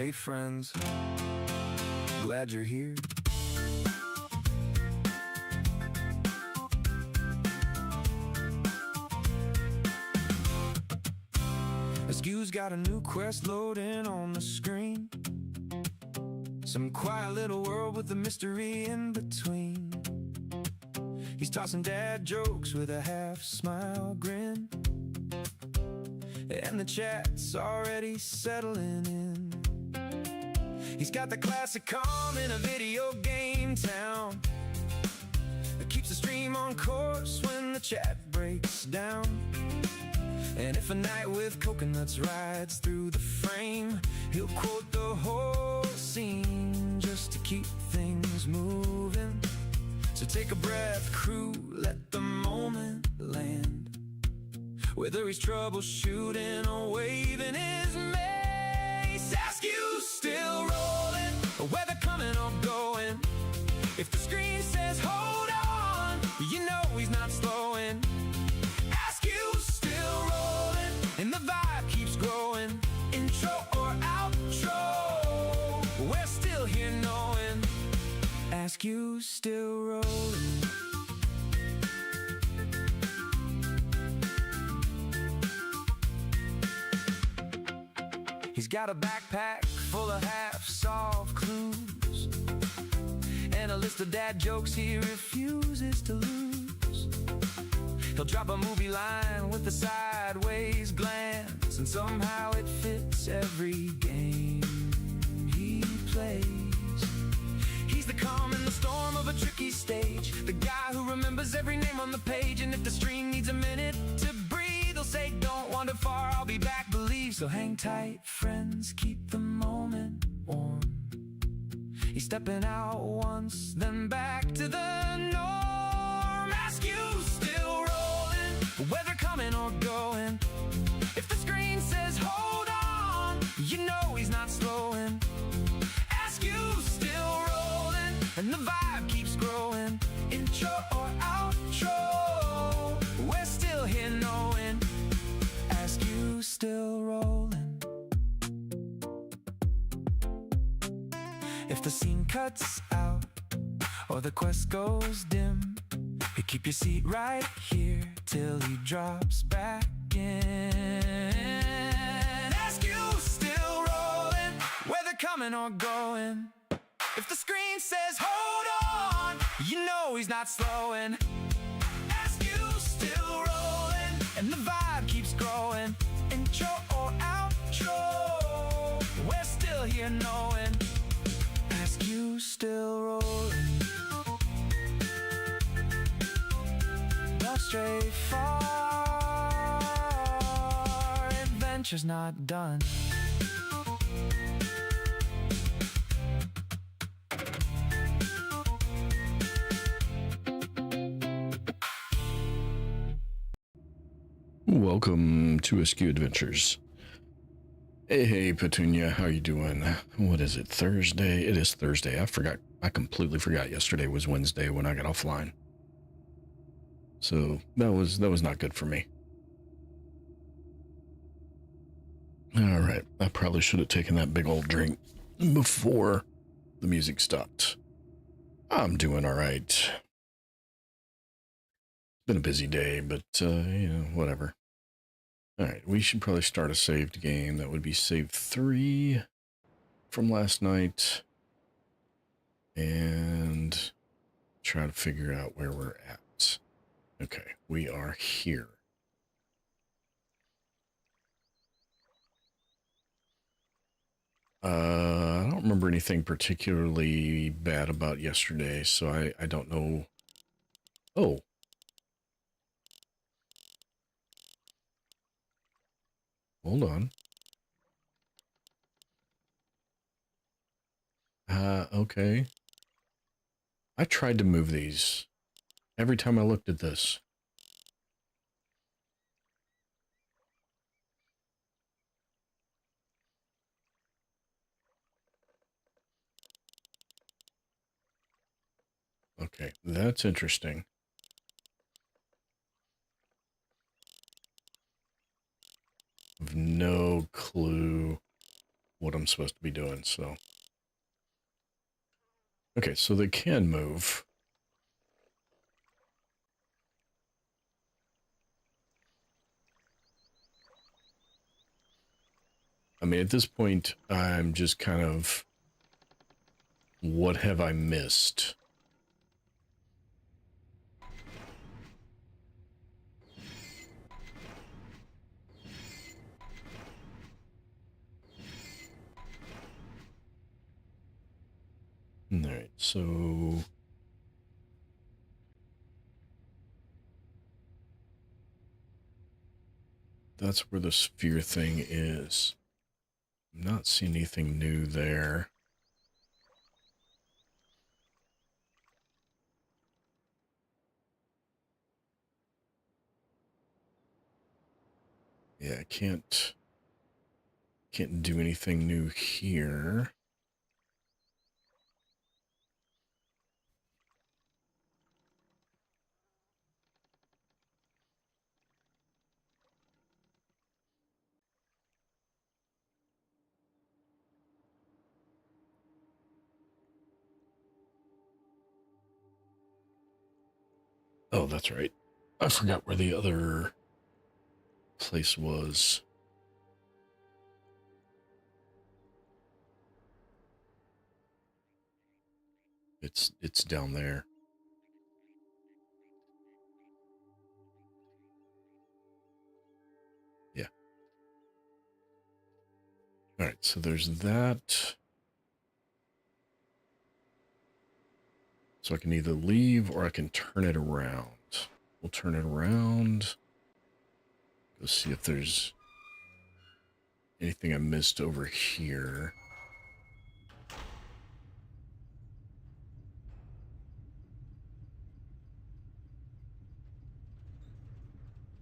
Hey friends, glad you're here. SQ's got a new quest loading on the screen. Some quiet little world with a mystery in between. He's tossing dad jokes with a half-smile grin, and the chat's already settling in. He's got the classic calm in a video game town that keeps the stream on course when the chat breaks down. And if a night with coconuts rides through the frame, he'll quote the whole scene just to keep things moving. So take a breath, crew, let the moment land. Whether he's troubleshooting or waving his mace, ask you still rolling, or whether coming or going. If the screen says hold on, you know he's not slowing. Ask you still rolling, and the vibe keeps growing. Intro or outro, we're still here knowing. Ask you still rolling. He's got a backpack full of half-solved clues and a list of dad jokes he refuses to lose. He'll drop a movie line with a sideways glance, and somehow it fits every game he plays. He's the calm in the storm of a tricky stage, the guy who remembers every name on the page. And if the stream needs a minute to breathe, he'll say, don't wander far, I'll be back, believe. So hang tight, friends, keep the moment warm. He's stepping out once, then back to the norm. Ask you still rolling, whether coming or going. If the screen says hold on, you know he's not slowing. Ask you still rolling, and the vibe keeps growing. Intro or outro, we're still here knowing. Ask you still rolling. If the scene cuts out or the quest goes dim, you keep your seat right here till he drops back in. Ask you still rolling, whether coming or going. If the screen says hold on, you know he's not slowing. Ask you still rolling, and the vibe keeps growing. Intro or outro, we're still here knowing. Ask you still rolling. Don't stray far, adventure's not done. Welcome to Askew Adventures. Hey, Petunia, how you doing? What is it, Thursday? It is Thursday. I completely forgot yesterday was Wednesday when I got offline. So that was not good for me. All right, I probably should have taken that big old drink before the music stopped. I'm doing all right. It's been a busy day, but you know, whatever. All right, we should probably start a saved game. That would be save 3 from last night, and try to figure out where we're at. Okay, we are here. I don't remember anything particularly bad about yesterday, so I don't know. Oh. Hold on. Okay. I tried to move these every time I looked at this. Okay, that's interesting. I have no clue what I'm supposed to be doing, so. Okay, so they can move. I mean, at this point, I'm just kind of, what have I missed? All right, so that's where the sphere thing is. I'm not seeing anything new there. Yeah, I can't do anything new here. Oh, that's right. I forgot where the other place was. It's down there. Yeah. All right, so there's that. So I can either leave or I can turn it around. We'll turn it around. Go see if there's anything I missed over here.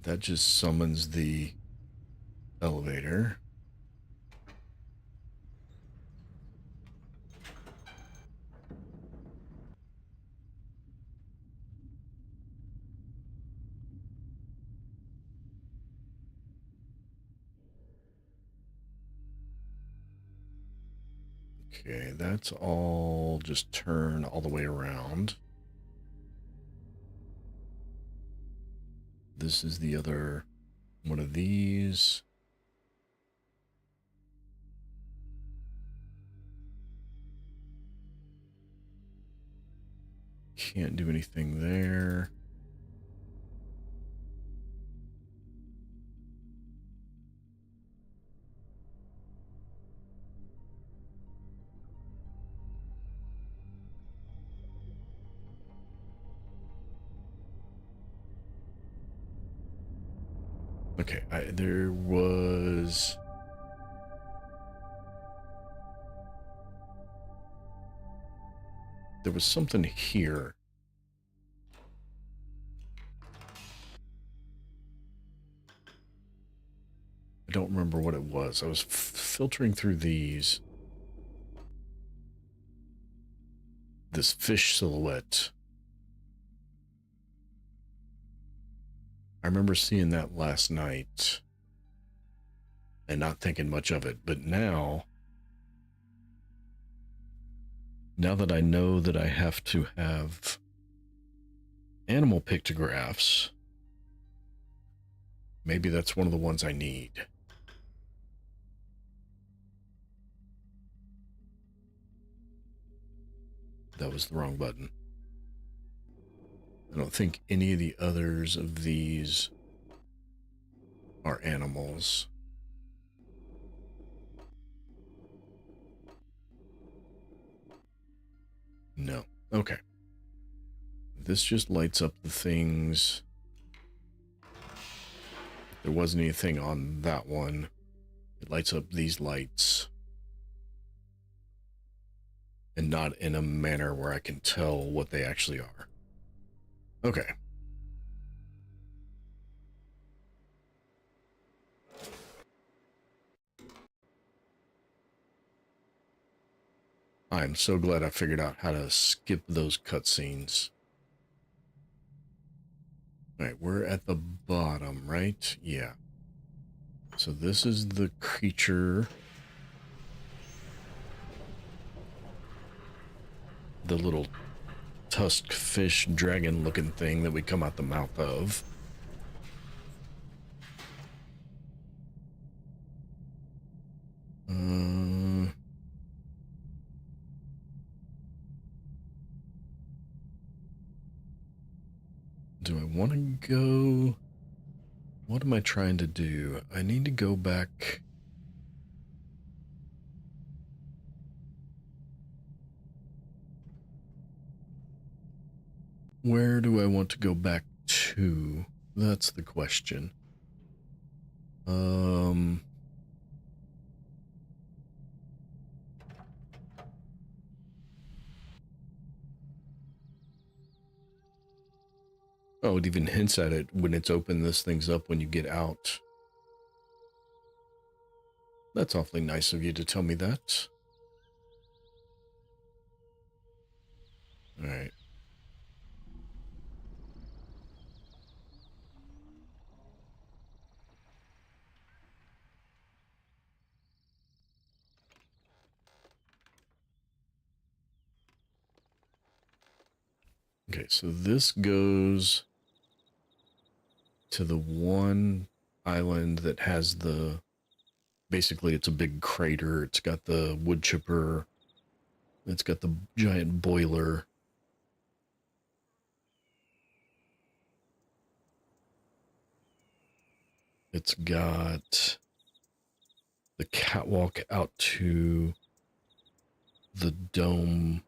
That just summons the elevator. Okay, that's all just turn all the way around. This is the other one of these. Can't do anything there. Okay, there was... There was something here. I don't remember what it was. I was filtering through these. This fish silhouette. I remember seeing that last night and not thinking much of it, but now that I know that I have to have animal pictographs, maybe that's one of the ones I need. That was the wrong button. I don't think any of the others of these are animals. No. Okay. This just lights up the things. There wasn't anything on that one. It lights up these lights. And not in a manner where I can tell what they actually are. Okay. I'm so glad I figured out how to skip those cutscenes. Alright, we're at the bottom, right? Yeah. So this is the creature the little tusked fish dragon looking thing that we come out the mouth of. Do I want to go? What am I trying to do? I need to go back. Where do I want to go back to? That's the question. Oh, it even hints at it when it's open. This thing's up when you get out. That's awfully nice of you to tell me that. All right. Okay, so this goes to the one island that has the, basically it's a big crater. It's got the wood chipper. It's got the giant boiler. It's got the catwalk out to the dome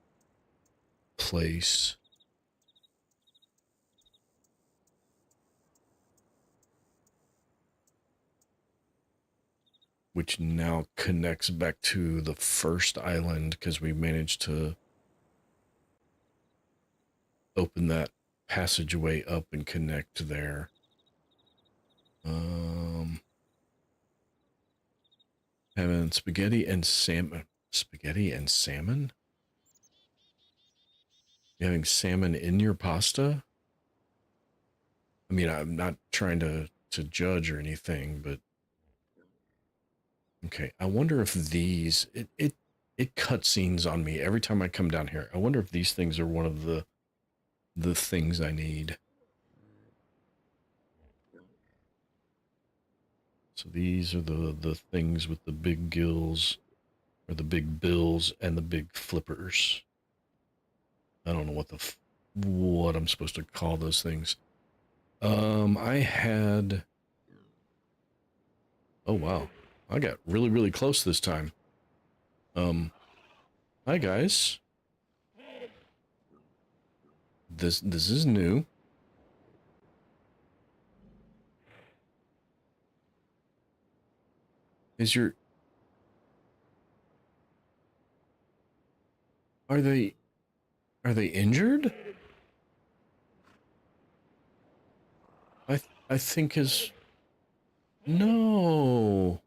place. Which now connects back to the first island because we managed to open that passageway up and connect there. Having spaghetti and salmon. Spaghetti and salmon? You having salmon in your pasta? I mean, I'm not trying to judge or anything, but okay. I wonder if these it cutscenes on me every time I come down here. I wonder if these things are one of the things I need. So these are the things with the big gills, or the big bills, and the big flippers. I don't know what I'm supposed to call those things. I had. Oh wow, I got really really close this time. Hi guys. This is new. Is your Are they injured? I think his No.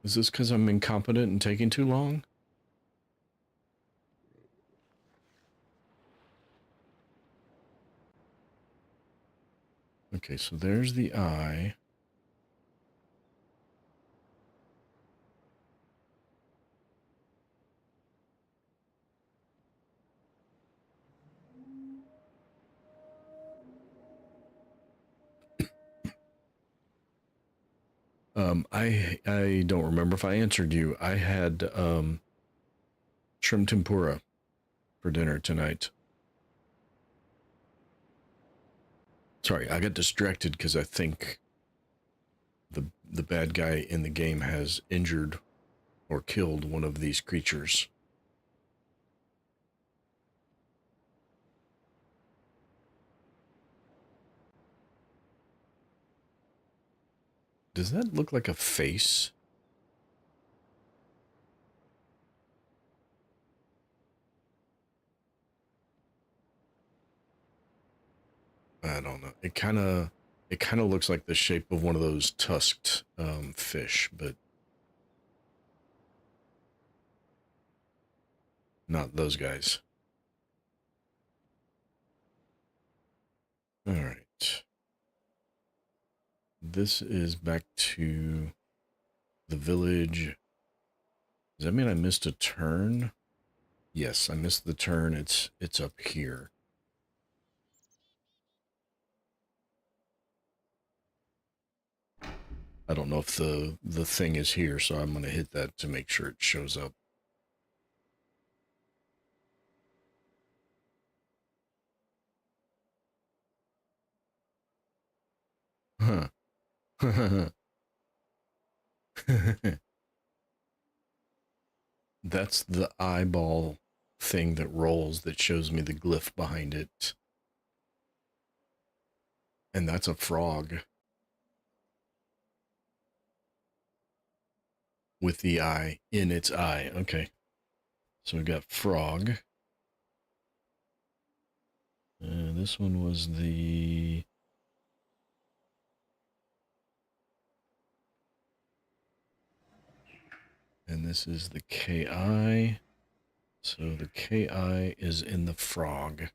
Is this because I'm incompetent and taking too long? Okay, so there's the eye. I don't remember if I answered you. I had shrimp tempura for dinner tonight. Sorry, I got distracted because I think the bad guy in the game has injured or killed one of these creatures. Does that look like a face? I don't know. It kind of looks like the shape of one of those tusked fish, but not those guys. All right. This is back to the village. Does that mean I missed a turn? Yes, I missed the turn. It's up here. I don't know if the thing is here, so I'm going to hit that to make sure it shows up. Huh. That's the eyeball thing that rolls that shows me the glyph behind it. And that's a frog. With the eye in its eye. Okay. So we got frog. This one was the... And this is the KI. So the KI is in the frog.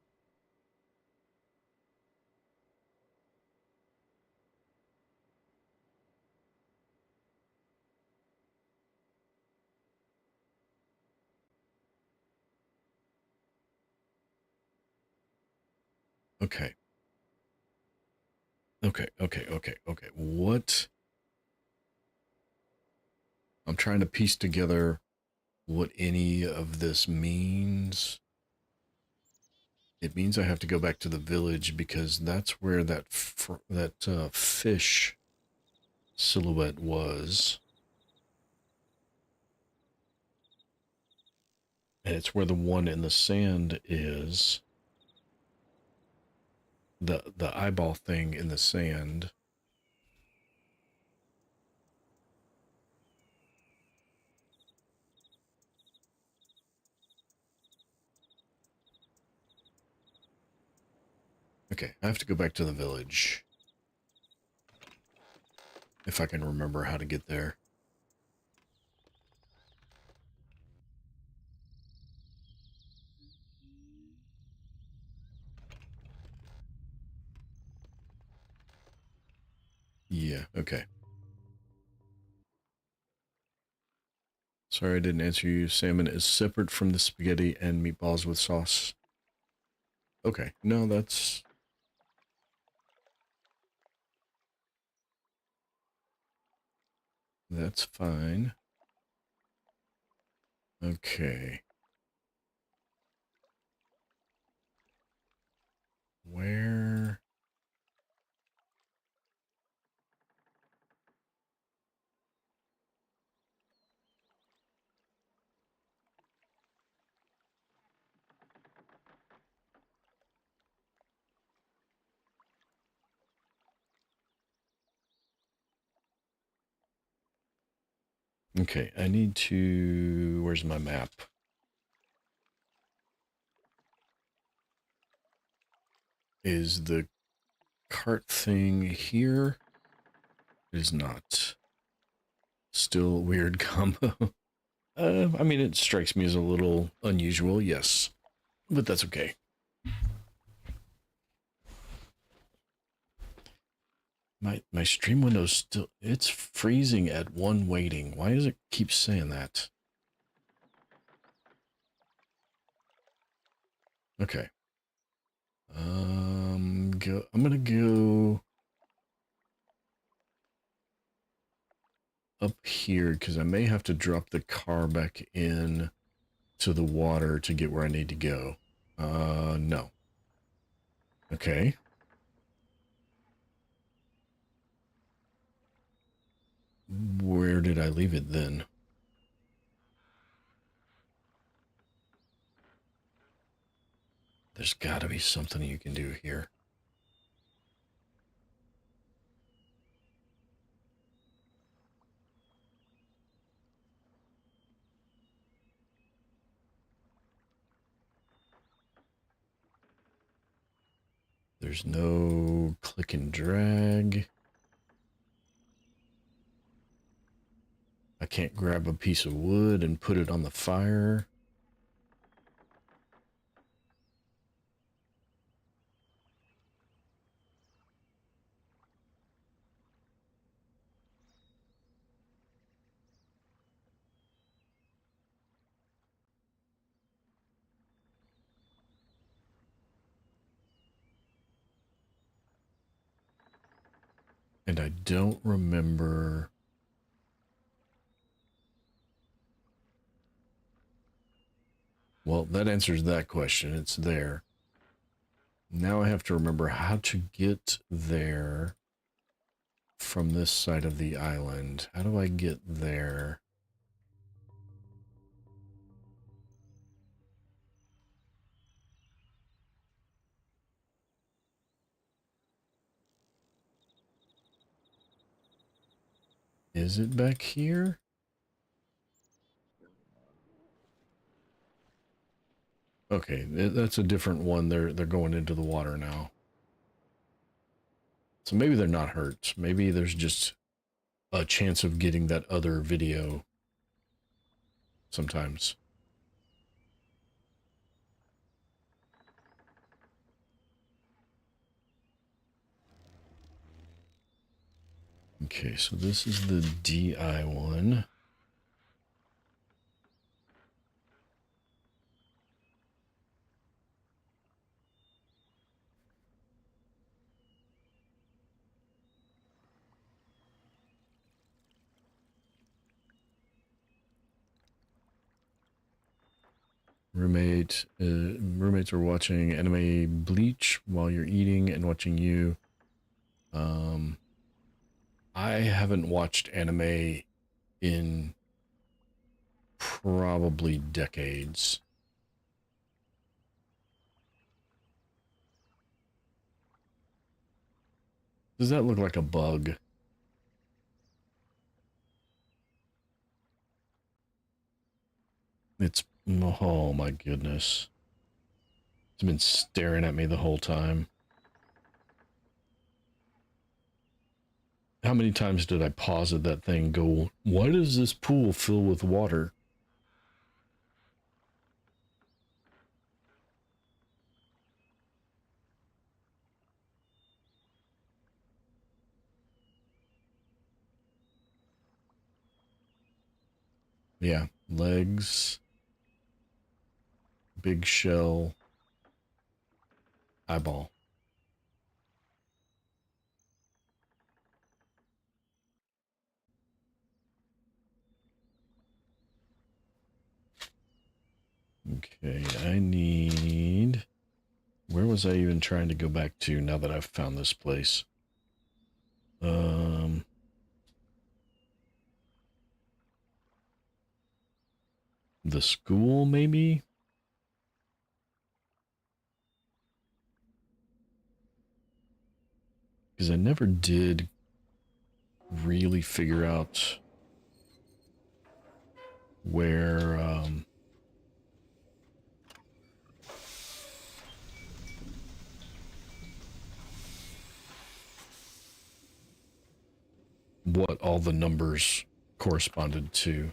Okay. Okay. What? I'm trying to piece together what any of this means. It means I have to go back to the village because that's where that fish silhouette was. And it's where the one in the sand is. The eyeball thing in the sand. Okay, I have to go back to the village. If I can remember how to get there. Yeah, okay. Sorry I didn't answer you. Salmon is separate from the spaghetti and meatballs with sauce. Okay, no, that's fine. Okay. Where? Okay, I need to... Where's my map? Is the cart thing here? It is not. Still a weird combo. I mean, it strikes me as a little unusual, yes. But that's okay. My stream window's still... It's freezing at 1 waiting. Why does it keep saying that? Okay. I'm gonna go up here because I may have to drop the car back in to the water to get where I need to go. No. Okay. Where did I leave it then? There's got to be something you can do here. There's no click and drag. I can't grab a piece of wood and put it on the fire. And I don't remember... Well, that answers that question. It's there. Now I have to remember how to get there from this side of the island. How do I get there? Is it back here? Okay, that's a different one. They're going into the water now. So maybe they're not hurt. Maybe there's just a chance of getting that other video sometimes. Okay, so this is the DI one. Roommates are watching anime Bleach while you're eating and watching you. I haven't watched anime in probably decades. Does that look like a bug? It's, oh my goodness. It's been staring at me the whole time. How many times did I pause at that thing and go, why does this pool fill with water? Yeah, legs, big shell, eyeball. Okay, I need... Where was I even trying to go back to now that I've found this place? The school, maybe? Because I never did really figure out where, what all the numbers corresponded to.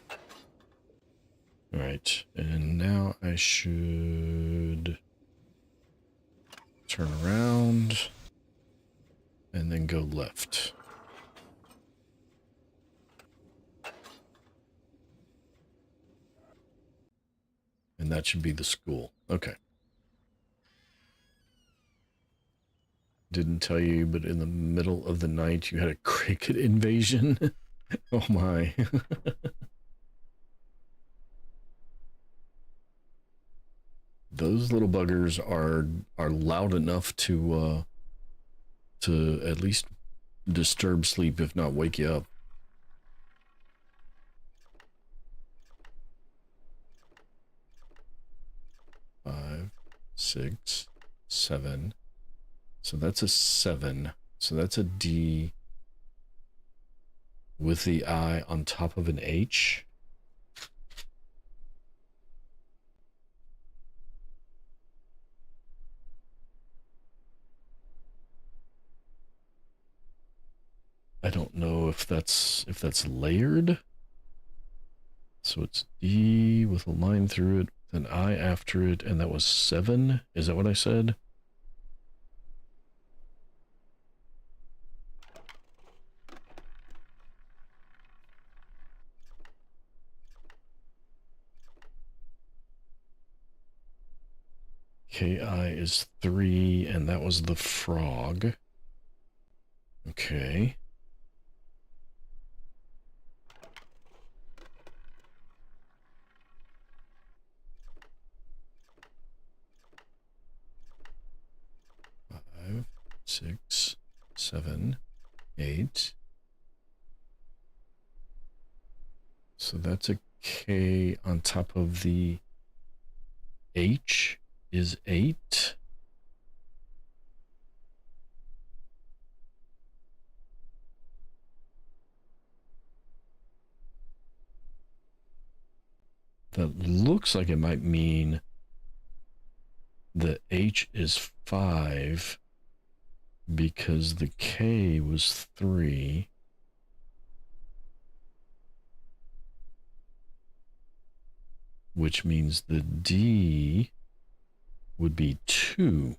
All right, and now I should turn around and then go left. And that should be the school. Okay. Didn't tell you, but in the middle of the night, you had a cricket invasion. Oh my. Those little buggers are loud enough to at least disturb sleep, if not wake you up. Five, 6, 7. So that's a 7. So that's a D with the I on top of an H. I don't know if that's layered. So it's D with a line through it, an I after it, and that was 7. Is that what I said? KI is 3, and that was the frog. Okay. 6, 7, 8. So that's a K on top of the H is 8. That looks like it might mean the H is 5 because the K was 3. Which means the D would be 2.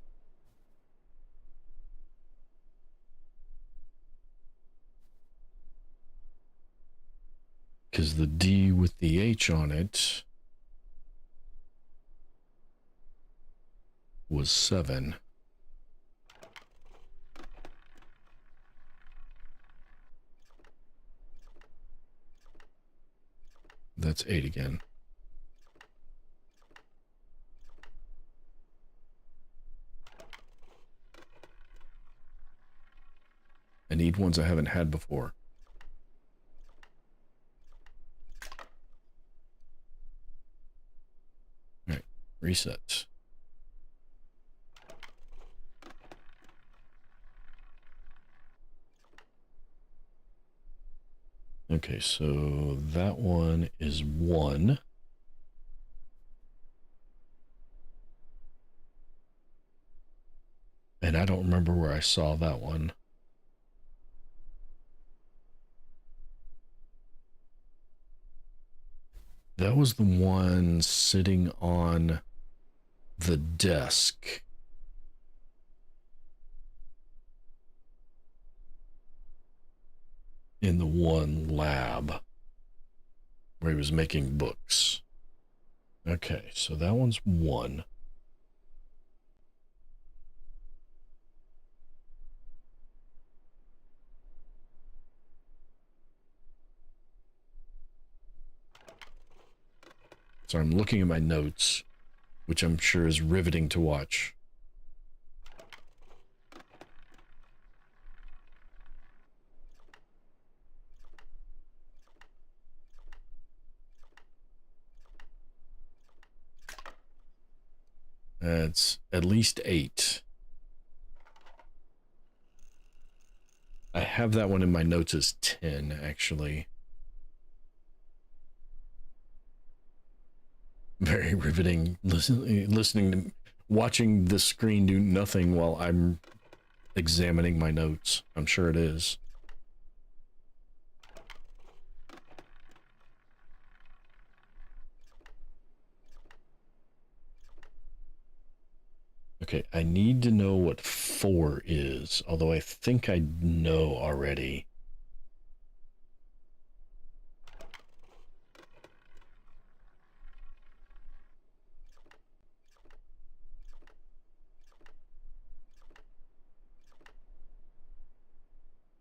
Because the D with the H on it was 7. That's 8 again. I need ones I haven't had before. All right, reset. Okay, so that one is 1. And I don't remember where I saw that one. That was the one sitting on the desk. In the one lab where he was making books. Okay, so that one's 1. So I'm looking at my notes, which I'm sure is riveting to watch. It's at least 8. I have that one in my notes as 10, actually. Very riveting. Listening to, watching the screen do nothing while I'm examining my notes. I'm sure it is. Okay, I need to know what 4 is, although I think I know already.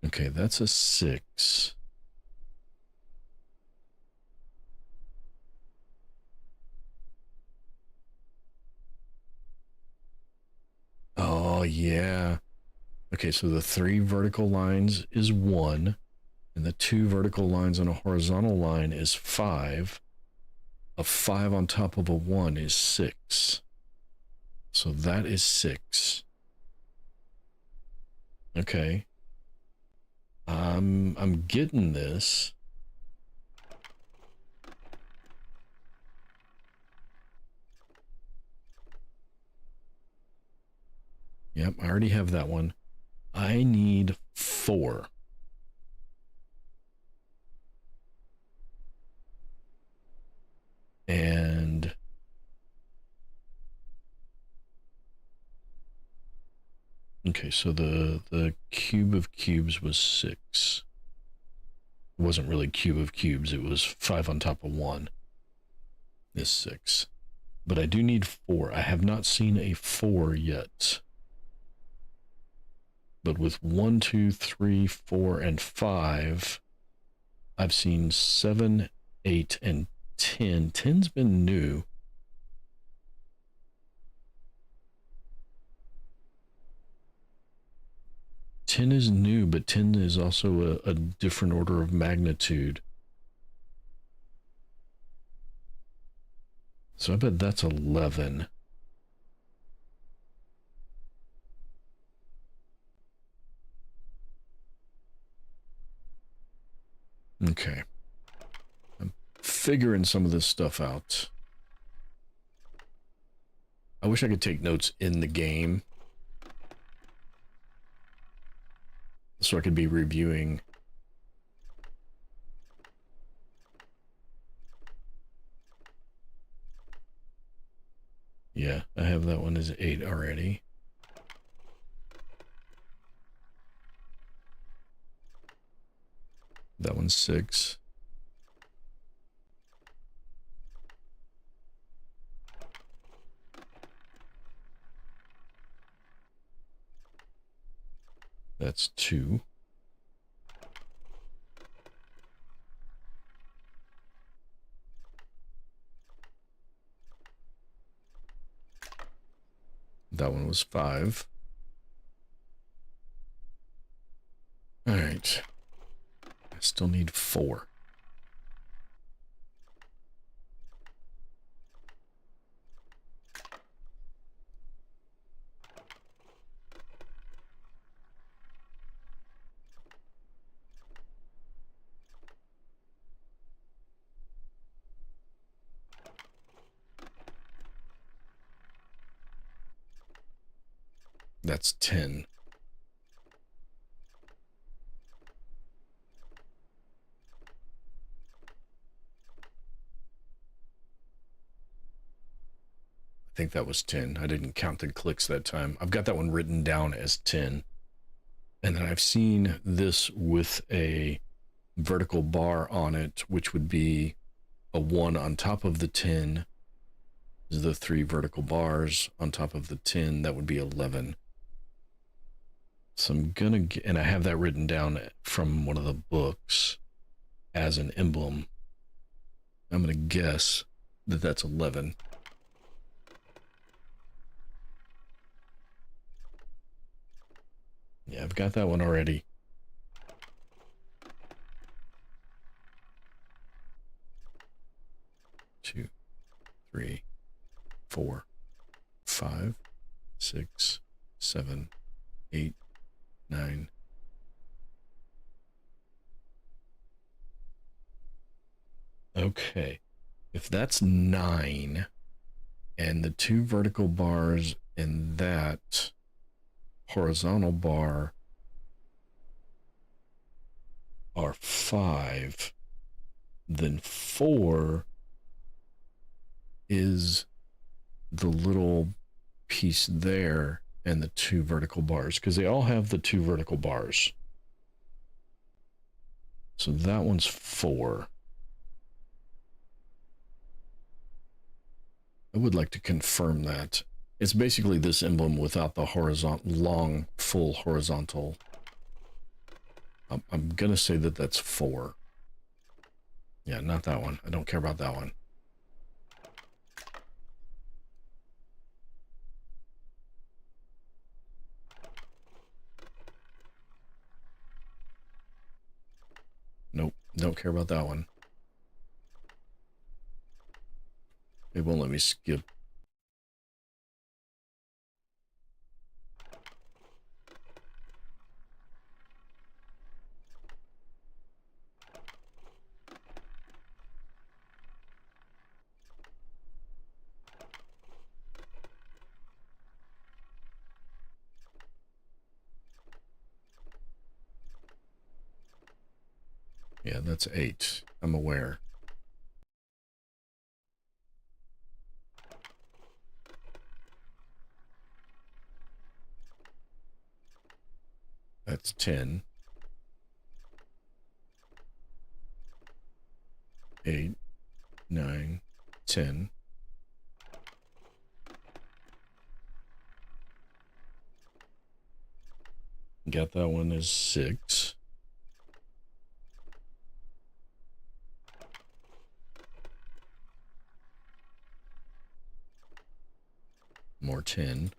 Okay, that's a 6. Oh, yeah. Okay, so the 3 vertical lines is 1, and the 2 vertical lines on a horizontal line is 5. A 5 on top of a 1 is 6. So that is 6. Okay. I'm getting this. Yep, I already have that one. I need 4. And okay, so the cube of cubes was 6. It wasn't really cube of cubes, it was 5 on top of 1 is 6. But I do need 4. I have not seen a 4 yet. But with 1, 2, 3, 4, and 5, I've seen 7, 8, and 10. 10's been new. 10 is new, but 10 is also a different order of magnitude. So I bet that's 11. Okay. I'm figuring some of this stuff out. I wish I could take notes in the game, so I could be reviewing. Yeah, I have that one as 8 already. That one's 6. That's 2. That one was 5. All right. I still need 4. That's 10. I think that was 10. I didn't count the clicks that time. I've got that one written down as 10. And then I've seen this with a vertical bar on it, which would be a 1 on top of the 10. The 3 vertical bars on top of the 10, that would be 11. So I'm gonna get, and I have that written down from one of the books as an emblem. I'm gonna guess that that's 11. Yeah, I've got that one already. Two, 3, 4, 5, 6, 7, 8, 9. Okay. If that's 9, and the 2 vertical bars in that horizontal bar are 5, then 4 is the little piece there and the 2 vertical bars, because they all have the 2 vertical bars. So that one's 4. I would like to confirm that. It's basically this emblem without the horizontal, long, full horizontal. I'm going to say that that's 4. Yeah, not that one. I don't care about that one. Nope, don't care about that one. It won't let me skip. Yeah, that's 8. I'm aware. That's 10. 8, 9, 10. Got that one as 6. More 10.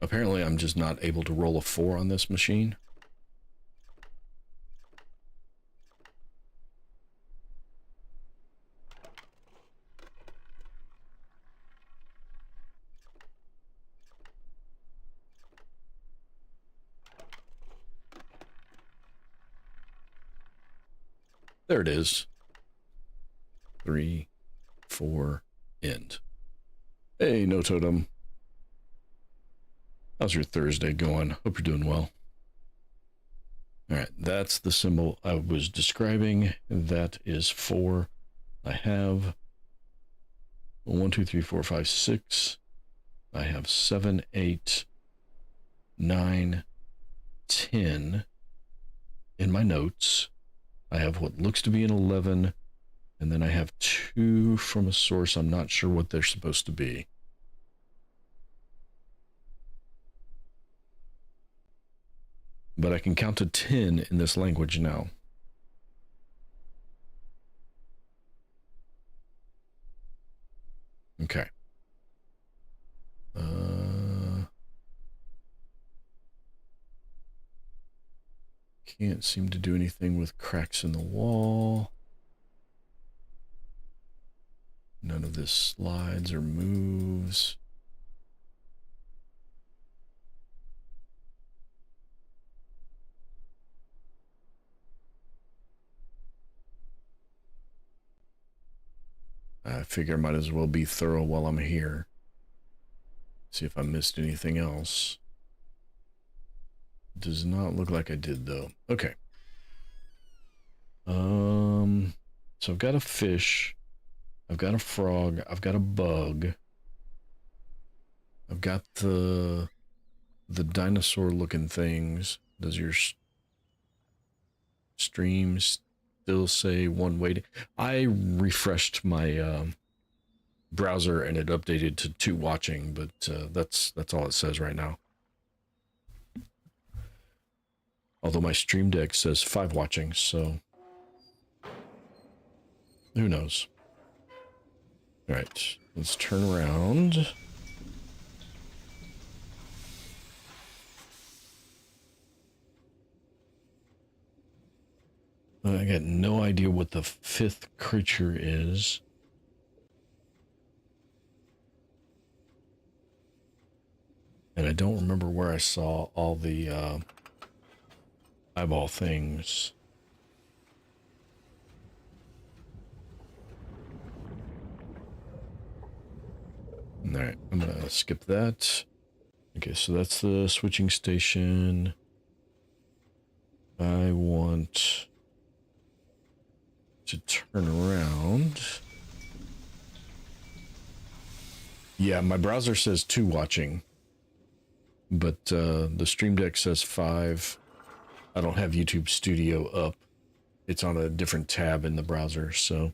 Apparently, I'm just not able to roll a 4 on this machine. There it is. 3, 4, end. Hey, No Totem. How's your Thursday going? Hope you're doing well. All right, that's the symbol I was describing. That is 4. I have 1, 2, 3, 4, 5, 6. I have 7, 8, 9, 10 in my notes. I have what looks to be an 11, and then I have 2 from a source. I'm not sure what they're supposed to be. But I can count to 10 in this language now. Okay. Can't seem to do anything with cracks in the wall. None of this slides or moves. I figure I might as well be thorough while I'm here. See if I missed anything else. Does not look like I did, though. Okay. So I've got a fish. I've got a frog. I've got a bug. I've got the dinosaur-looking things. Does your stream still say one waiting? I refreshed my browser and it updated to 2 watching, but that's all it says right now. Although my stream deck says 5 watching, so who knows? All right, let's turn around. I got no idea what the 5th creature is. And I don't remember where I saw all the eyeball things. All right, I'm gonna skip that. Okay, so that's the switching station. I want to turn around. Yeah, my browser says 2 watching, but the stream deck says 5. I don't have YouTube Studio up. It's on a different tab in the browser, so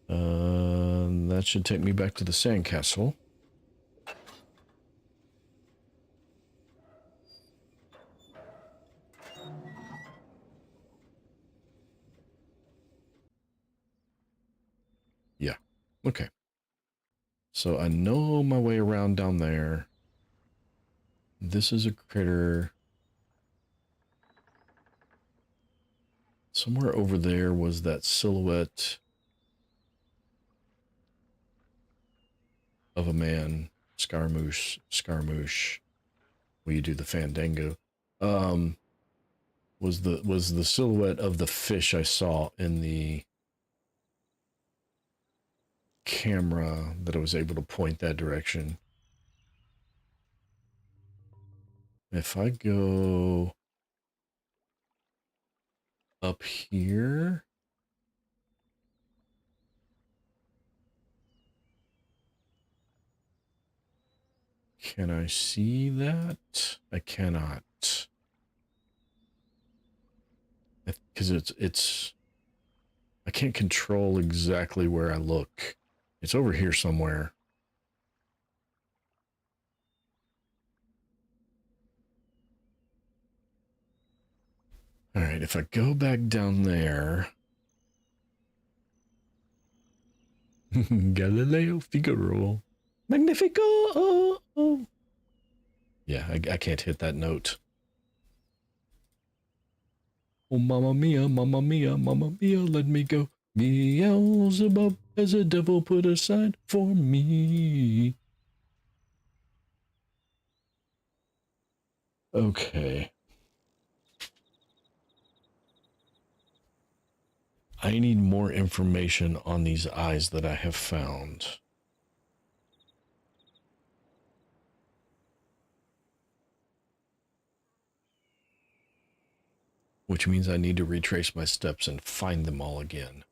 that should take me back to the sandcastle. Yeah, okay. So I know my way around down there. This is a critter. Somewhere over there was that silhouette of a man, Scaramouche, where you do the fandango. Was the silhouette of the fish I saw in the camera that I was able to point that direction. If I go up here, can I see that? I cannot. Because it's I can't control exactly where I look. It's over here somewhere. All right, if I go back down there, Galileo Figaro, Magnifico. Yeah, I can't hit that note. Oh, mamma mia, mamma mia, mamma mia, let me go. Beelzebub as a devil put aside for me. Okay. I need more information on these eyes that I have found. Which means I need to retrace my steps and find them all again.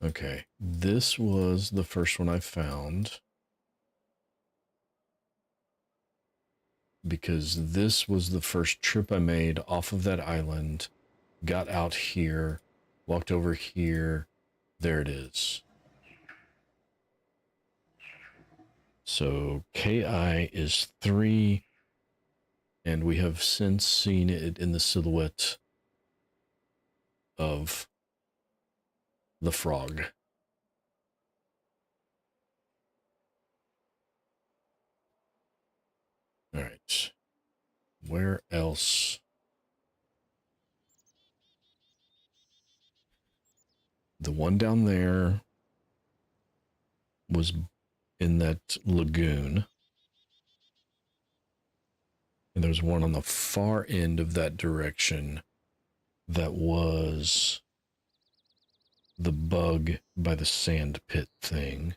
Okay, this was the first one I found. Because this was the first trip I made off of that island. Got out here, walked over here. There it is. So KI is 3, and we have since seen it in the silhouette of the frog. All right. Where else? The one down there was in that lagoon. And there's one on the far end of that direction that was the bug by the sand pit thing.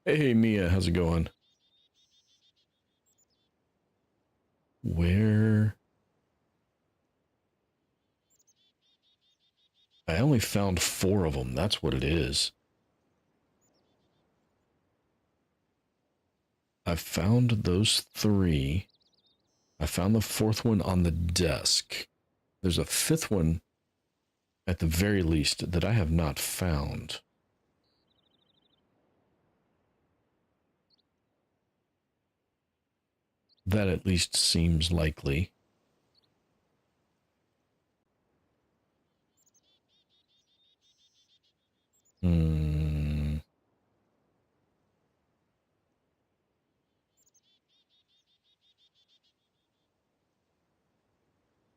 Hey, Mia, how's it going? Where? I only found 4 of them. That's what it is. I found those 3. I found the 4th one on the desk. There's a 5th one, at the very least, that I have not found. That at least seems likely.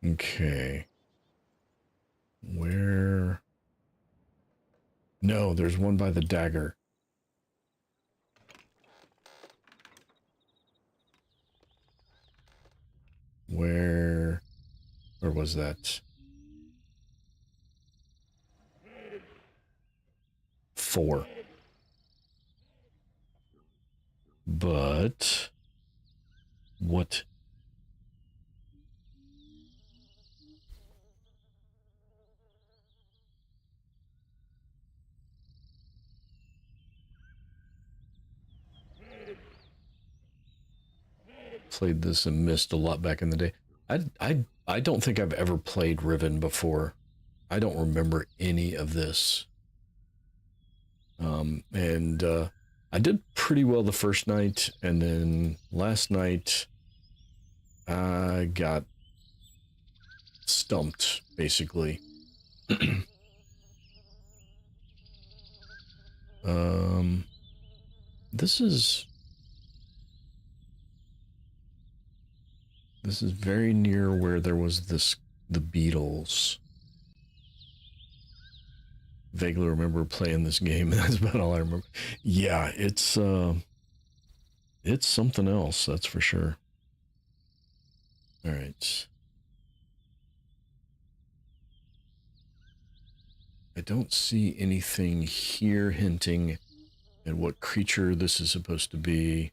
Okay. Where? No, there's one by the dagger. Where was that? 4. But what? Played this in Myst a lot back in the day. I don't think I've ever played Riven before. I don't remember any of this. I did pretty well the first night, and then last night I got stumped, basically. This is very near where there was the Beatles. Vaguely remember playing this game. That's about all I remember. Yeah, it's something else, that's for sure. All right. I don't see anything here hinting at what creature this is supposed to be.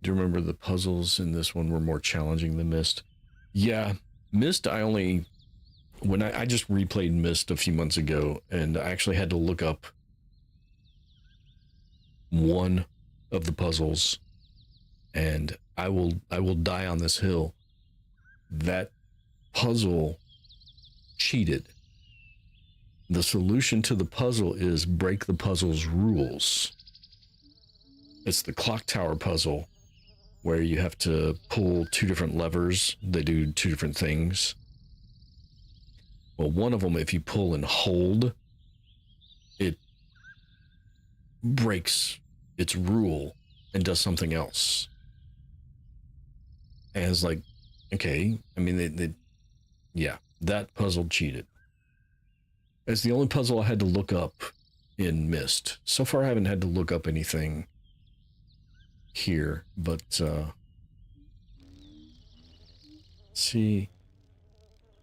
Do you remember the puzzles in this one were more challenging than Myst? Yeah, Myst, when I just replayed Myst a few months ago, and I actually had to look up one of the puzzles, and I will die on this hill. That puzzle cheated. The solution to the puzzle is break the puzzle's rules. It's the clock tower puzzle where you have to pull two different levers. They do two different things. Well, one of them, if you pull and hold, it breaks its rule and does something else. And it's like, okay, I mean, yeah, that puzzle cheated. It's the only puzzle I had to look up in Myst. So far, I haven't had to look up anything here, but, see,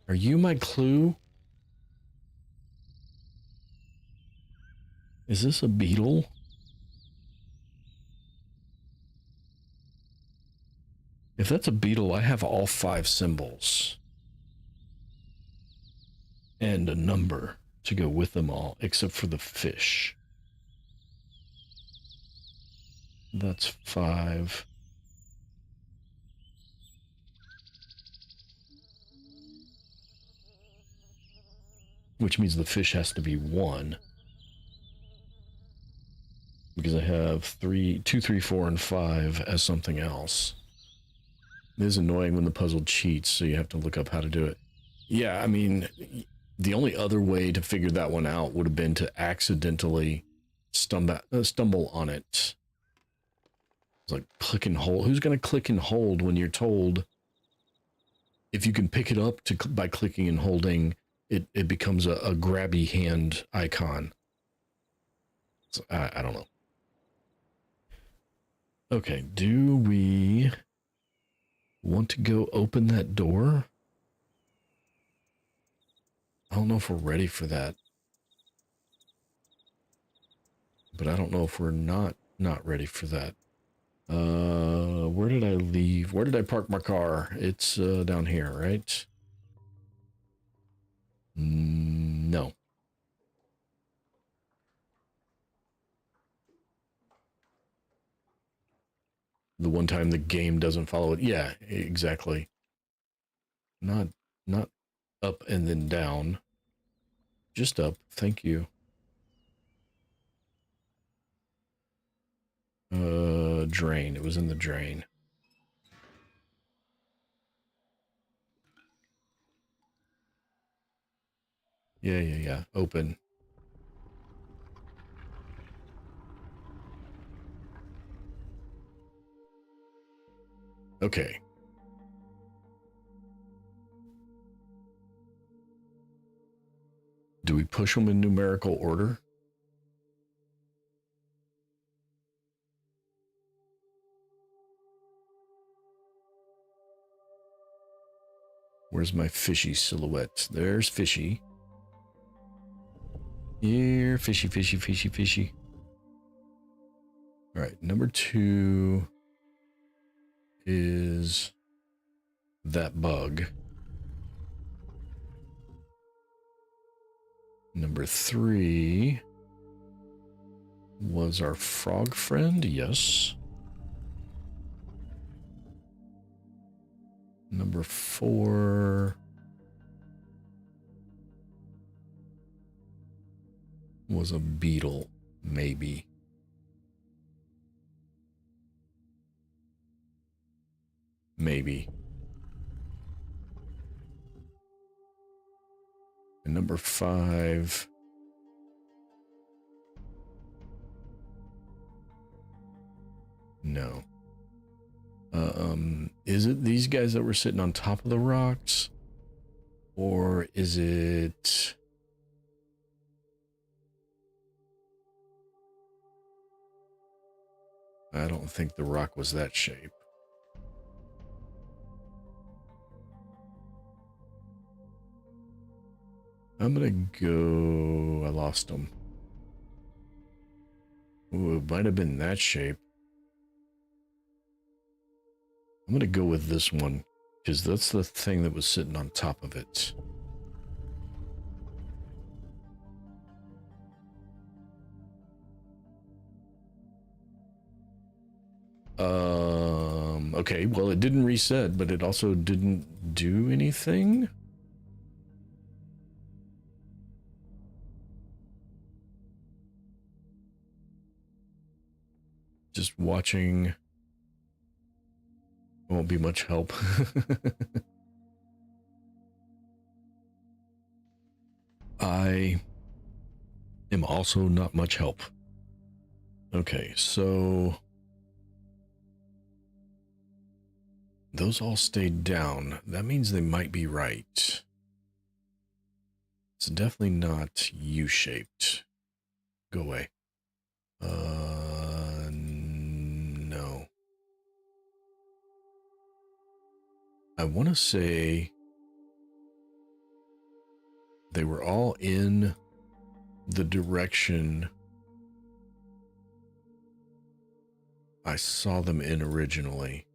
are you my clue? Is this a beetle? If that's a beetle, I have all 5 symbols. And a number to go with them all, except for the fish. That's 5. Which means the fish has to be 1. Because I have 2, 3, 4, and 5 as something else. It is annoying when the puzzle cheats, so you have to look up how to do it. Yeah, I mean, the only other way to figure that one out would have been to accidentally stumble on it. It's like click and hold. Who's going to click and hold when you're told if you can pick it up by clicking and holding, it becomes a grabby hand icon. So, I don't know. Okay, do we want to go open that door? I don't know if we're ready for that. But I don't know if we're not ready for that. Where did I leave? Where did I park my car? It's down here, right? No. The one time the game doesn't follow it. Yeah, exactly. Not up and then down. Just up. Thank you. Drain. It was in the drain. Yeah. Open. Okay. Do we push them in numerical order? Where's my fishy silhouette? There's fishy. Here, fishy. All right, number 2 is that bug. Number 3 was our frog friend, yes. Number 4 was a beetle, maybe. Maybe. And number 5 no. Is it these guys that were sitting on top of the rocks? Or is it... I don't think the rock was that shape. I'm gonna go... I lost him. Ooh, it might have been that shape. I'm gonna go with this one, because that's the thing that was sitting on top of it. Okay, well, it didn't reset, but it also didn't do anything. Just watching won't be much help. I am also not much help. Okay, so those all stayed down. That means they might be right. It's definitely not U-shaped. Go away. No. I want to say they were all in the direction I saw them in originally.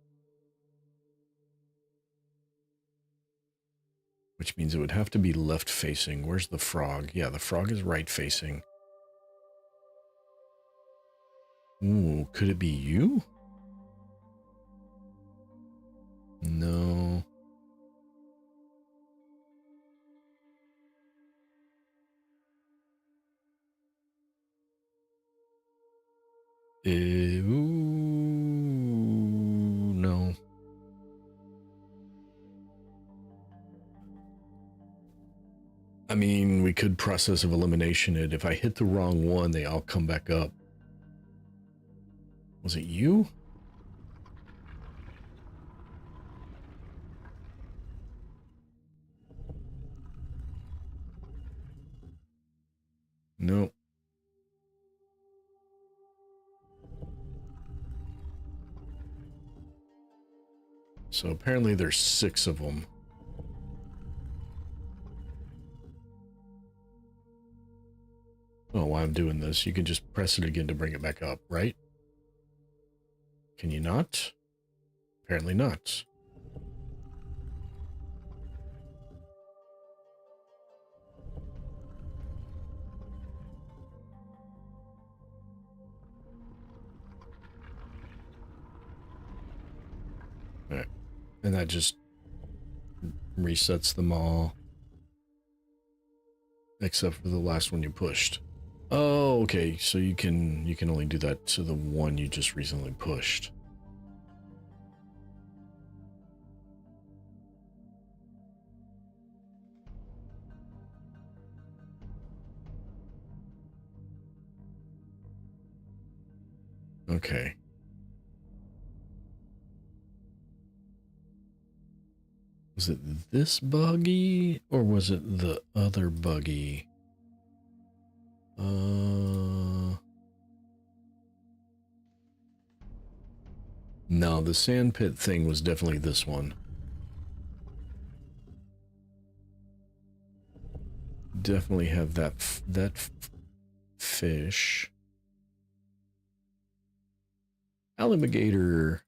Which means it would have to be left facing. Where's the frog? Yeah, the frog is right facing. Ooh, could it be you? No. No. I mean, we could process of elimination it. If I hit the wrong one, they all come back up. Was it you? Nope. So apparently there's 6 of them. Oh, while I'm doing this, you can just press it again to bring it back up, right? Can you not? Apparently not. All right. And that just resets them all. Except for the last one you pushed. Oh, okay. So you can only do that to the one you just recently pushed. Okay. Was it this buggy or was it the other buggy? No, the sandpit thing was definitely this one. Definitely have that fish. Alligator.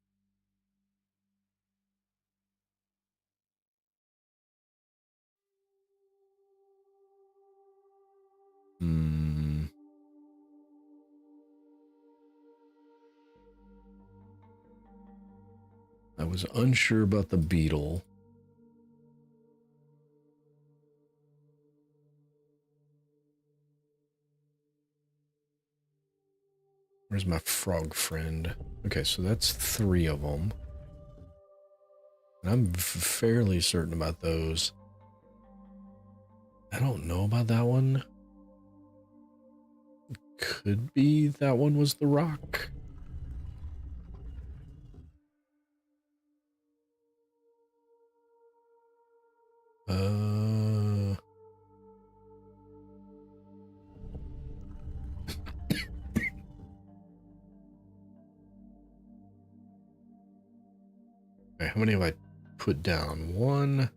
I was unsure about the beetle. Where's my frog friend? Okay, so that's 3 of them. And I'm fairly certain about those. I don't know about that one. Could be that one was the rock. Okay, how many have I put down? 1,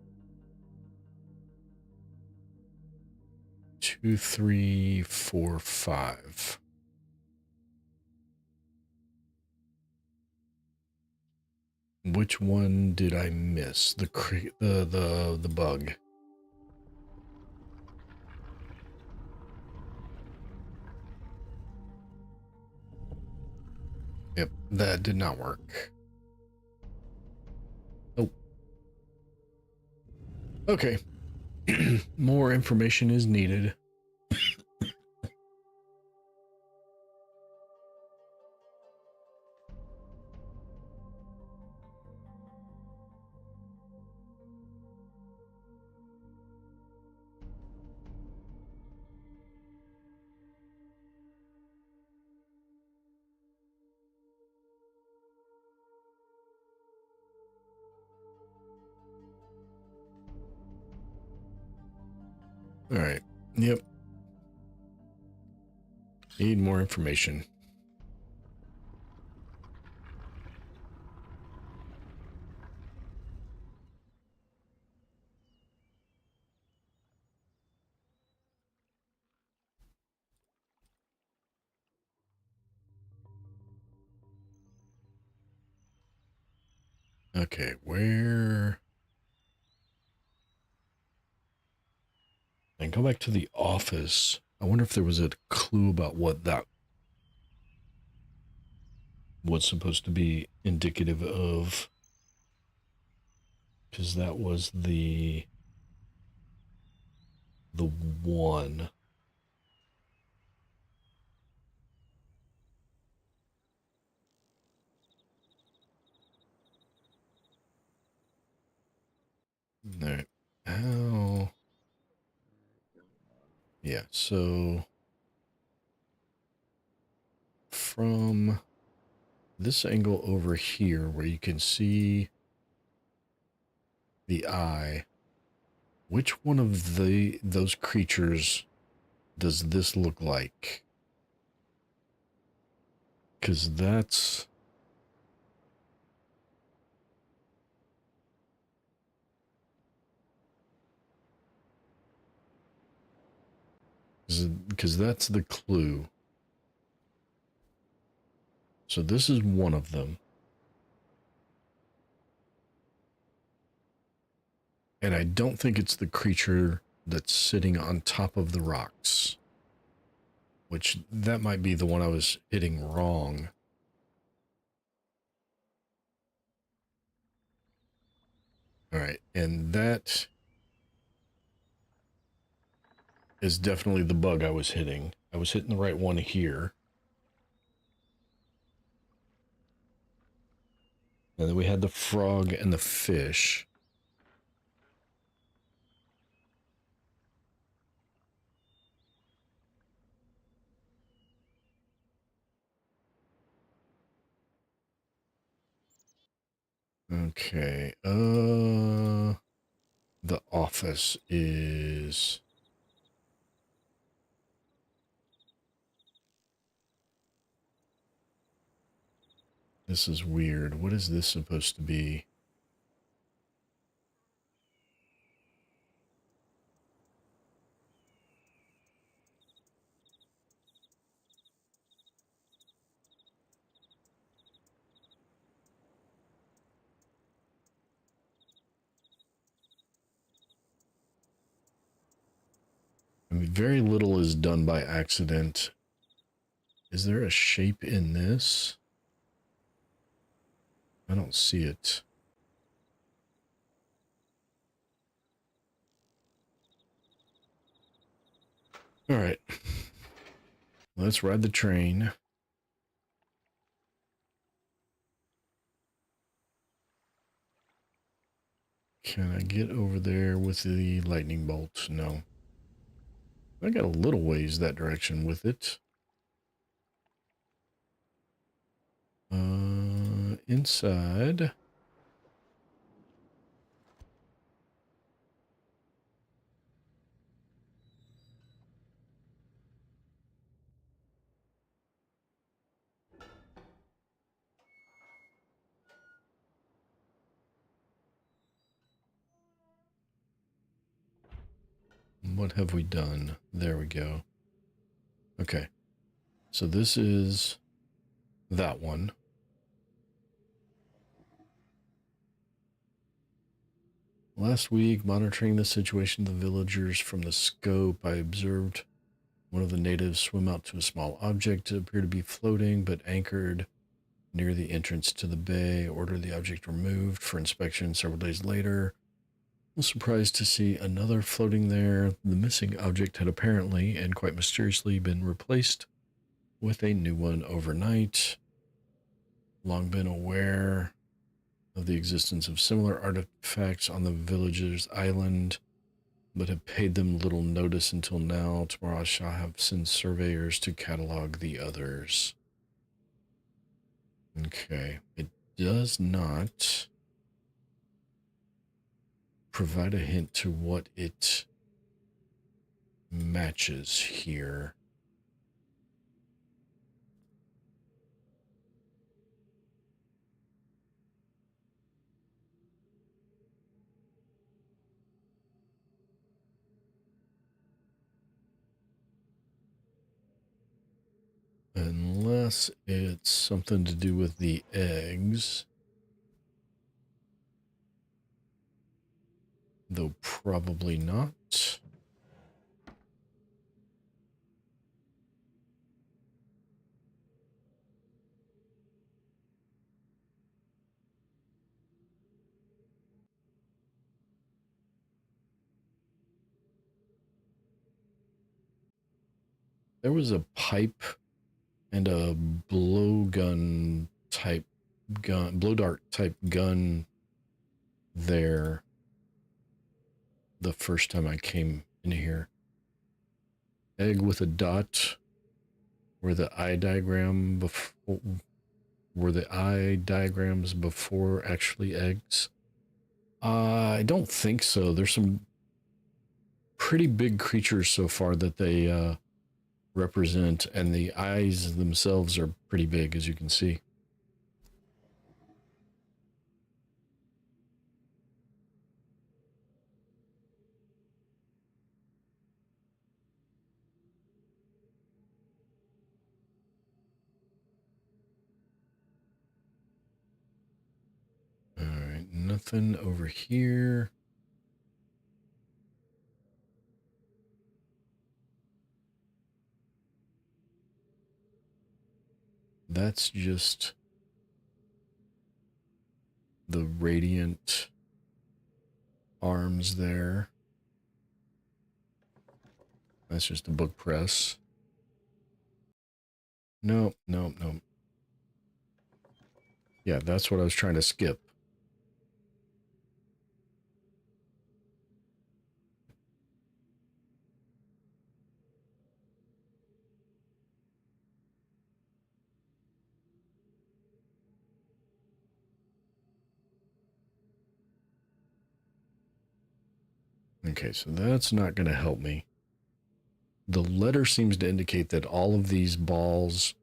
2, 3, 4, 5. Which one did I miss? The bug. Yep, that did not work. Oh. Okay. More information is needed. All right. Yep. Need more information. Okay, where... And go back to the office. I wonder if there was a clue about what that was supposed to be indicative of. Because that was the one. All right. How... Yeah, so from this angle over here where you can see the eye, which one of those creatures does this look like? Because that's... Because that's the clue. So this is one of them. And I don't think it's the creature that's sitting on top of the rocks. Which, that might be the one I was hitting wrong. Alright, and that is definitely the bug I was hitting. I was hitting the right one here. And then we had the frog and the fish. Okay, the office is... This is weird. What is this supposed to be? I mean, very little is done by accident. Is there a shape in this? I don't see it. All right. Let's ride the train. Can I get over there with the lightning bolt? No. I got a little ways that direction with it. Inside. What have we done? There we go. Okay. So this is that one. Last week, monitoring the situation of the villagers from the scope, I observed one of the natives swim out to a small object. It appeared to be floating, but anchored near the entrance to the bay. Ordered the object removed for inspection several days later. I was surprised to see another floating there. The missing object had apparently and quite mysteriously been replaced with a new one overnight. Long been aware of the existence of similar artifacts on the villagers' island, but have paid them little notice until now. Tomorrow I shall have sent surveyors to catalog the others. Okay, it does not provide a hint to what it matches here. Unless it's something to do with the eggs. Though probably not. There was a pipe and a blowgun type gun, blow dart type gun there the first time I came in here. Egg with a dot where the eye diagram before, were the eye diagrams before actually eggs? I don't think so. There's some pretty big creatures so far that they represent, and the eyes themselves are pretty big, as you can see. All right, nothing over here. That's just the radiant arms there. That's just a book press. Nope, nope, nope. Yeah, that's what I was trying to skip. Okay, so that's not going to help me. The letter seems to indicate that all of these balls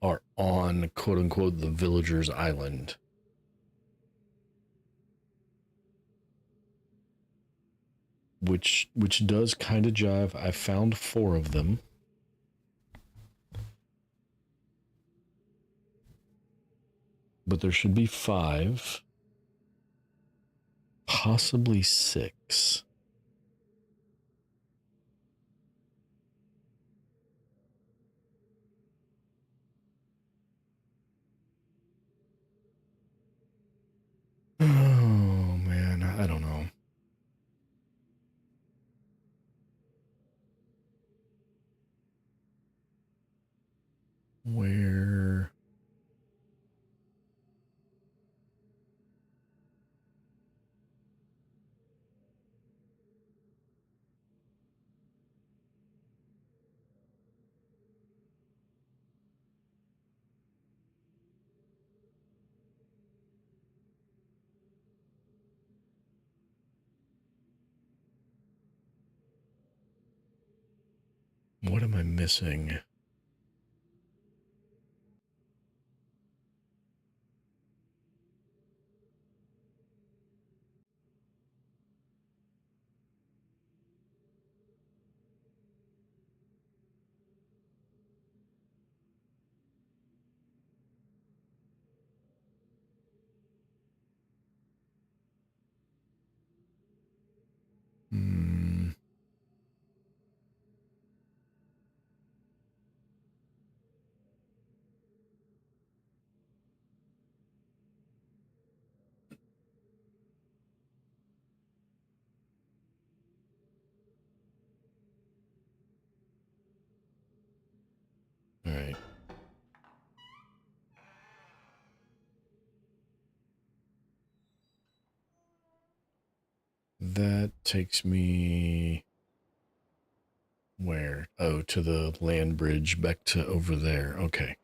are on, quote unquote, the villager's island. Which does kind of jive. I found 4 of them. But there should be 5. Possibly 6. Oh, man, I don't know. Where... What am I missing? Hmm... All right. That takes me... Where? Oh, to the land bridge, back to over there. Okay.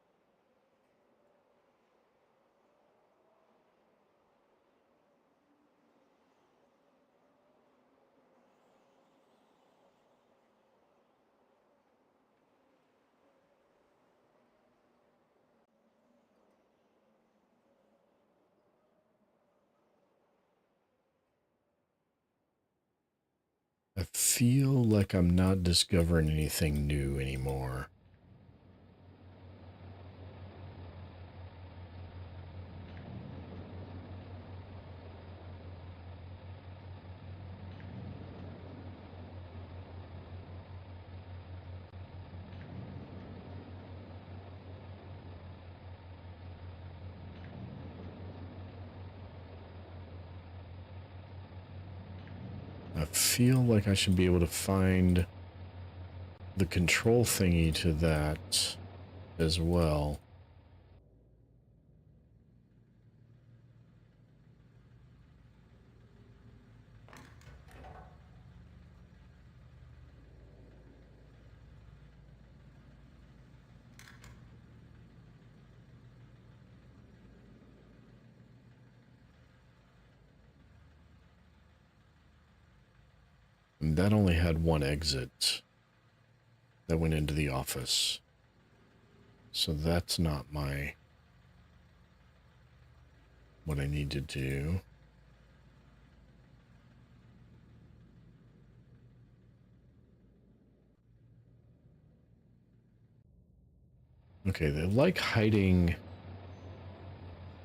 feel like I'm not discovering anything new anymore. I feel like I should be able to find the control thingy to that as well. And that only had one exit that went into the office. So that's not what I need to do. Okay, they like hiding.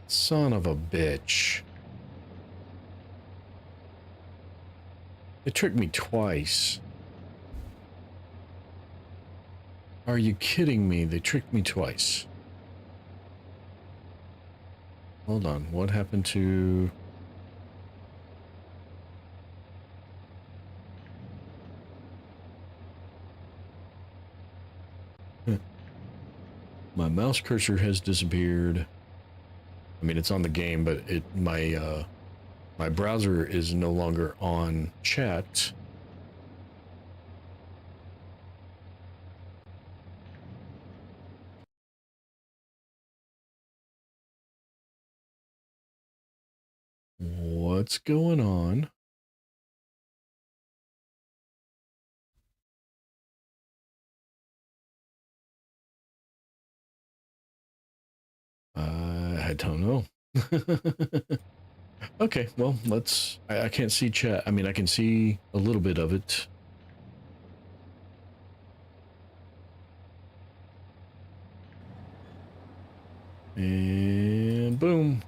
Son of a bitch. They tricked me twice. Are you kidding me? They tricked me twice. Hold on, what happened to... My mouse cursor has disappeared. I mean, it's on the game, but my browser is no longer on chat. What's going on? I don't know. Okay, well, let's... I can't see chat. I mean, I can see a little bit of it. And boom.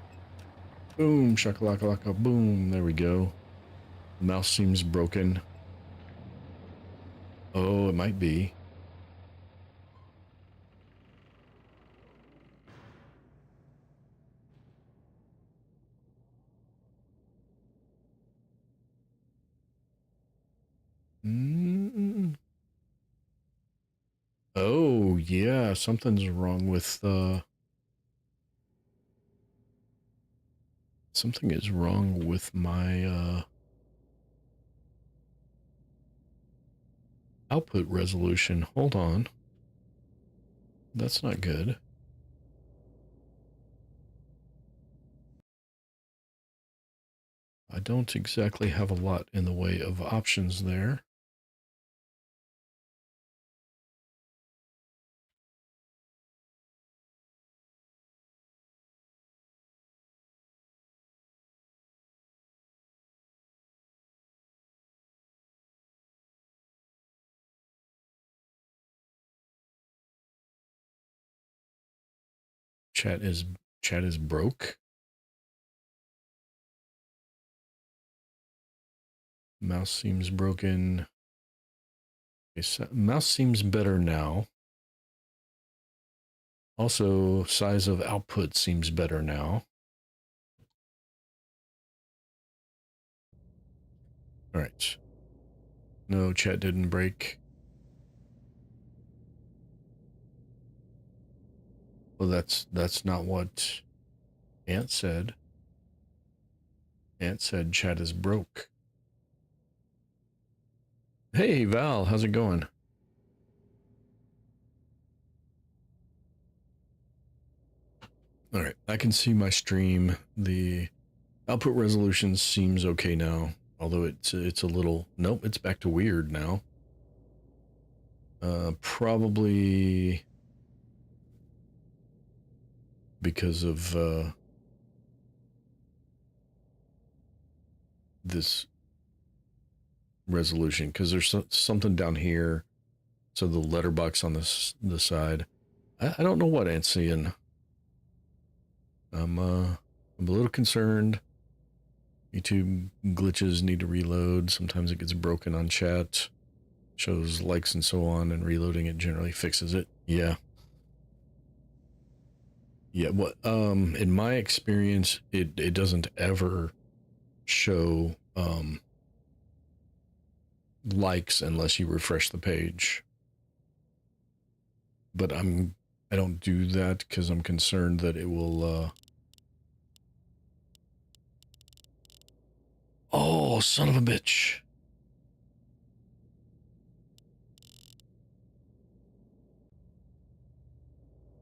Boom, shakalaka, boom. There we go. The mouse seems broken. Oh, it might be. Oh, yeah, something's wrong with, something is wrong with my, output resolution. Hold on. That's not good. I don't exactly have a lot in the way of options there. Chat is broke. Mouse seems broken. Okay, so mouse seems better now. Also, size of output seems better now. All right. No, chat didn't break. Well, that's not what Ant said. Ant said chat is broke. Hey, Val, how's it going? All right, I can see my stream. The output resolution seems okay now, although it's a little... Nope, it's back to weird now. Probably because of this resolution because there's something down here. So the letterbox on the side. I don't know what, Ancien. I'm a little concerned. YouTube glitches, need to reload. Sometimes it gets broken on chat. Shows likes and so on, and reloading it generally fixes it. Yeah. Yeah, what in my experience, it doesn't ever show likes unless you refresh the page. But I don't do that because I'm concerned that it will oh, son of a bitch.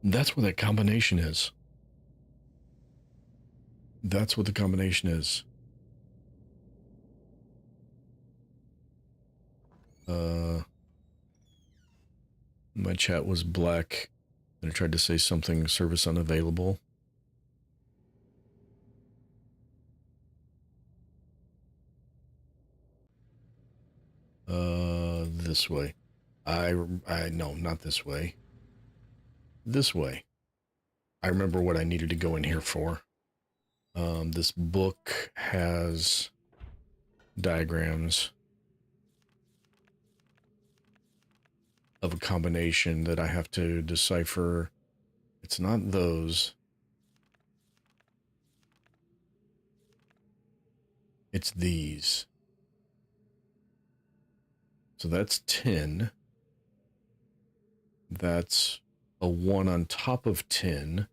That's what that combination is. That's what the combination is. My chat was black, and I tried to say something, service unavailable. This way. No, not this way. This way. I remember what I needed to go in here for. This book has diagrams of a combination that I have to decipher. It's not those. It's these. So that's 10. That's a 1 on top of 10.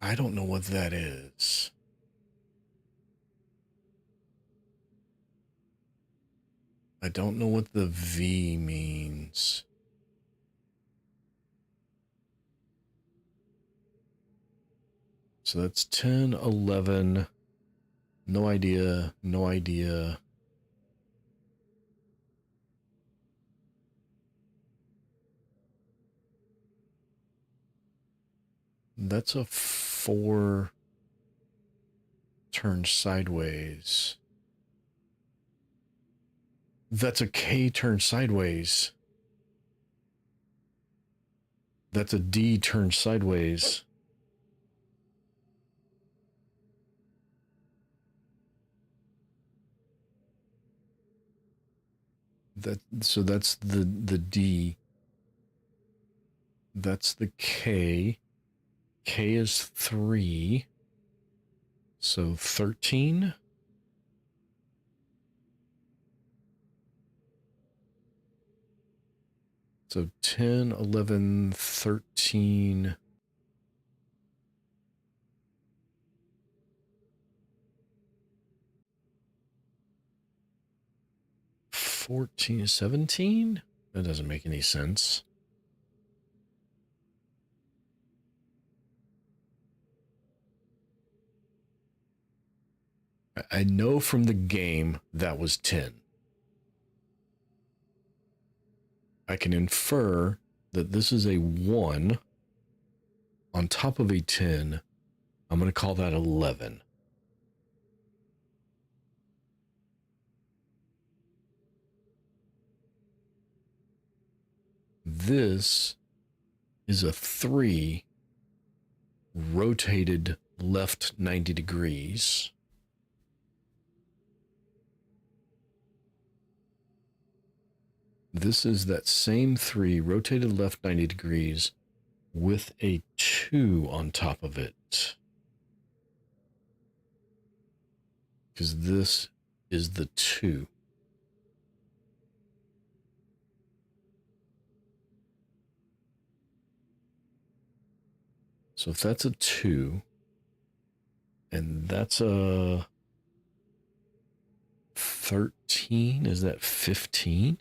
I don't know what that is. I don't know what the V means. So that's 10, 11. No idea. No idea. That's a 4 turned sideways. That's a K turned sideways. That's a D turned sideways. So that's the D. That's the K. K is 3. So 13. So 10, 11, 13. $14, $17? That doesn't make any sense. I know from the game that was 10. I can infer that this is a 1 on top of a 10. I'm going to call that 11. This is a 3 rotated left 90 degrees. This is that same 3 rotated left 90 degrees with a 2 on top of it. Because this is the 2. So if that's a 2, and that's a 13, is that 15?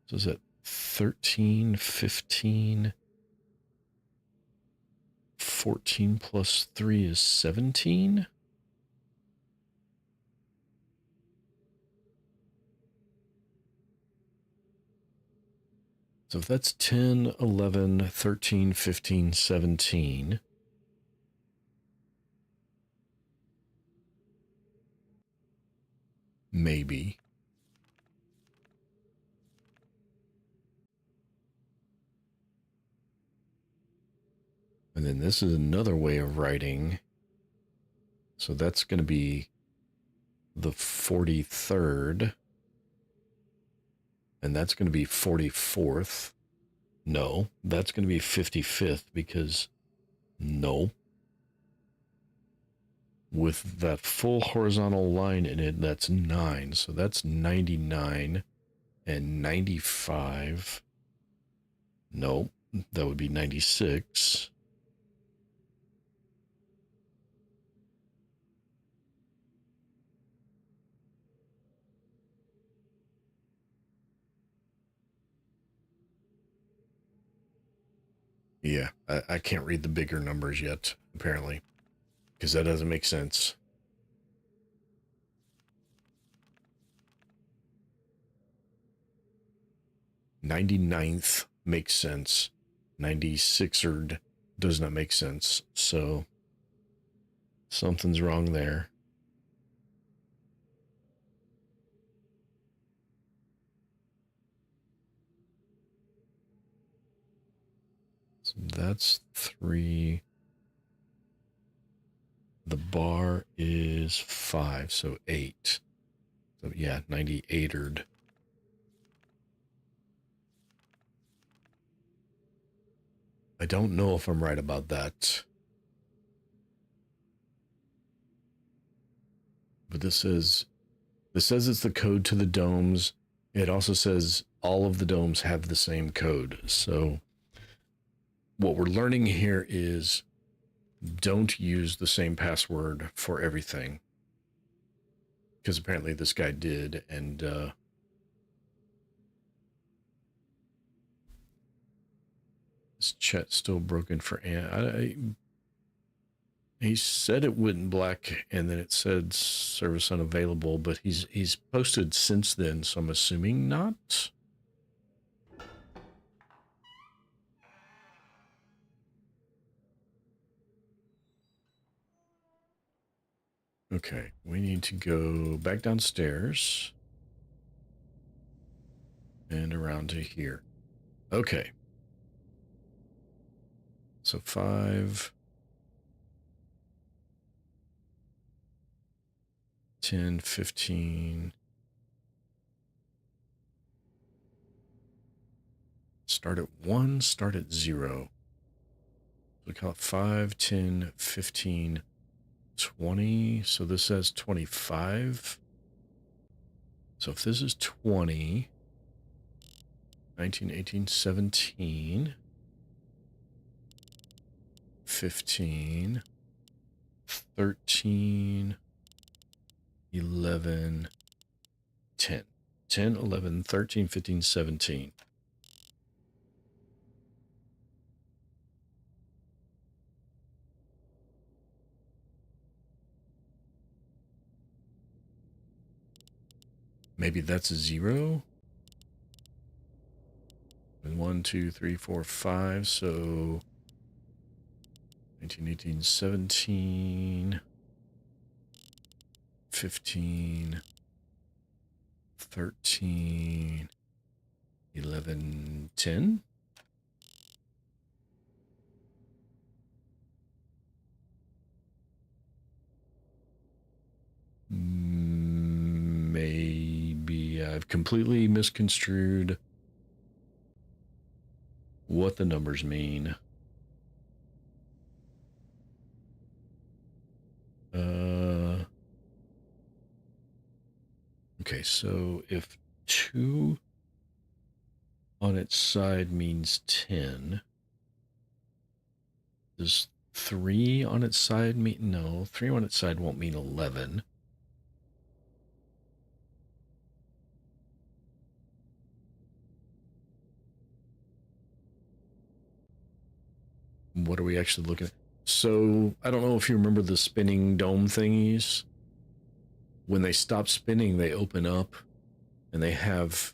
So is that 13, 15, 14 plus 3 is 17? So if that's 10, 11, 13, 15, 17, maybe. And then this is another way of writing. So that's going to be the 43rd. And that's going to be 44th. No, that's going to be 55th because no. With that full horizontal line in it, that's 9. So that's 99 and 95. No, that would be 96. Yeah, I can't read the bigger numbers yet, apparently, because that doesn't make sense. 99th makes sense. 96erd does not make sense. So something's wrong there. So that's 3. The bar is 5, so 8. So yeah, 98erd. I don't know if I'm right about that. But this says it's the code to the domes. It also says all of the domes have the same code. So what we're learning here is don't use the same password for everything. Because apparently this guy did, and this chat's still broken for he said it wouldn't black, and then it said service unavailable, but he's posted since then, so I'm assuming not. Okay, we need to go back downstairs and around to here. Okay. So 5, 10, 15. Start at 1, start at 0. We call it 5, 10, 15, 20. So this says 25. So if this is 20, 19, 18, 17, 15, 13, 11, 10. 10, 11, 13, 15, 17. Maybe that's a 0. And 1, 2, 3, 4, 5. So 19, 18, 17, 15, 13, 11, 10. Maybe I've completely misconstrued what the numbers mean. Okay, so if 2 on its side means 10, does 3 on its side mean, no, 3 on its side won't mean 11. What are we actually looking at? So I don't know if you remember the spinning dome thingies. When they stop spinning, they open up and they have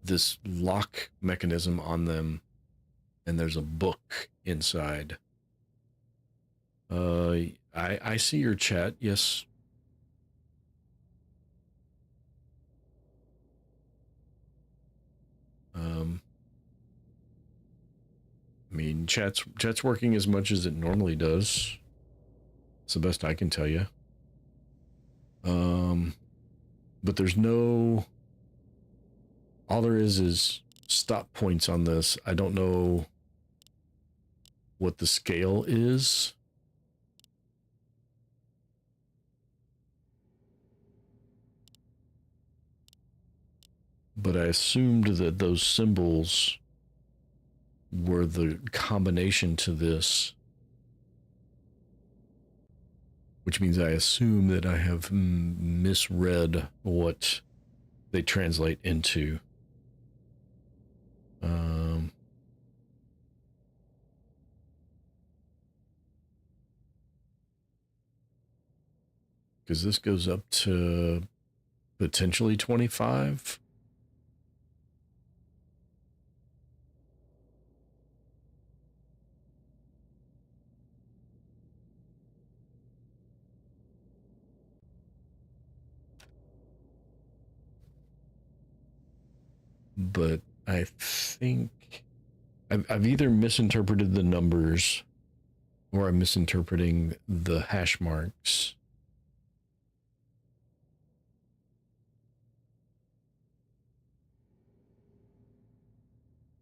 this lock mechanism on them, and there's a book inside. I see your chat. Yes. I mean, chat's working as much as it normally does. It's the best I can tell you. But there's no... All there is stop points on this. I don't know what the scale is. But I assumed that those symbols were the combination to this. Which means I assume that I have misread what they translate into. Because this goes up to potentially 25. But I think I've either misinterpreted the numbers or I'm misinterpreting the hash marks.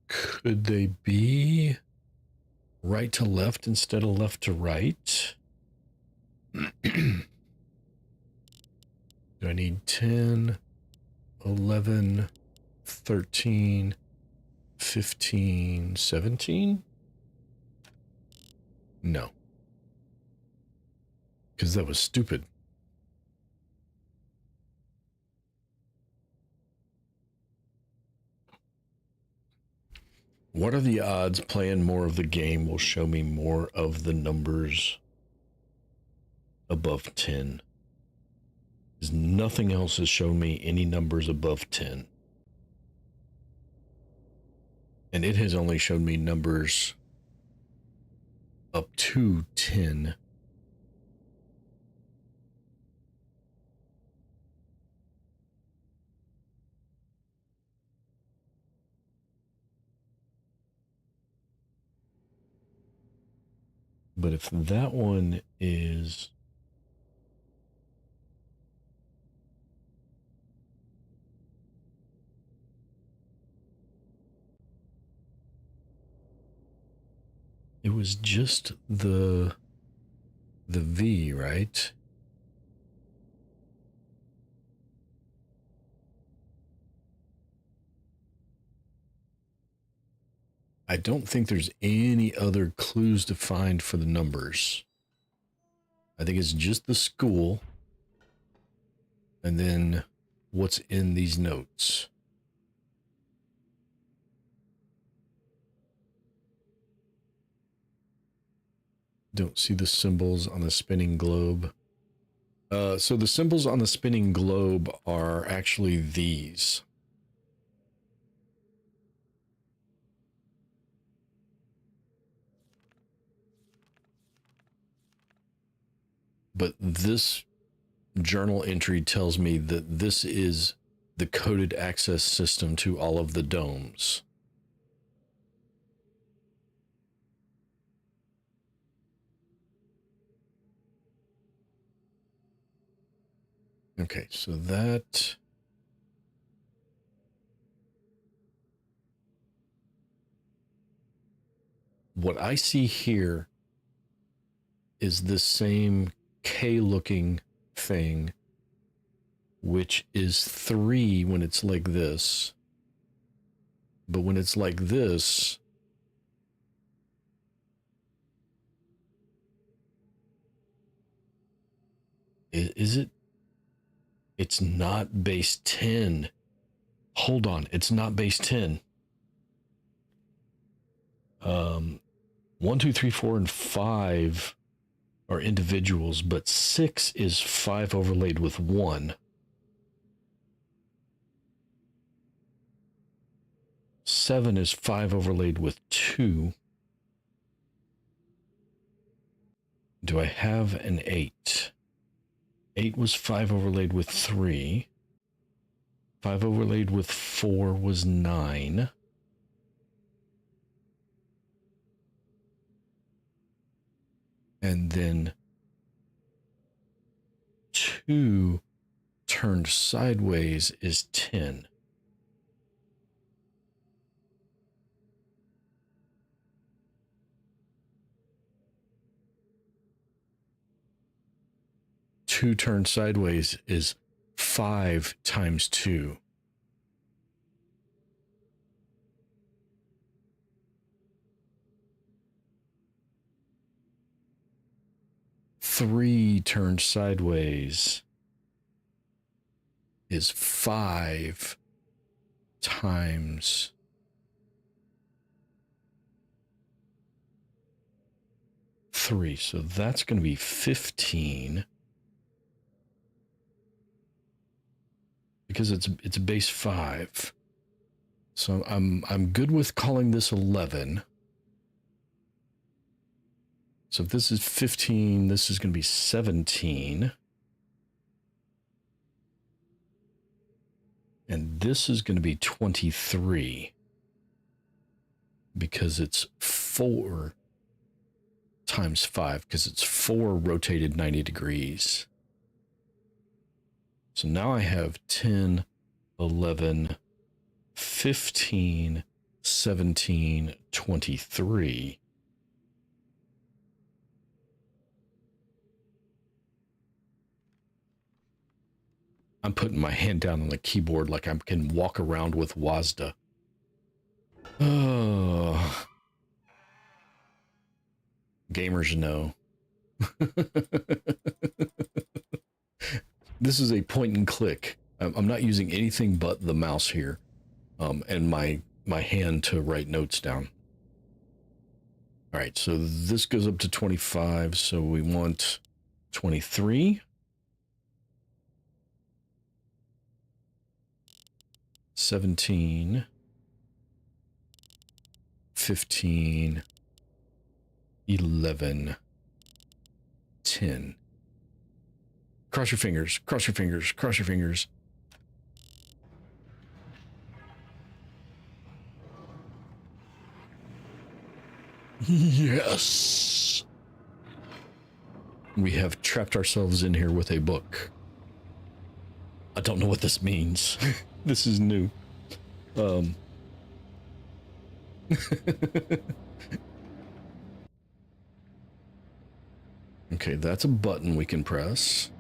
Could they be right to left instead of left to right? Do I need 10, 11, 13, 15, 17? No. Because that was stupid. What are the odds playing more of the game will show me more of the numbers above 10? Because nothing else has shown me any numbers above 10. And it has only shown me numbers up to 10. But if that one is... It was just the V, right? I don't think there's any other clues to find for the numbers. I think it's just the school and then what's in these notes. Don't see the symbols on the spinning globe. So the symbols on the spinning globe are actually these. But this journal entry tells me that this is the coded access system to all of the domes. Okay, so that... What I see here is this same K-looking thing, which is 3 when it's like this. But when it's like this, is it? It's not base 10. Hold on, it's not base 10. 1, 2, 3, 4, and 5 are individuals, but 6 is 5 overlaid with 1. 7 is 5 overlaid with 2. Do I have an 8? 8 was 5 overlaid with 3. 5 overlaid with 4 was 9. And then 2 turned sideways is 10. Two turned sideways is 5 times 2. Three turned sideways is 5 times 3. So that's going to be 15. Because it's base 5. So I'm good with calling this 11. So if this is 15, this is going to be 17. And this is going to be 23. Because it's 4 times 5, because it's 4 rotated 90 degrees. So now I have 10, 11, 15, 17, 23. I'm putting my hand down on the keyboard like I can walk around with WASDA. Oh. Gamers know. This is a point and click. I'm not using anything but the mouse here, and my hand to write notes down. All right, so this goes up to 25, so we want 23. 17, 15, 11, 10. Cross your fingers, cross your fingers, cross your fingers. Yes! We have trapped ourselves in here with a book. I don't know what this means. This is new. Okay, that's a button we can press.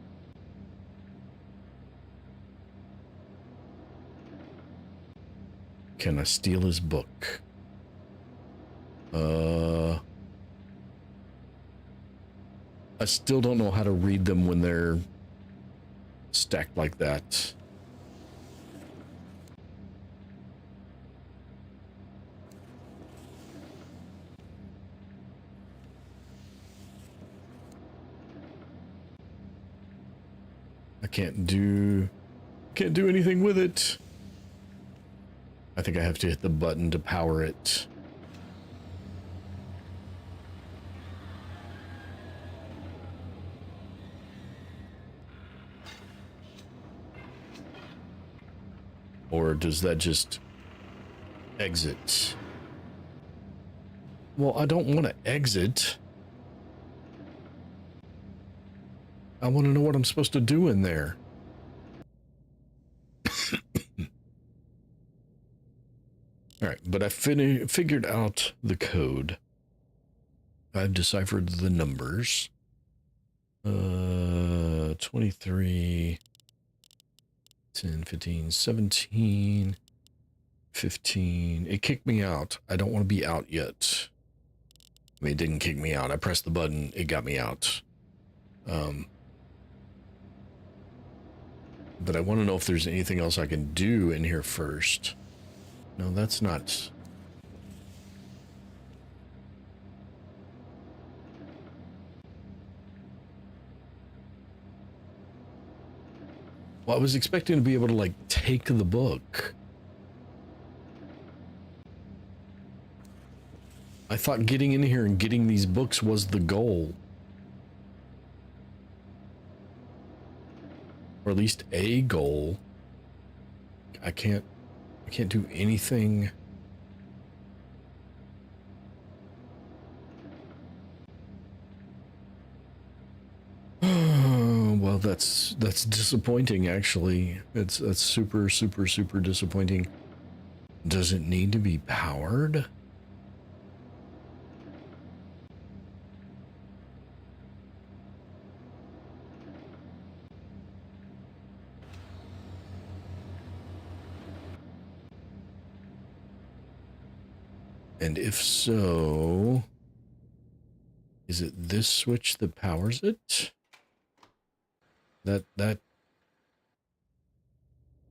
Can I steal his book? I still don't know how to read them when they're stacked like that. I can't do anything with it. I think I have to hit the button to power it. Or does that just exit? Well, I don't want to exit. I want to know what I'm supposed to do in there. All right, but I figured out the code. I've deciphered the numbers. 23, 10, 15, 17, 15. It kicked me out. I don't want to be out yet. I mean, it didn't kick me out. I pressed the button. It got me out. But I want to know if there's anything else I can do in here first. No, that's not. Well, I was expecting to be able to, like, take the book. I thought getting in here and getting these books was the goal. Or at least a goal. I can't do anything. that's disappointing, actually. That's super, super, super disappointing. Does it need to be powered? And if so, is it this switch that powers it? That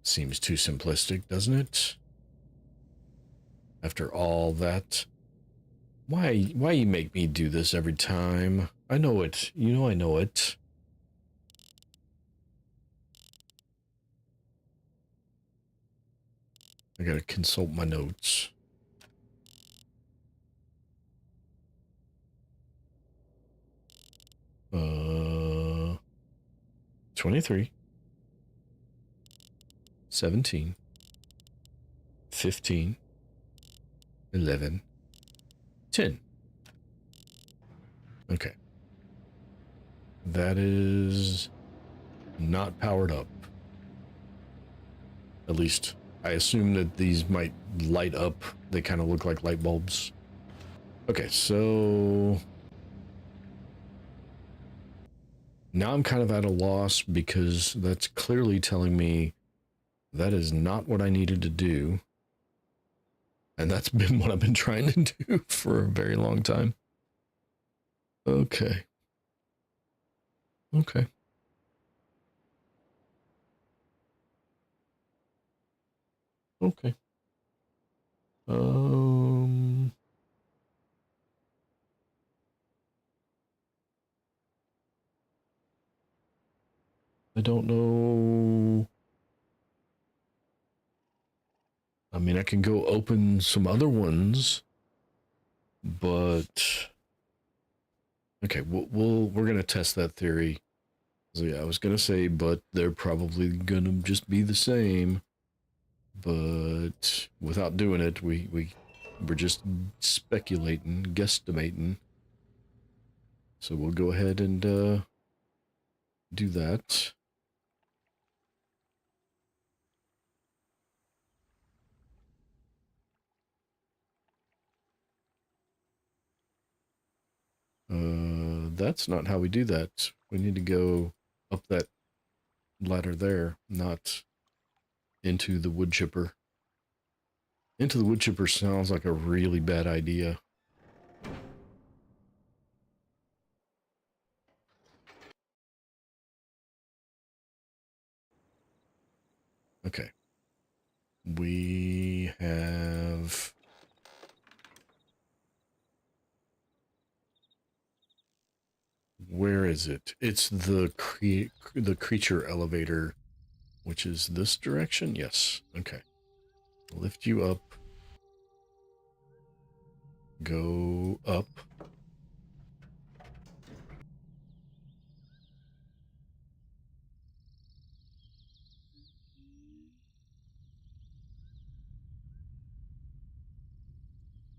seems too simplistic, doesn't it? After all that, why you make me do this every time? I know it. You know I know it. I gotta consult my notes. Uh, 23, 17, 15, 11, 10. Okay. That is not powered up. At least I assume that these might light up. They kind of look like light bulbs. Okay, so now I'm kind of at a loss because that's clearly telling me that is not what I needed to do. And that's been what I've been trying to do for a very long time. Okay. Okay. Okay. I don't know. I mean, I can go open some other ones, but okay, we're gonna test that theory. So yeah, I was gonna say, but they're probably gonna just be the same. But without doing it, we're just speculating, guesstimating. So we'll go ahead and do that. That's not how we do that. We need to go up that ladder there, not into the wood chipper. Into the wood chipper sounds like a really bad idea. Okay. We have... Where is it? It's the creature elevator, which is this direction? Yes. Okay. Lift you up. Go up.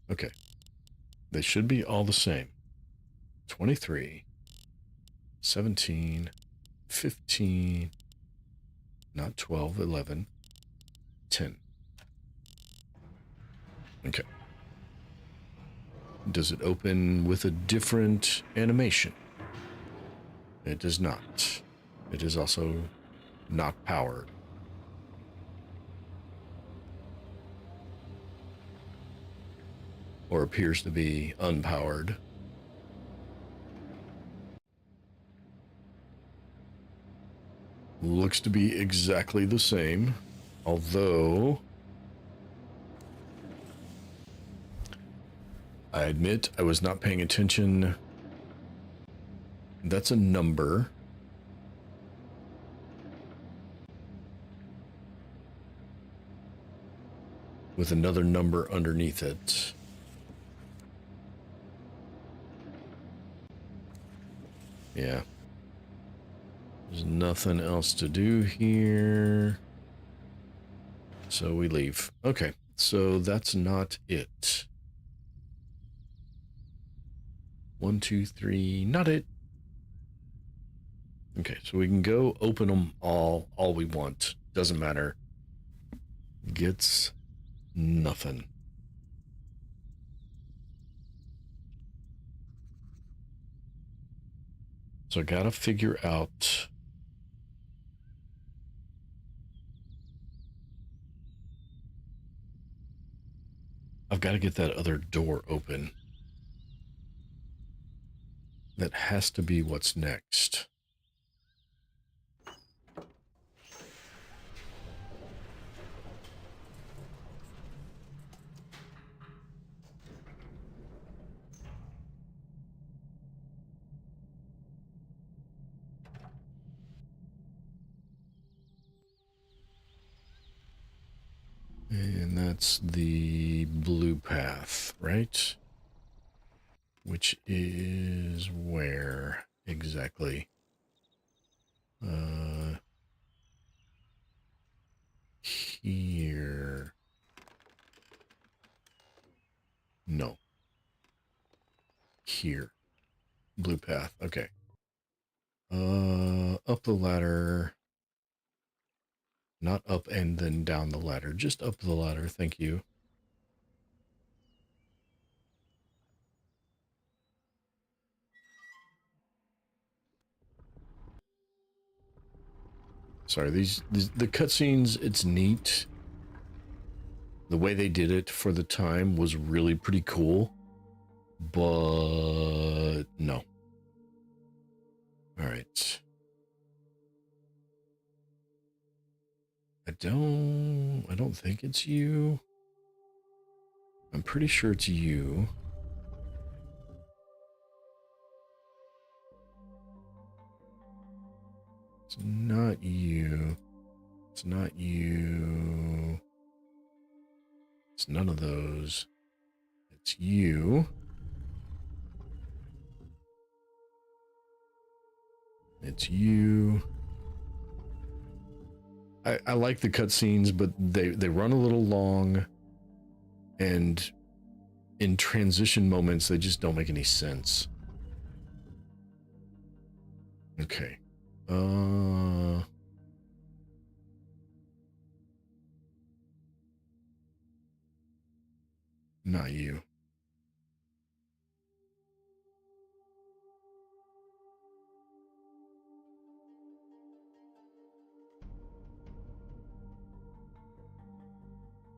Okay. They should be all the same. 23, 17, 15, not 12, 11, 10. Okay. Does it open with a different animation? It does not. It is also not powered. Or appears to be unpowered. Looks to be exactly the same, although I admit I was not paying attention. That's a number. With another number underneath it. Yeah. There's nothing else to do here. So we leave. Okay, so that's not it. 1, 2, 3, not it. Okay, so we can go open them all we want. Doesn't matter. Gets nothing. So I gotta figure out. I've got to get that other door open. That has to be what's next. And that's the blue path, right? Which is where exactly? Here. No. Here. Blue path. Okay. Up the ladder. Not up and then down the ladder. Just up the ladder. Thank you. Sorry, the cutscenes, it's neat. The way they did it for the time was really pretty cool. But no. All right. I don't think it's you. I'm pretty sure it's you. It's not you. It's not you. It's none of those. It's you. It's you. I like the cutscenes, but they run a little long, and in transition moments, they just don't make any sense. Okay. Not you.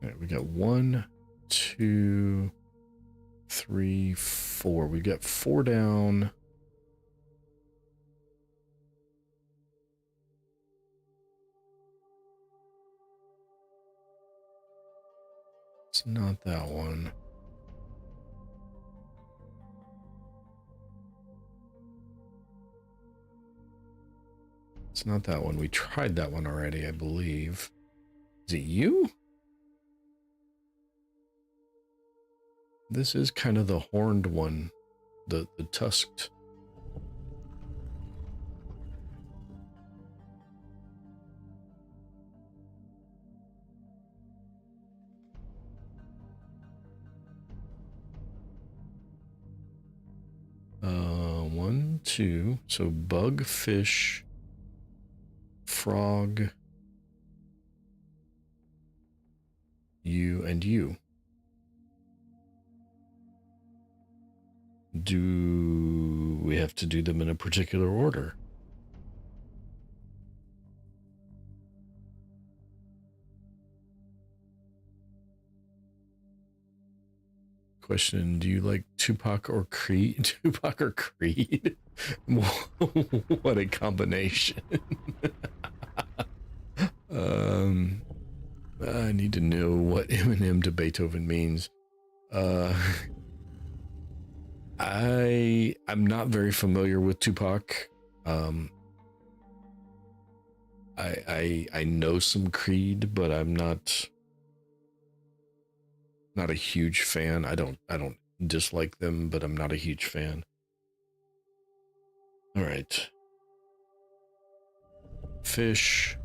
All right, we got 1, 2, 3, 4. We got 4 down. It's not that one. It's not that one. We tried that one already, I believe. Is it you? This is kind of the horned one. The tusked. One, two. So bug, fish, frog, you, and you. Do we have to do them in a particular order? Question, do you like Tupac or Creed? Tupac or Creed? What a combination. I need to know what Eminem to Beethoven means. I'm not very familiar with Tupac. I know some Creed, but I'm not a huge fan. I don't dislike them, but I'm not a huge fan. All right. Fish.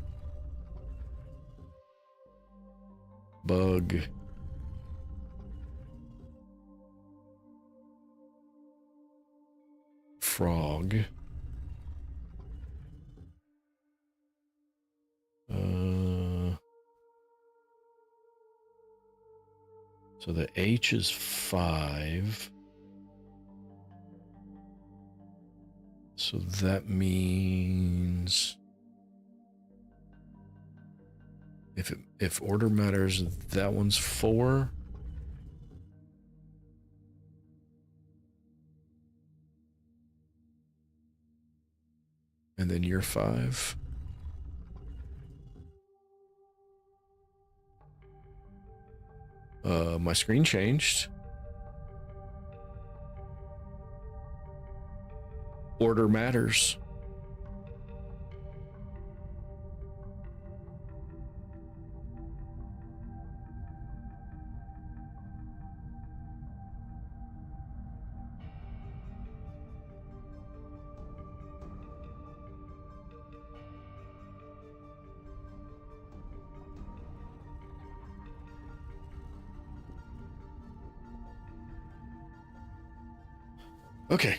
Bug. Frog. So the H is 5. So that means if order matters, that one's 4. And then you're 5. My screen changed. Order matters. Okay.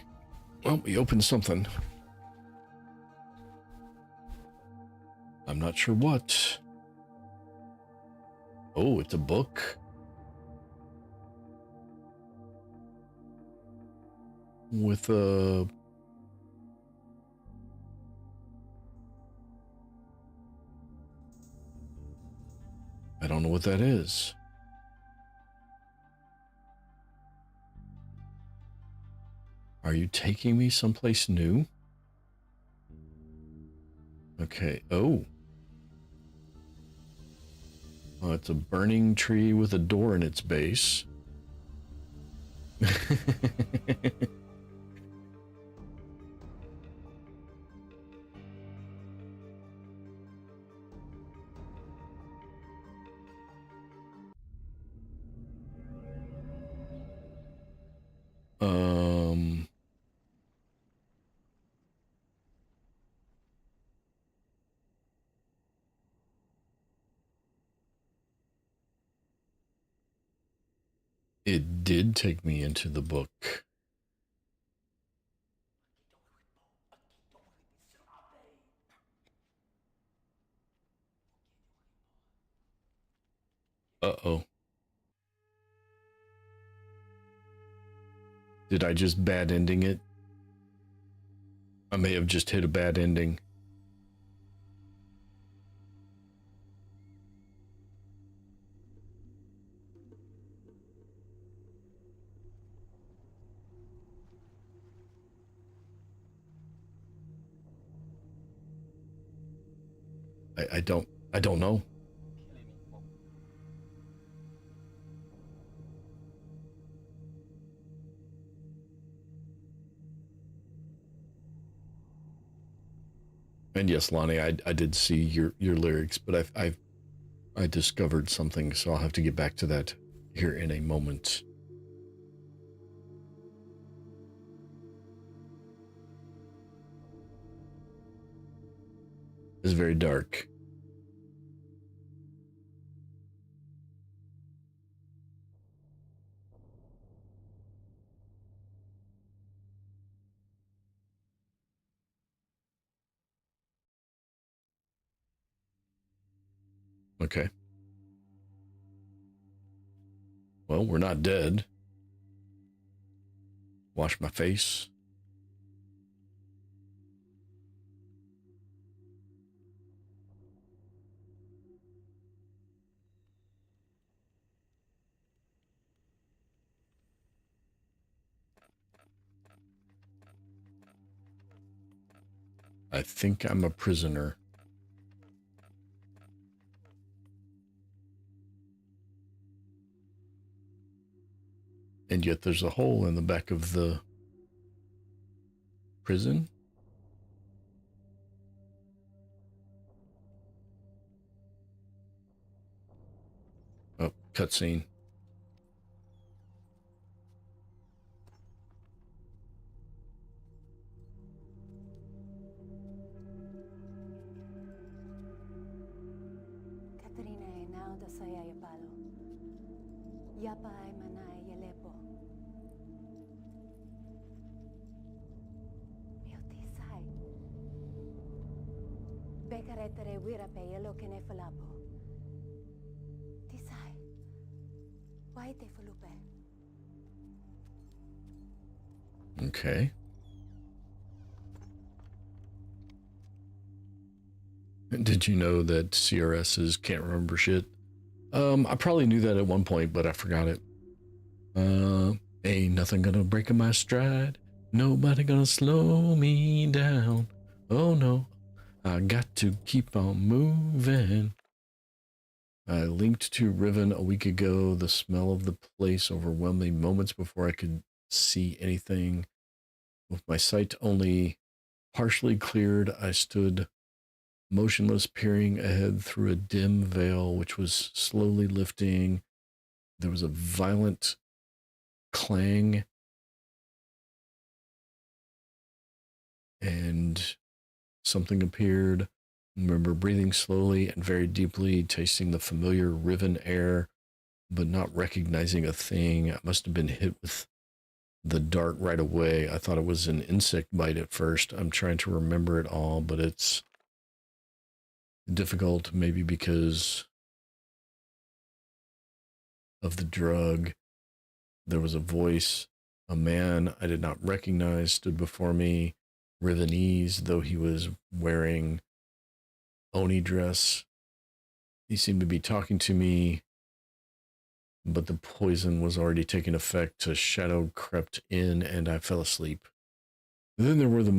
Well, we opened something. I'm not sure what. Oh, it's a book. With a... I don't know what that is. Are you taking me someplace new? Okay. Oh. Oh, it's a burning tree with a door in its base. It did take me into the book. Uh-oh. Did I just bad ending it? I may have just hit a bad ending. I don't know. And yes, Lonnie, I did see your lyrics, but I discovered something, so I'll have to get back to that here in a moment. It's very dark. Okay. Well, we're not dead. Wash my face. I think I'm a prisoner. And yet there's a hole in the back of the prison. Oh, cutscene. Katrina now da saya palo. Yapa ay manay yelepo. Miotisay. Bekaretere wira pe yelo kene falapo. Tisay. Waite fulupe. Okay. Did you know that CRSs can't remember shit? I probably knew that at one point, but I forgot it. Ain't nothing gonna break my stride. Nobody gonna slow me down. Oh no, I got to keep on moving. I linked to Riven a week ago. The smell of the place overwhelmed me moments before I could see anything. With my sight only partially cleared, I stood motionless, peering ahead through a dim veil which was slowly lifting. There was a violent clang, and something appeared. I remember breathing slowly and very deeply, tasting the familiar Riven air, but not recognizing a thing. I must have been hit with the dart right away. I thought it was an insect bite at first. I'm trying to remember it all, but it's difficult, maybe because of the drug. There was a voice. A man I did not recognize stood before me, Rivenese, though he was wearing Oni dress. He seemed to be talking to me, but the poison was already taking effect. A shadow crept in, and I fell asleep. Then there were the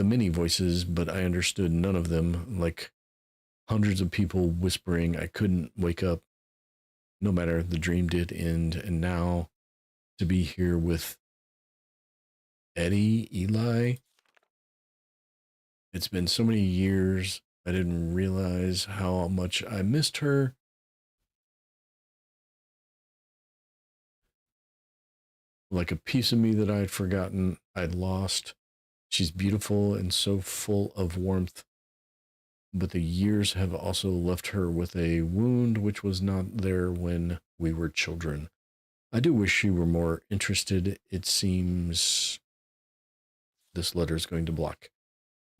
many voices, but I understood none of them, like hundreds of people whispering. I couldn't wake up. No matter, the dream did end, and now to be here with Eli. It's been so many years, I didn't realize how much I missed her. Like a piece of me that I had forgotten, I'd lost. She's beautiful and so full of warmth, but the years have also left her with a wound which was not there when we were children. I do wish she were more interested. It seems this letter is going to block.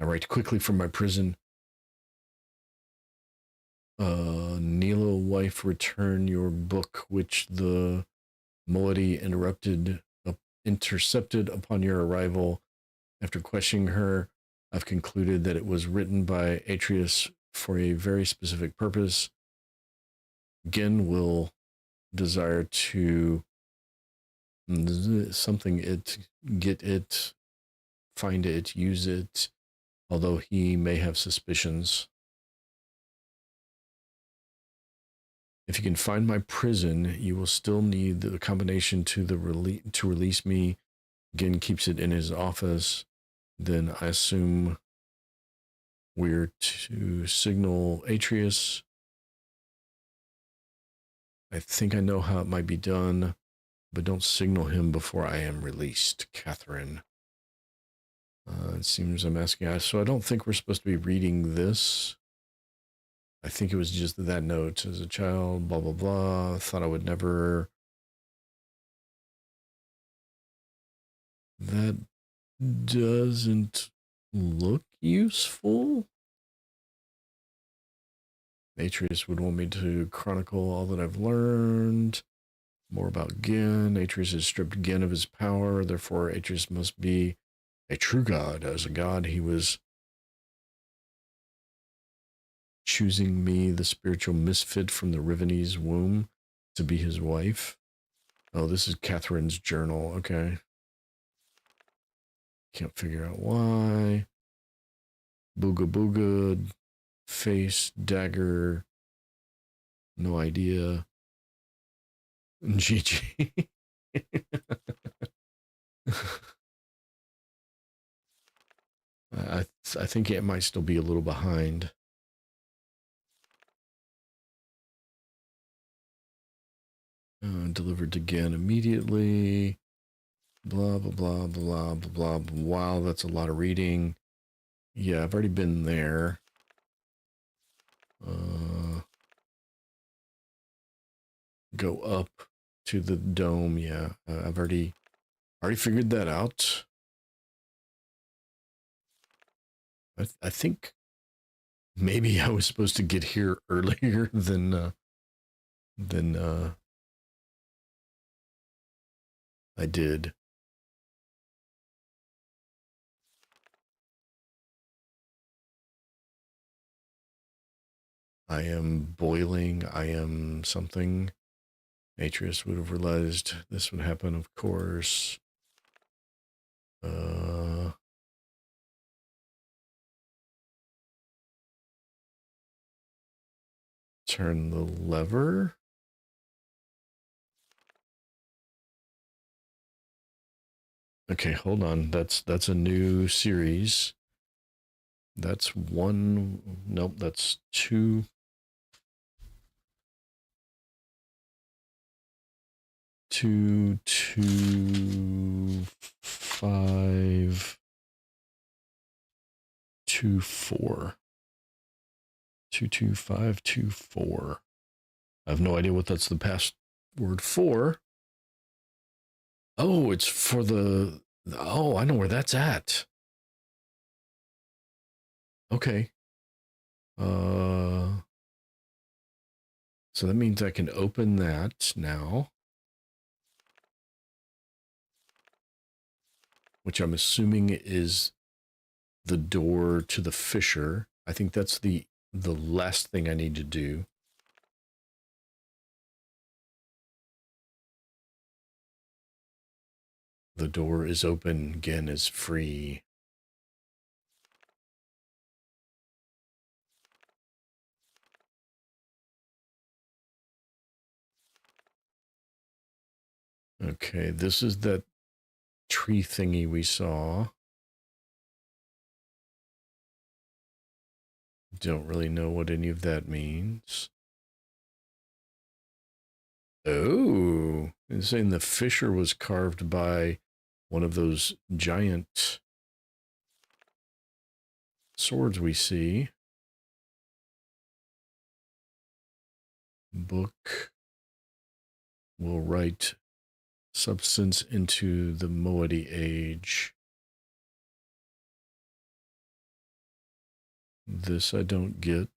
I write quickly from my prison. Nilo, wife, return your book, which the Moiety intercepted upon your arrival. After questioning her, I've concluded that it was written by Atreus for a very specific purpose. Gen will desire to something it, get it, find it, use it, although he may have suspicions. If you can find my prison, you will still need the combination to release me. Gen keeps it in his office. Then I assume we're to signal Atreus. I think I know how it might be done, but don't signal him before I am released, Catherine. It seems I'm asking. So I don't think we're supposed to be reading this. I think it was just that note. As a child, blah, blah, blah. Thought I would never. That doesn't look useful. Atreus would want me to chronicle all that I've learned. More about Gen. Atreus has stripped Gen of his power. Therefore, Atreus must be a true god. As a god, he was choosing me, the spiritual misfit from the Riven'ese womb, to be his wife. Oh, this is Catherine's journal. Okay. Can't figure out why. Booga booga. Face, dagger. No idea. GG. I think it might still be a little behind. Delivered to Gen immediately. Blah, blah, blah, blah, blah, blah. Wow, that's a lot of reading. Yeah, I've already been there. Go up to the dome. Yeah, I've already figured that out. I think maybe I was supposed to get here earlier than I did. I am boiling. I am something. Atreus would have realized this would happen, of course. Turn the lever. Okay, hold on. That's a new series. That's one. Nope, that's two. 2, 2, 5, 2, 4. 2, 2, 5, 2, 4. I have no idea what that's the password for. Oh, it's for the. Oh, I know where that's at. Okay. So that means I can open that now. Which I'm assuming is the door to the fissure. I think that's the last thing I need to do. The door is open, again is free. Okay, this is that tree thingy we saw. Don't really know what any of that means. Oh, it's saying the fissure was carved by one of those giant swords we see. Book will write substance into the Moadi age. This I don't get.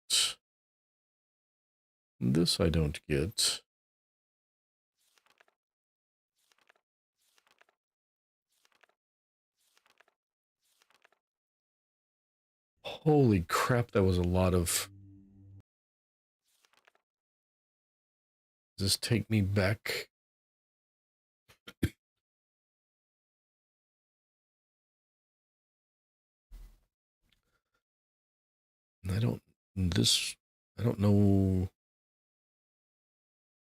This I don't get. Holy crap, that was a lot of... Does this take me back? I don't know.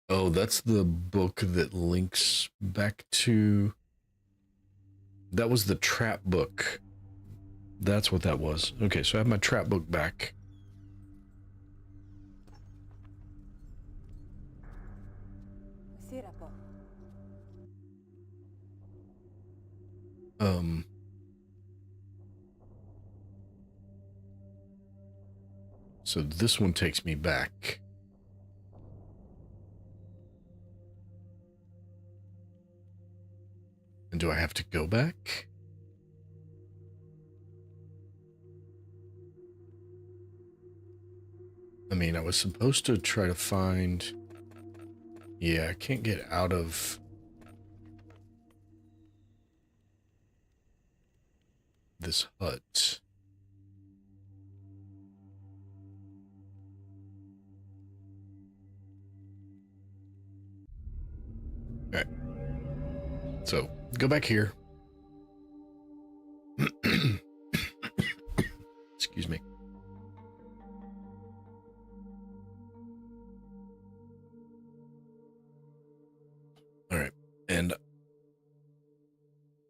Oh, that's the book that links back to... That was the trap book. That's what that was. Okay, so I have my trap book back. So this one takes me back. And do I have to go back? I mean, I was supposed to try to find... Yeah, I can't get out of... this hut. Alright. So, go back here. Excuse me. Alright. And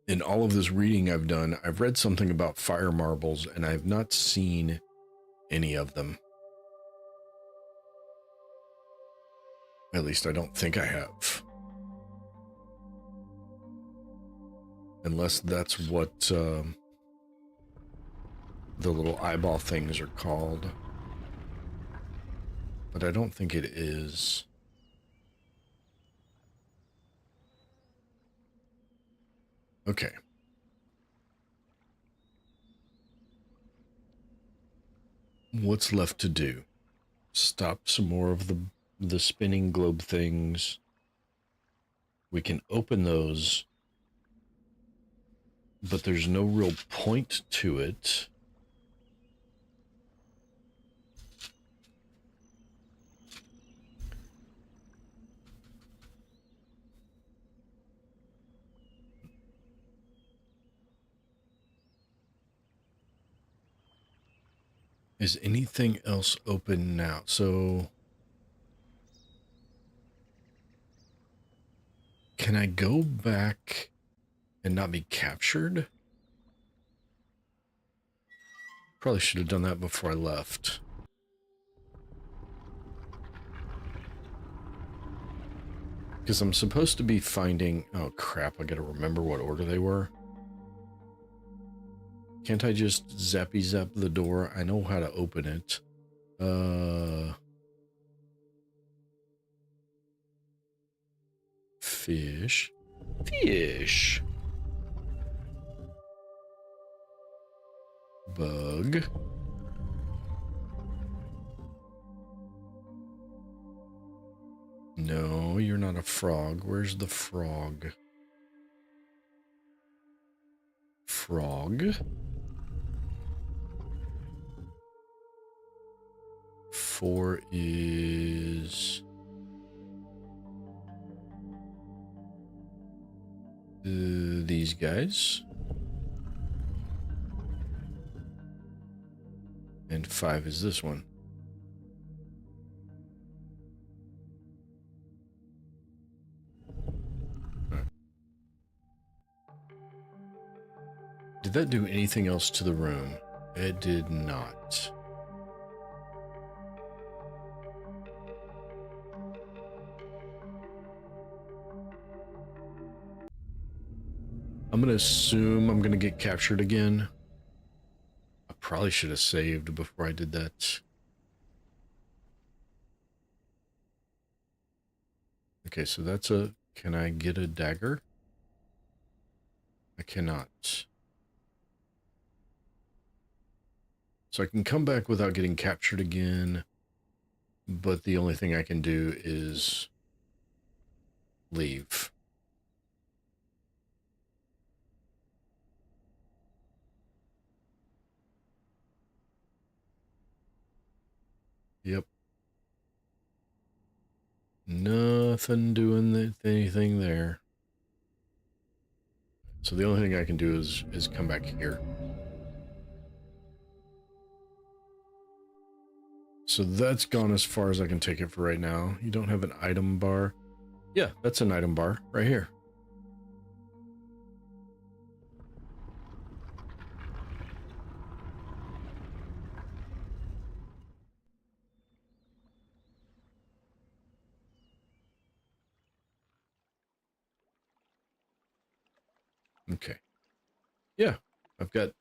in all of this reading I've done, I've read something about fire marbles, and I've not seen any of them. At least I don't think I have. Unless that's what the little eyeball things are called. But I don't think it is. Okay. What's left to do? Stop some more of the spinning globe things. We can open those but there's no real point to it. Is anything else open now? So can I go back and not be captured? Probably should have done that before I left. Because I'm supposed to be finding... Oh, crap. I gotta remember what order they were. Can't I just zappy zap the door? I know how to open it. Fish. Fish. Bug. No, you're not a frog. Where's the frog? Frog. 4 is... these guys. And 5 is this one. Right. Did that do anything else to the room? It did not. I'm going to assume I'm going to get captured again. I probably should have saved before I did that. Okay, so that's a... Can I get a dagger? I cannot. So I can come back without getting captured again, but the only thing I can do is leave. Yep. Nothing doing anything there. So the only thing I can do is come back here. So that's gone as far as I can take it for right now. You don't have an item bar. Yeah, that's an item bar right here. Okay. Yeah, I've got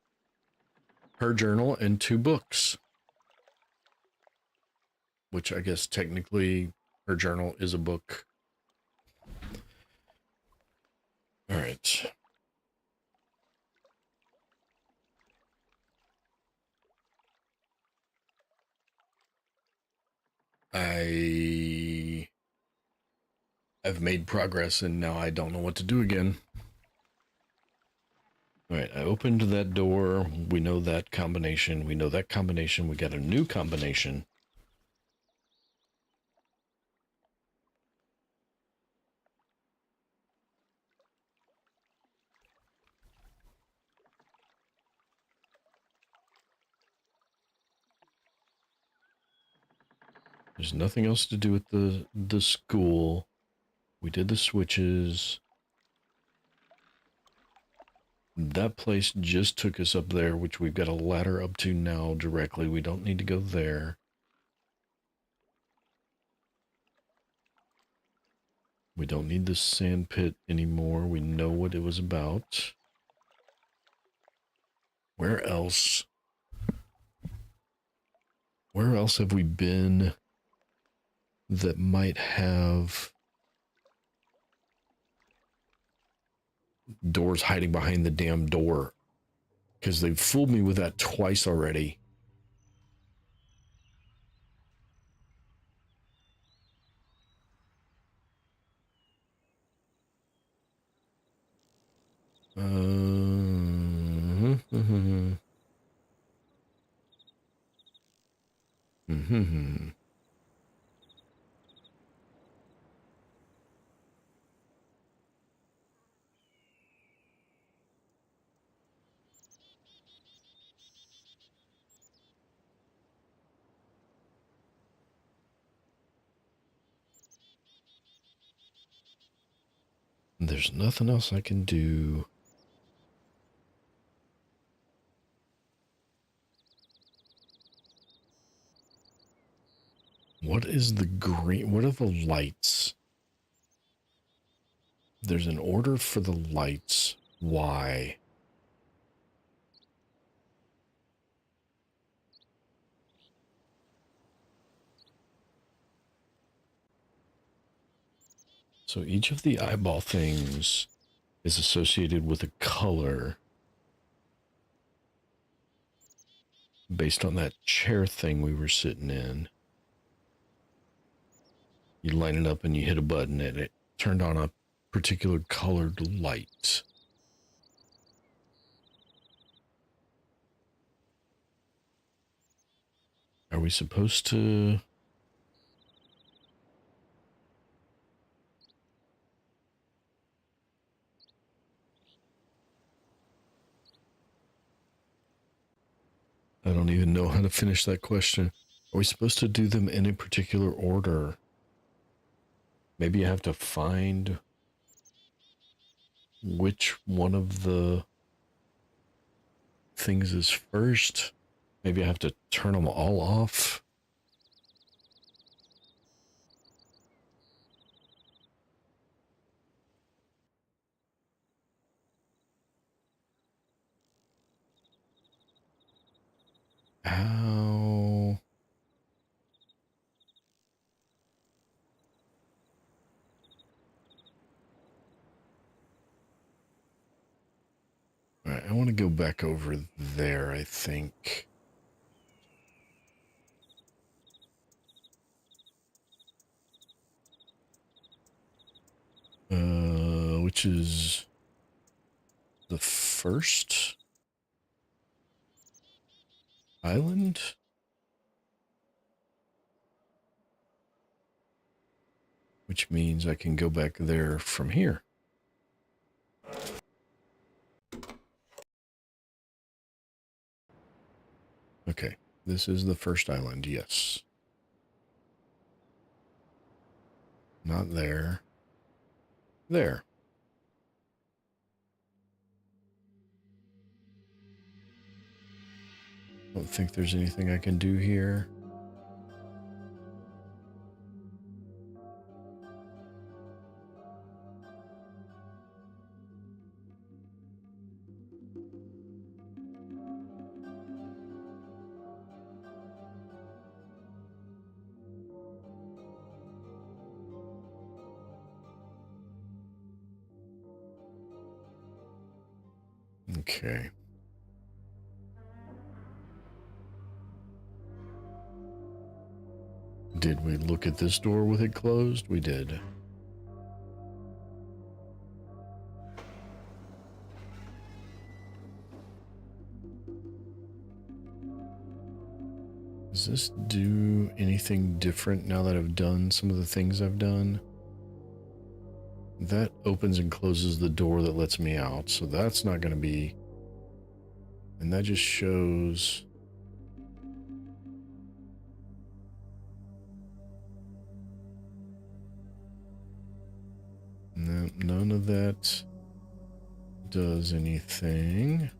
her journal and 2 books. Which I guess technically her journal is a book. All right. I've made progress and now I don't know what to do again. All right, I opened that door. We know that combination. We know that combination. We got a new combination. There's nothing else to do with the school. We did the switches. That place just took us up there, which we've got a ladder up to now directly. We don't need to go there. We don't need the sand pit anymore. We know what it was about. Where else? Where else have we been that might have doors hiding behind the damn door? Because they've fooled me with that twice already. Hmm. There's nothing else I can do. What is the green? What are the lights? There's an order for the lights. Why? So each of the eyeball things is associated with a color based on that chair thing we were sitting in. You line it up and you hit a button and it turned on a particular colored light. Are we supposed to... I don't even know how to finish that question. Are we supposed to do them in a particular order? Maybe you have to find which one of the things is first. Maybe I have to turn them all off. How? All right, I want to go back over there, I think. Which is the first island? Which means I can go back there from here. Okay, this is the first island, yes. Not there. There. Don't think there's anything I can do here. Okay. Did we look at this door with it closed? We did. Does this do anything different now that I've done some of the things I've done? That opens and closes the door that lets me out, so that's not going to be... And that just shows... No, none of that does anything.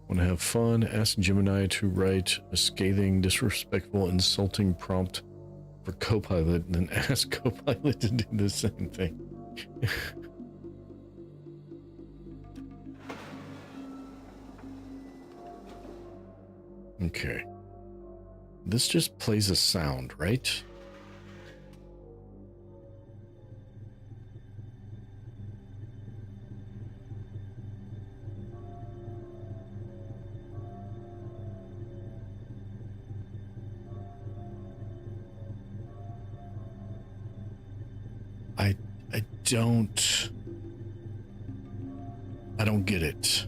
Want to have fun? Ask Gemini to write a scathing, disrespectful, insulting prompt for Copilot, and then ask Copilot to do the same thing. Okay. This just plays a sound, right? I don't get it.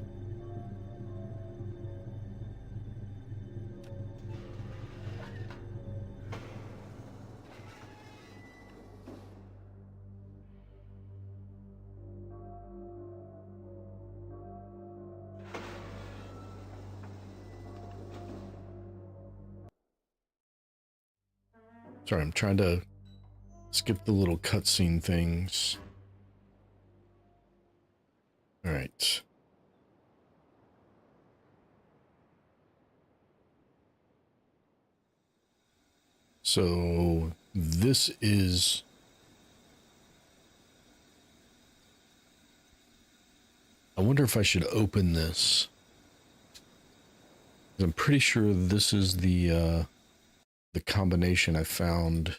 Sorry, I'm trying to skip the little cutscene things. All right. So this is... I wonder if I should open this. I'm pretty sure this is the combination I found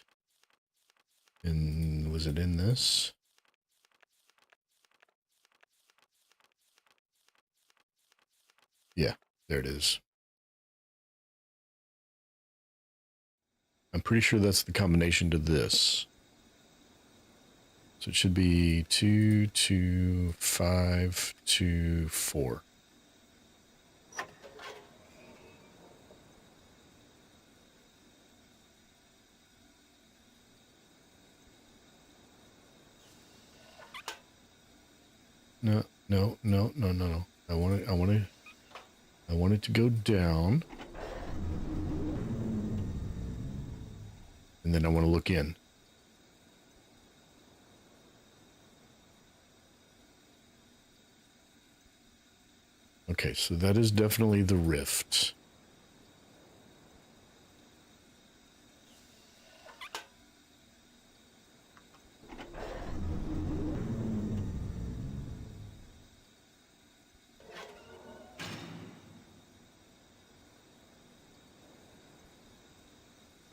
in... Was it in this? Yeah, there it is. I'm pretty sure that's the combination to this. So it should be 2, 2, 5, 2, 4. No, no, no, no, no, no. I want it to go down. And then I want to look in. Okay, so that is definitely the rift.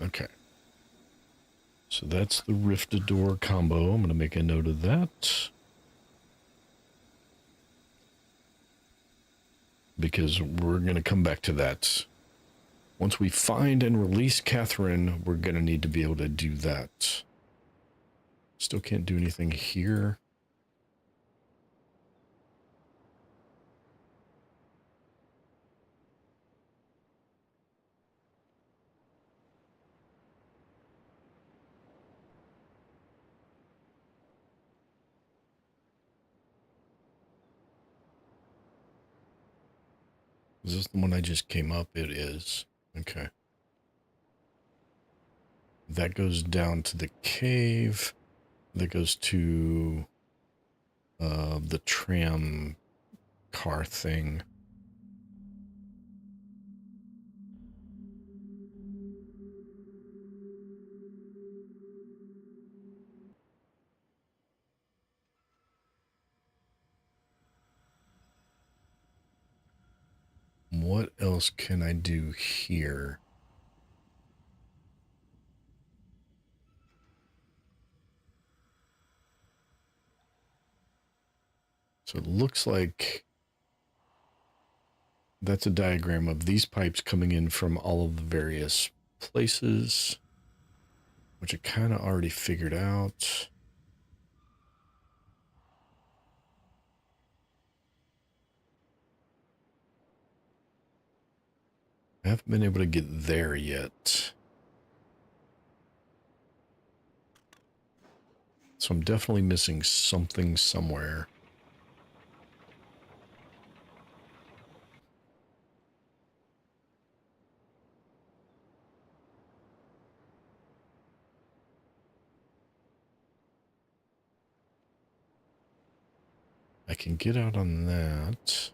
Okay. So that's the rifted door combo. I'm going to make a note of that. Because we're going to come back to that. Once we find and release Catherine, we're going to need to be able to do that. Still can't do anything here. Is this the one I just came up? It is. Okay. That goes down to the cave. That goes to the tram car thing. What else can I do here? So it looks like that's a diagram of these pipes coming in from all of the various places, which I kind of already figured out. I haven't been able to get there yet. So I'm definitely missing something somewhere. I can get out on that.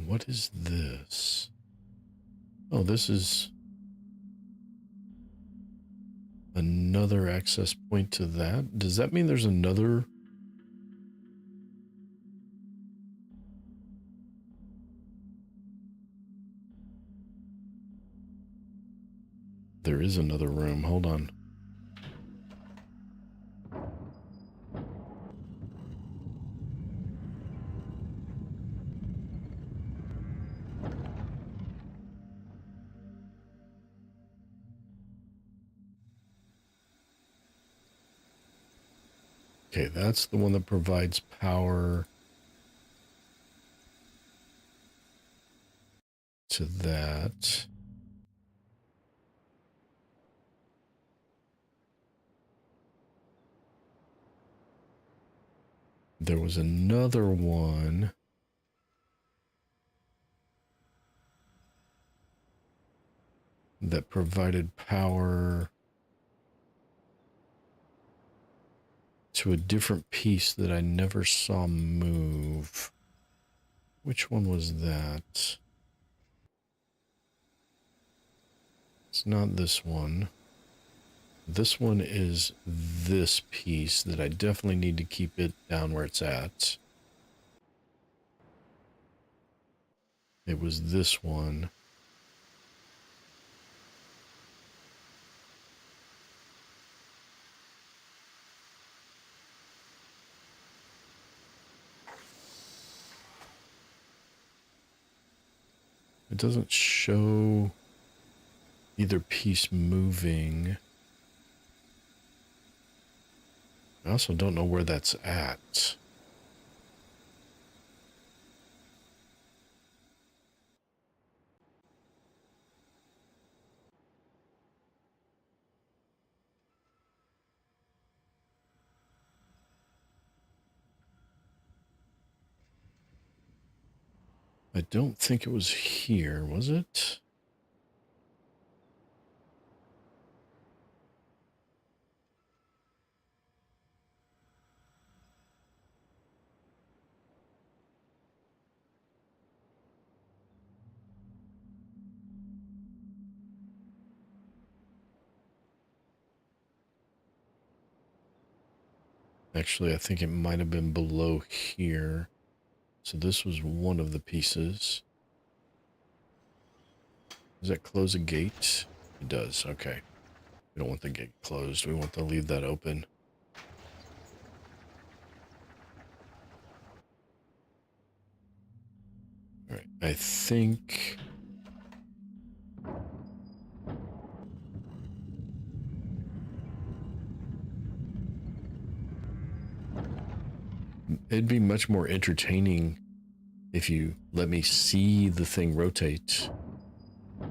What is this? Oh, this is another access point to that. Does that mean there's another? There is another room. Hold on. Okay, that's the one that provides power to that. There was another one that provided power to a different piece that I never saw move. Which one was that? It's not this one. This one is this piece that I definitely need to keep it down where it's at. It was this one. It doesn't show either piece moving. I also don't know where that's at. I don't think it was here, was it? Actually, I think it might have been below here. So this was one of the pieces. Does that close a gate? It does, okay. We don't want the gate closed. We want to leave that open. All right, I think... it'd be much more entertaining if you let me see the thing rotate. I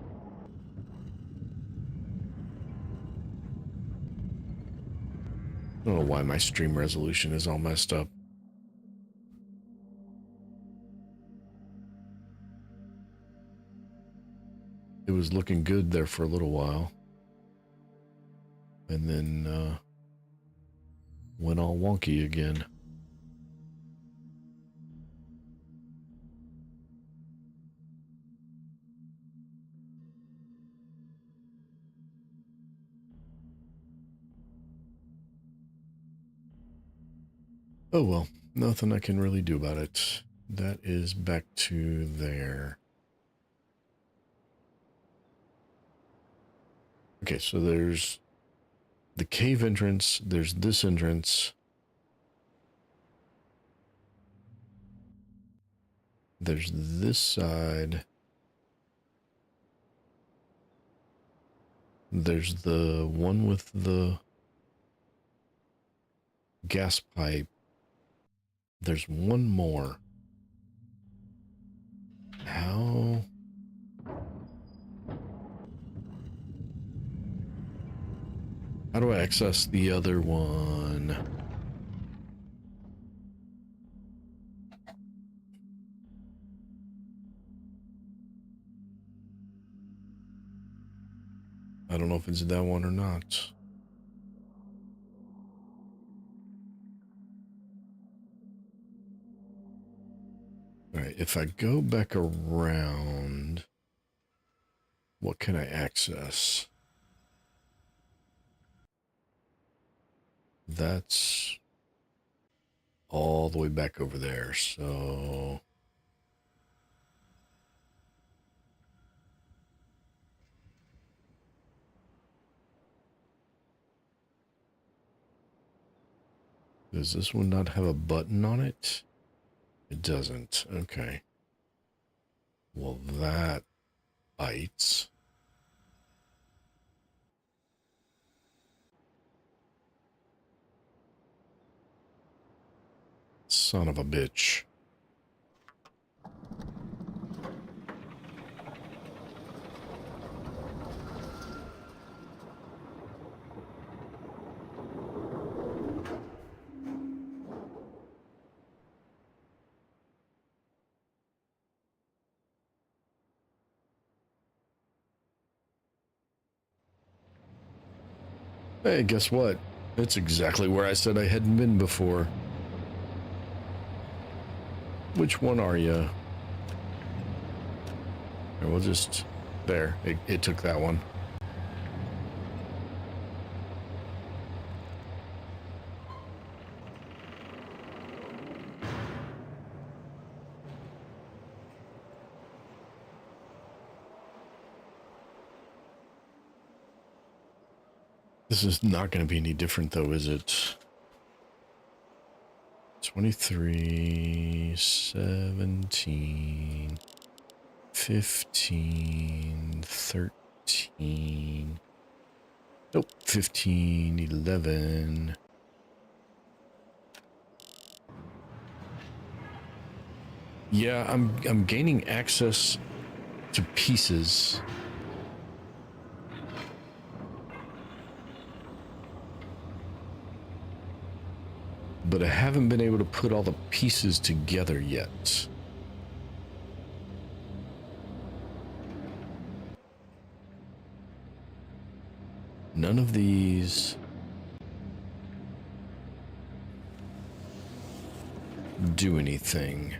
don't know why my stream resolution is all messed up. It was looking good there for a little while. And then went all wonky again. Oh well, nothing I can really do about it. That is back to there. Okay, so there's the cave entrance, there's this entrance. There's this side. There's the one with the gas pipe. There's one more. How do I access the other one? I don't know if it's that one or not. All right, if I go back around, what can I access? That's all the way back over there, so... does this one not have a button on it? It doesn't. Okay. Well, that bites. Son of a bitch. Hey, guess what? It's exactly where I said I hadn't been before. Which one are you? We'll just... There. It took that one. This is not going to be any different, though, is it? 23, 17, 15, 13. Nope, 15, 11. Yeah, I'm gaining access to pieces. But I haven't been able to put all the pieces together yet. None of these do anything.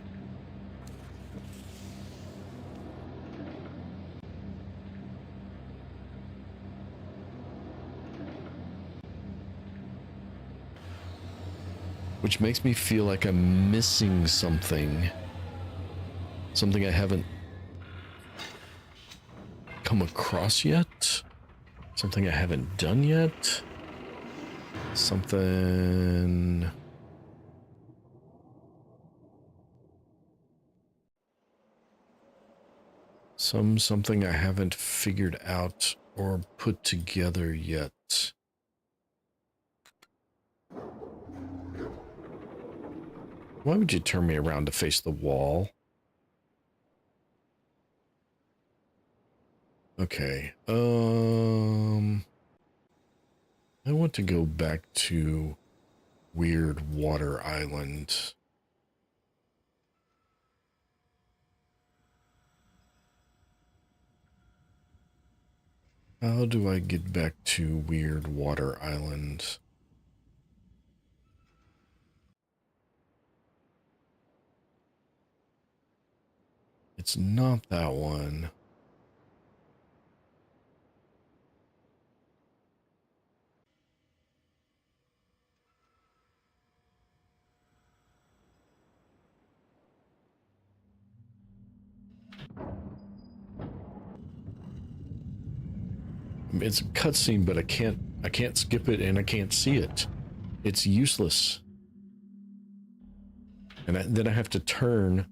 Which makes me feel like I'm missing something. Something I haven't come across yet. Something I haven't done yet. Something... Something I haven't figured out or put together yet. Why would you turn me around to face the wall? Okay, I want to go back to Weird Water Island. How do I get back to Weird Water Island? It's not that one. It's a cutscene, but I can't skip it and I can't see it. It's useless. And then I have to turn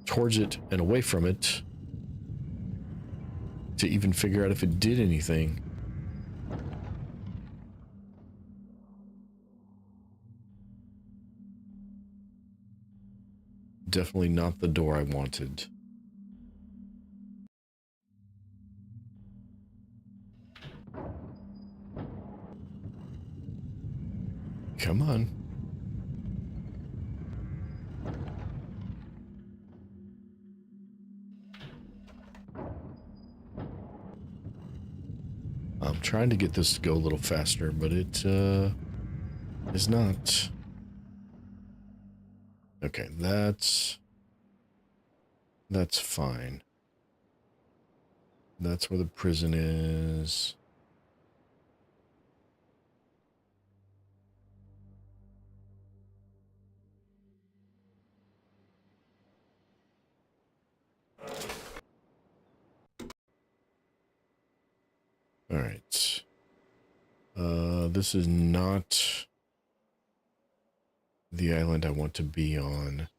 towards it and away from it to even figure out if it did anything. Definitely not the door I wanted. Come on. I'm trying to get this to go a little faster, but it is not. Okay, that's fine. That's where the prison is. All right. This is not the island I want to be on,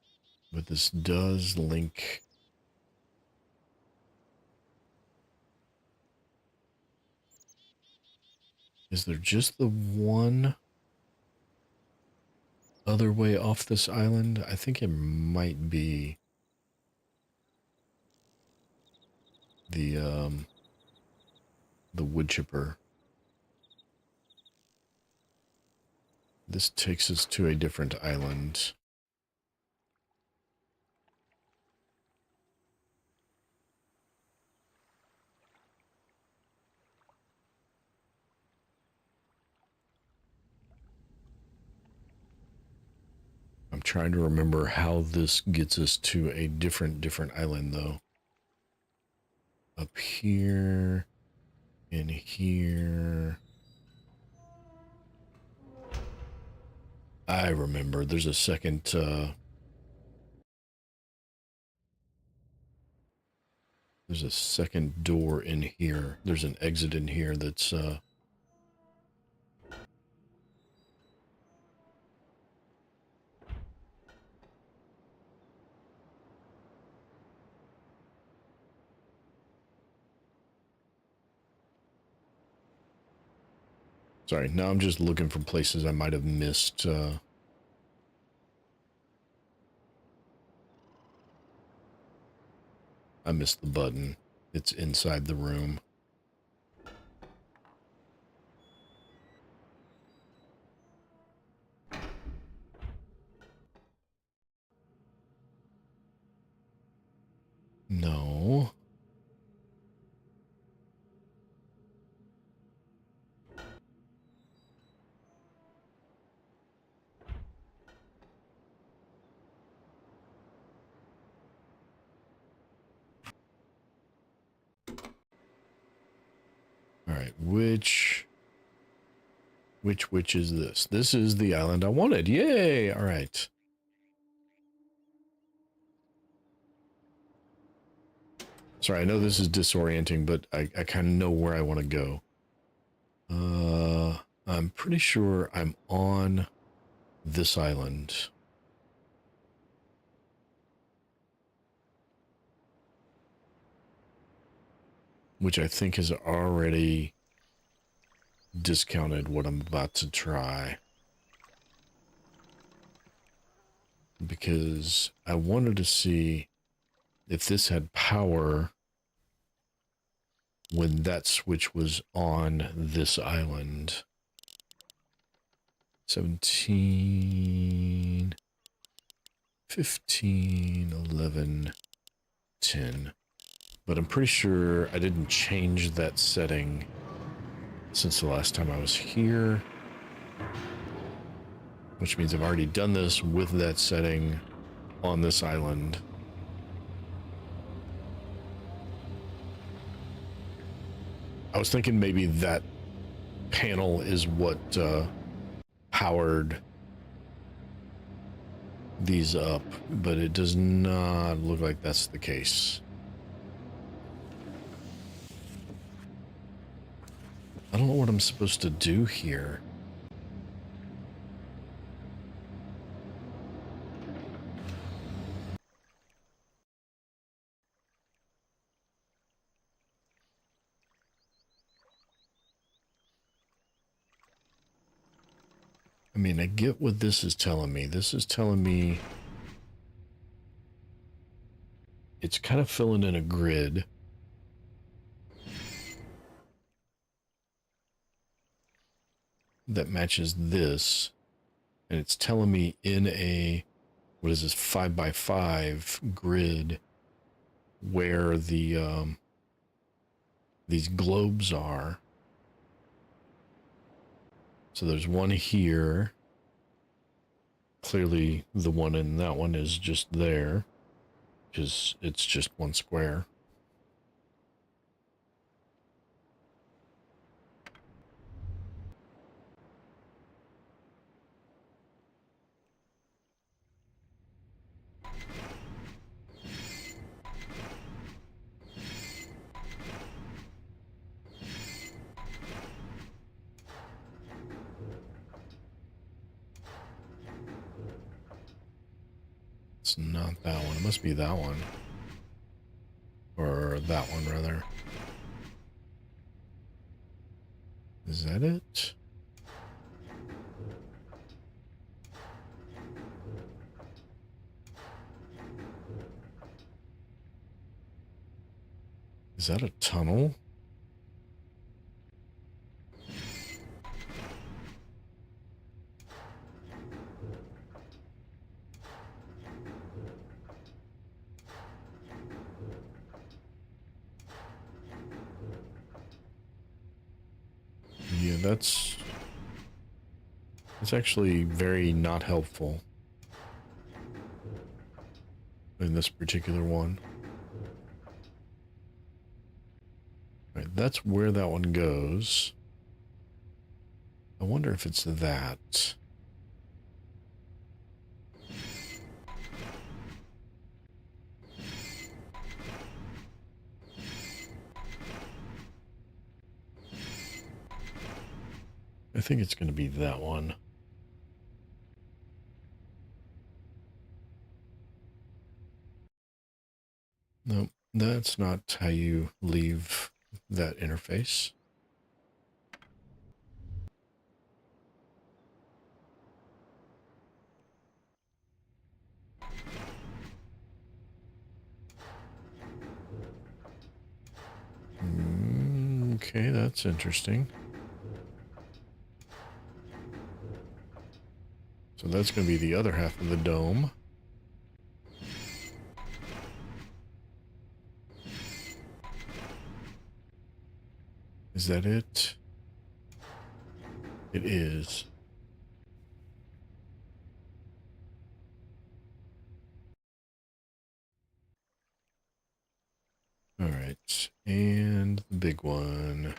but this does link. Is there just the one other way off this island? I think it might be the wood chipper. This takes us to a different island. trying to remember how this gets us to a different island, though. Up here, in here. I remember. There's a second, there's a second door in here. There's an exit in here that's, sorry, now I'm just looking for places I might have missed. I missed the button. It's inside the room. No. All right, which is this? This is the island I wanted. Yay! All right. Sorry, I know this is disorienting, but I kind of know where I want to go. I'm pretty sure I'm on this island. Which I think has already discounted what I'm about to try. Because I wanted to see if this had power when that switch was on this island. 17, 15, 11, 10. But I'm pretty sure I didn't change that setting since the last time I was here. Which means I've already done this with that setting on this island. I was thinking maybe that panel is what powered these up, but it does not look like that's the case. I don't know what I'm supposed to do here. I mean, I get what this is telling me. This is telling me it's kind of filling in a grid. That matches this. And it's telling me in a, what is this, 5x5 grid where the, these globes are. So there's one here. Clearly the one in that one is just there, because it's just one square. It's not that one. It must be that one. Or that one, rather. Is that it? Is that a tunnel? Yeah, that's actually very not helpful. in this particular one. All right, that's where that one goes. I wonder if it's that. I think it's going to be that one. No, that's not how you leave that interface. Okay, that's interesting. So that's going to be the other half of the dome. Is that it? It is. All right, and the big one.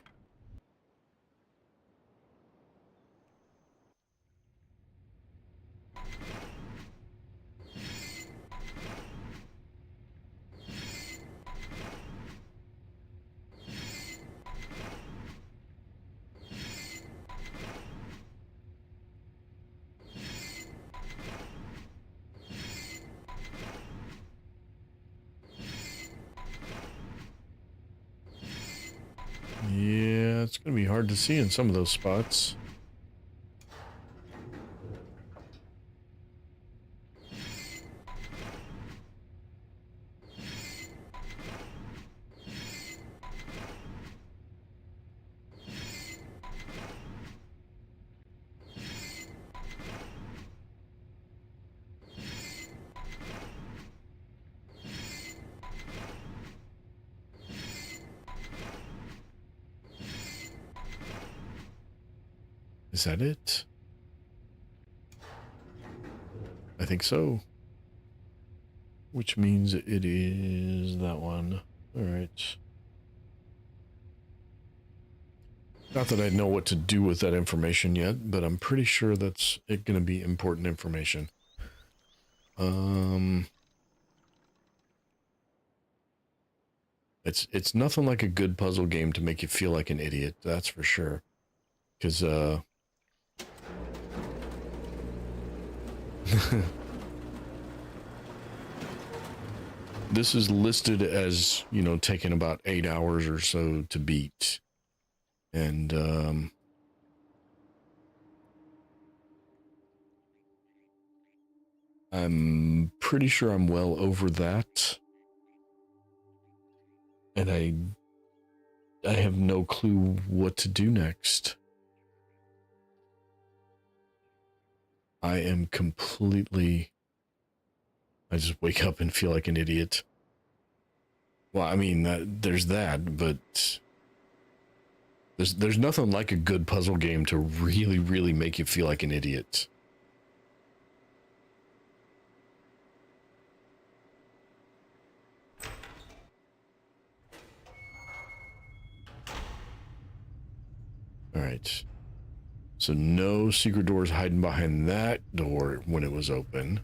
Yeah, it's going to be hard to see in some of those spots. Is that it? I think so. Which means it is that one. All right. Not that I know what to do with that information yet, but I'm pretty sure that's going to be important information. It's nothing like a good puzzle game to make you feel like an idiot. That's for sure. Because this is listed as, you know, taking about 8 hours or so to beat. And I'm pretty sure I'm well over that. And I have no clue what to do next. I am completely... I just wake up and feel like an idiot. Well, I mean, there's that, but there's nothing like a good puzzle game to really, really make you feel like an idiot. All right. So no secret doors hiding behind that door when it was open.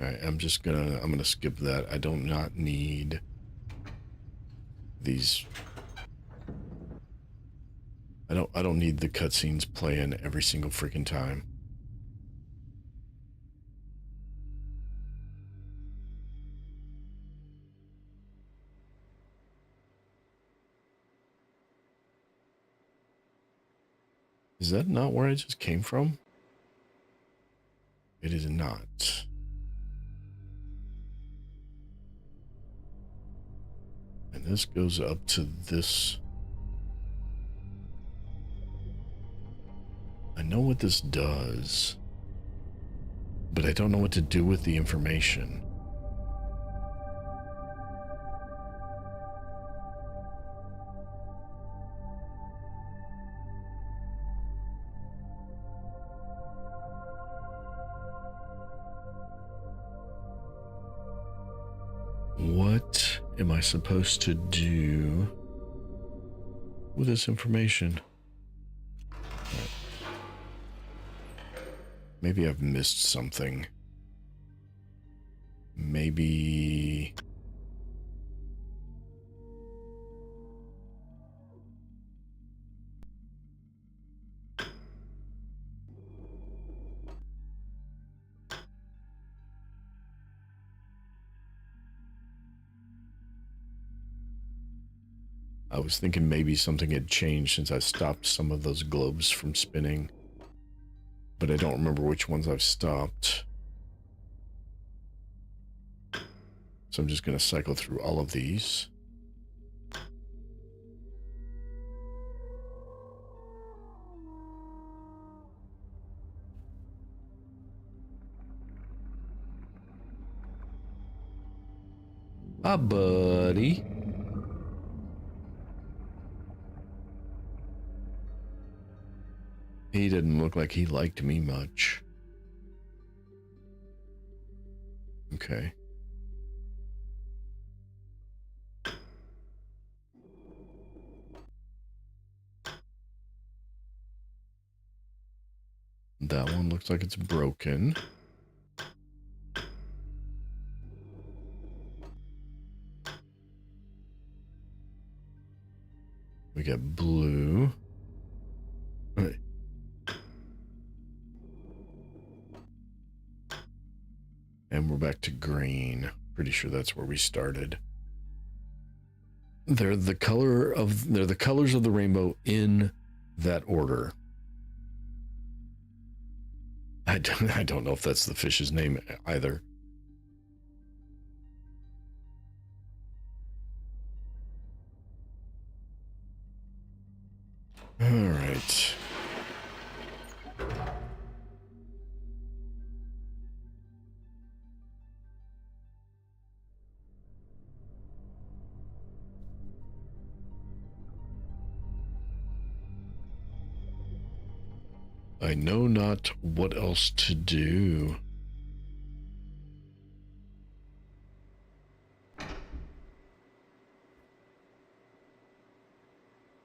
All right, I'm gonna skip that. I do not need these. I don't need the cutscenes playing every single freaking time. Is that not where I just came from? It is not. And this goes up to this. I know what this does, but I don't know what to do with the information. What am I supposed to do with this information? Maybe I've missed something. Maybe... I was thinking maybe something had changed since I stopped some of those globes from spinning. But I don't remember which ones I've stopped. So I'm just going to cycle through all of these. Ah, buddy. He didn't look like he liked me much. Okay. That one looks like it's broken. We got blue. Right. And we're back to green. Pretty sure that's where we started. They're the colors of the rainbow in that order. I don't know if that's the fish's name either. All right. I know not what else to do.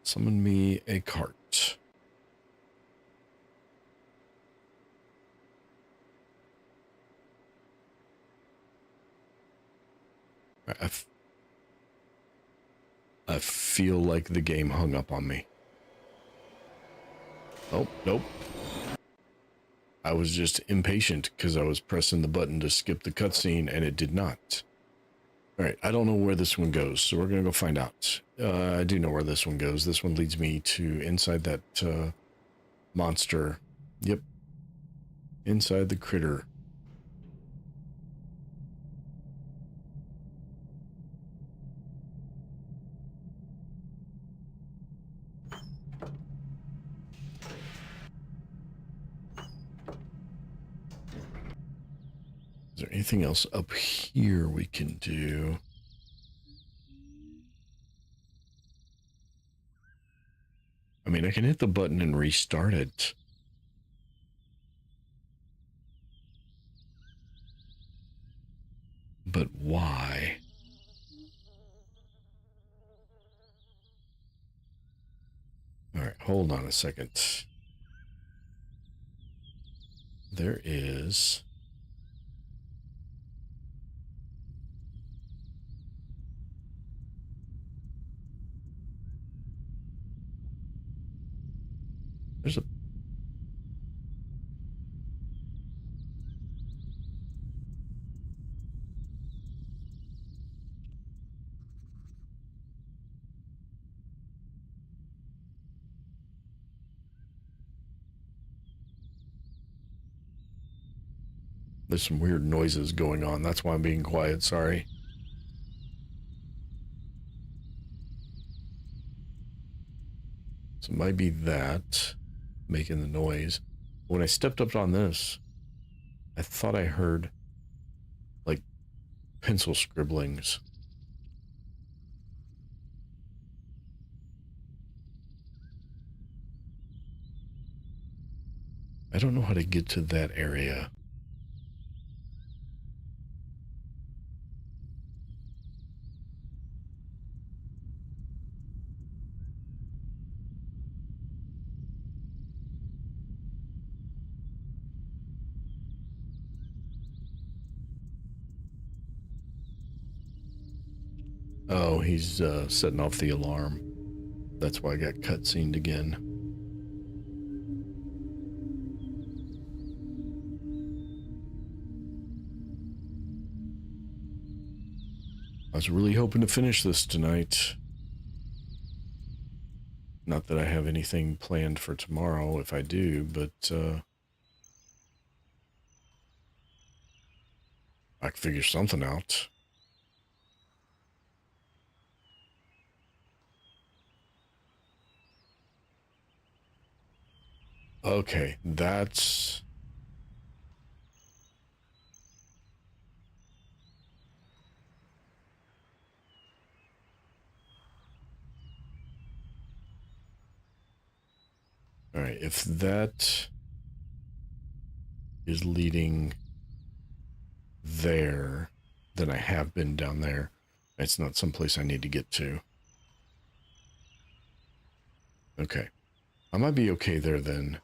Summon me a cart. I feel like the game hung up on me. Oh, nope. I was just impatient because I was pressing the button to skip the cutscene and it did not. All right, I don't know where this one goes, so we're going to go find out. I do know where this one goes. This one leads me to inside that monster. Yep. Inside the critter. Is there anything else up here we can do? I mean, I can hit the button and restart it. But why? All right, hold on a second. There is... There's a... There's some weird noises going on. That's why I'm being quiet. Sorry. So it might be that making the noise. When I stepped up on this, I thought I heard like pencil scribblings. I don't know how to get to that area. Oh, he's setting off the alarm. That's why I got cutscened again. I was really hoping to finish this tonight. Not that I have anything planned for tomorrow if I do, but I can figure something out. Okay, that's... All right, if that is leading there, then I have been down there. It's not someplace I need to get to. Okay. I might be okay there then.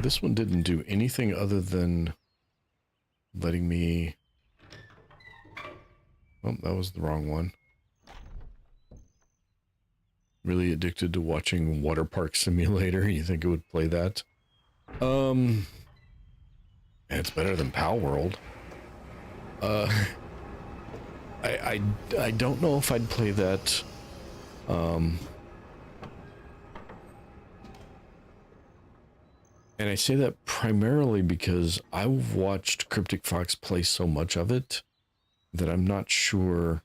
This one didn't do anything other than letting me... Oh, that was the wrong one. Really addicted to watching Water Park Simulator. You think it would play that? It's better than Pal World. I don't know if I'd play that. And I say that primarily because I've watched Cryptic Fox play so much of it that I'm not sure.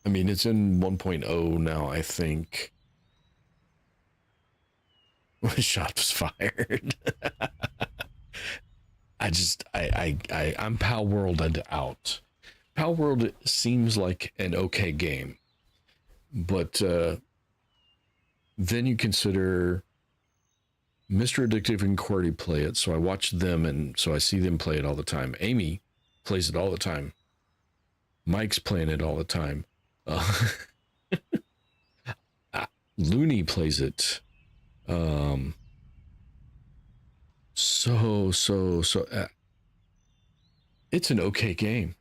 I mean, it's in 1.0 now, I think. Shot was fired. I'm Pal Worlded out. Pal World seems like an okay game, but then you consider Mr. Addictive and Cordy play it, so I watch them, and so I see them play it all the time. Amy plays it all the time. Mike's playing it all the time. Looney plays it. It's an okay game.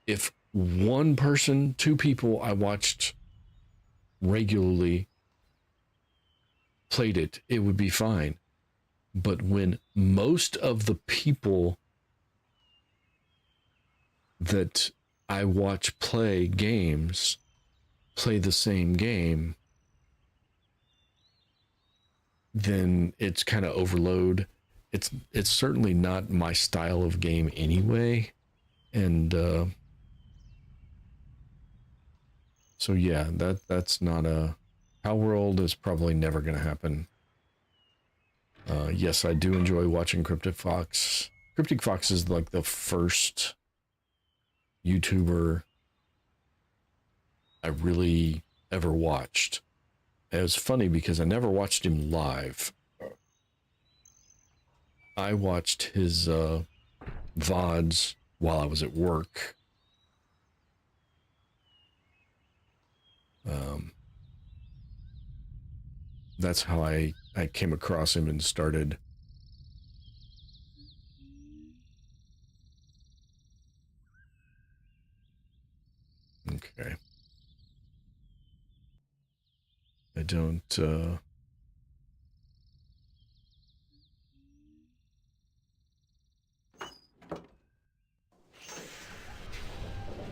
If one person, two people I watched regularly played it, it would be fine. But when most of the people that I watch play games play the same game, then it's kind of overload. It's certainly not my style of game anyway, and so yeah, that's not a... Pal World is probably never going to happen. Yes, I do enjoy watching Cryptic Fox. Cryptic Fox is like the first YouTuber I really ever watched. It was funny because I never watched him live. I watched his VODs while I was at work. That's how I came across him and started. Okay. I don't...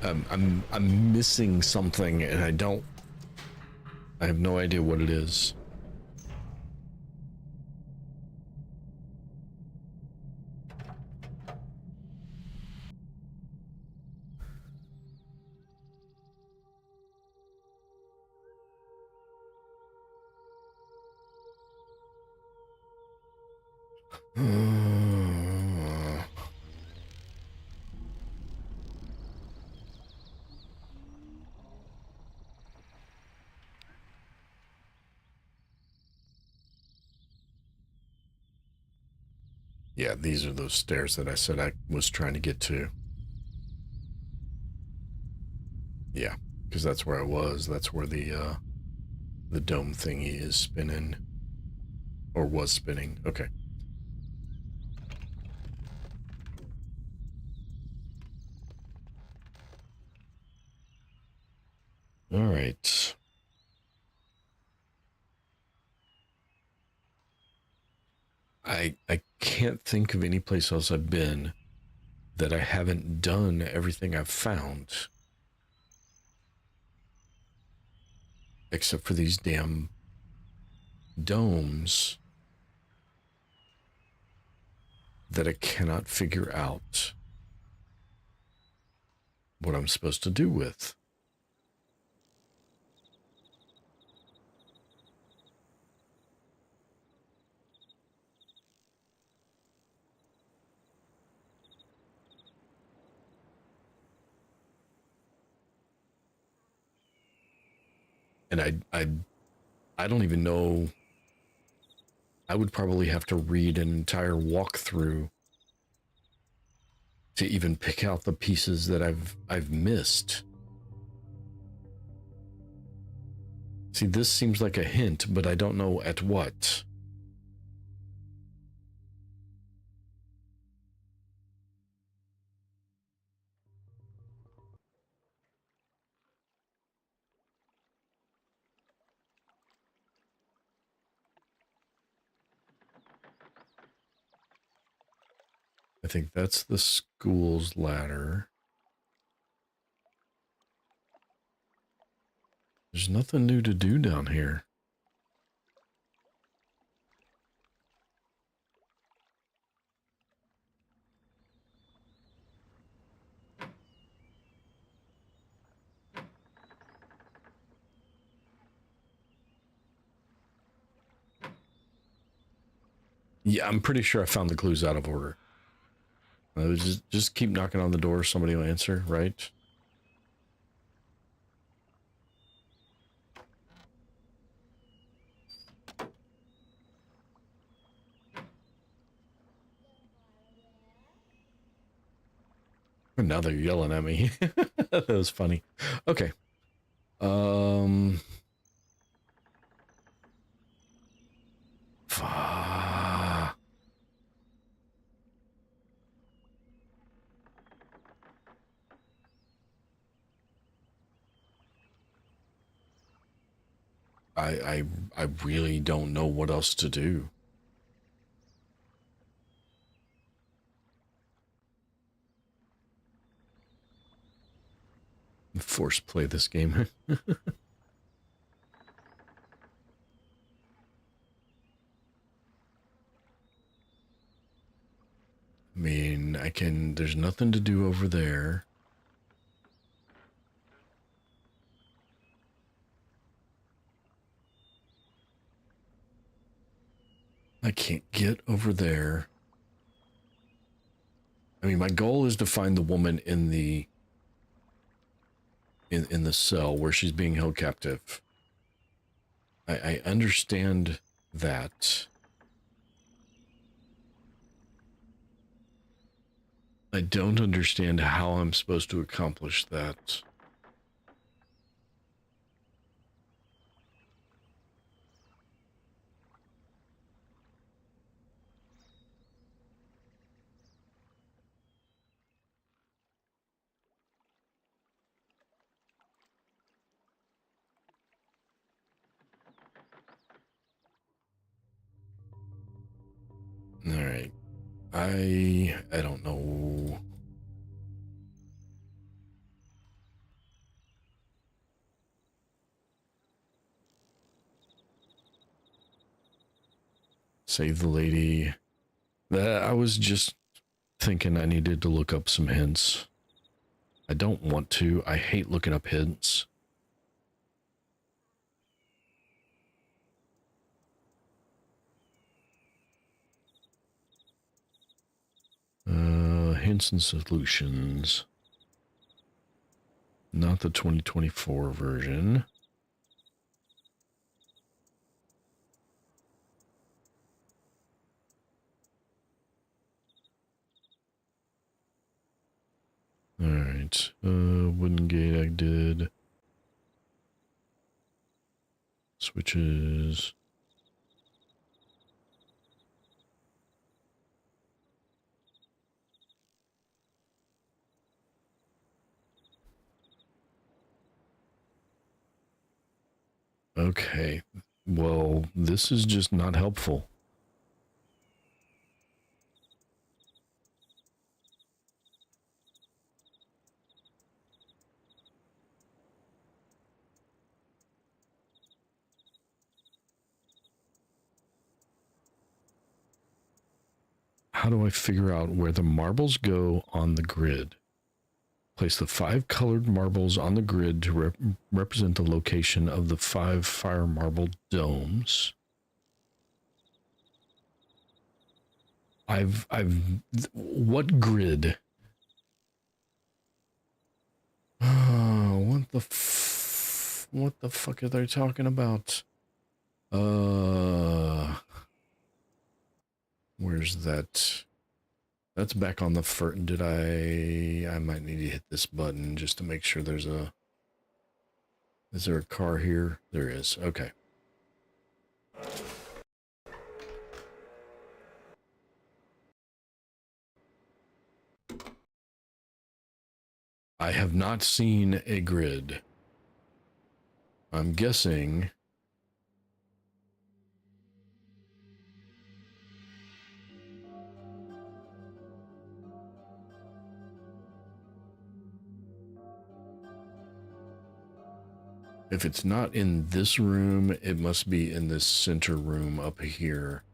I'm missing something, and I have no idea what it is. Yeah, these are those stairs that I said I was trying to get to. Yeah, because that's where I was. That's where the dome thingy is spinning. Or was spinning. Okay. All right. I can't think of any place else I've been that I haven't done everything I've found. Except for these damn domes that I cannot figure out what I'm supposed to do with. And I don't even know. I would probably have to read an entire walkthrough to even pick out the pieces that I've missed. See, this seems like a hint, but I don't know at what. I think that's the school's ladder. There's nothing new to do down here. Yeah, I'm pretty sure I found the clues out of order. Just keep knocking on the door. Somebody will answer, right? And now they're yelling at me. That was funny. Okay. I really don't know what else to do. Force play this game. I mean, there's nothing to do over there. I can't get over there. I mean, my goal is to find the woman in the cell where she's being held captive. I understand that. I don't understand how I'm supposed to accomplish that. All right. I don't know. Save the lady. That I was just thinking I needed to look up some hints. I don't want to. I hate looking up hints. Hints and solutions. Not the 2024 version. All right. Wooden gate I did. Switches. Okay. Well, this is just not helpful. How do I figure out where the marbles go on the grid? Place the 5 colored marbles on the grid to represent the location of the 5 fire marble domes. What grid? Oh, what the fuck are they talking about? Where's that? That's back on the first. I might need to hit this button just to make sure there's a... Is there a car here? There is. Okay. I have not seen a grid. I'm guessing... If it's not in this room, it must be in this center room up here.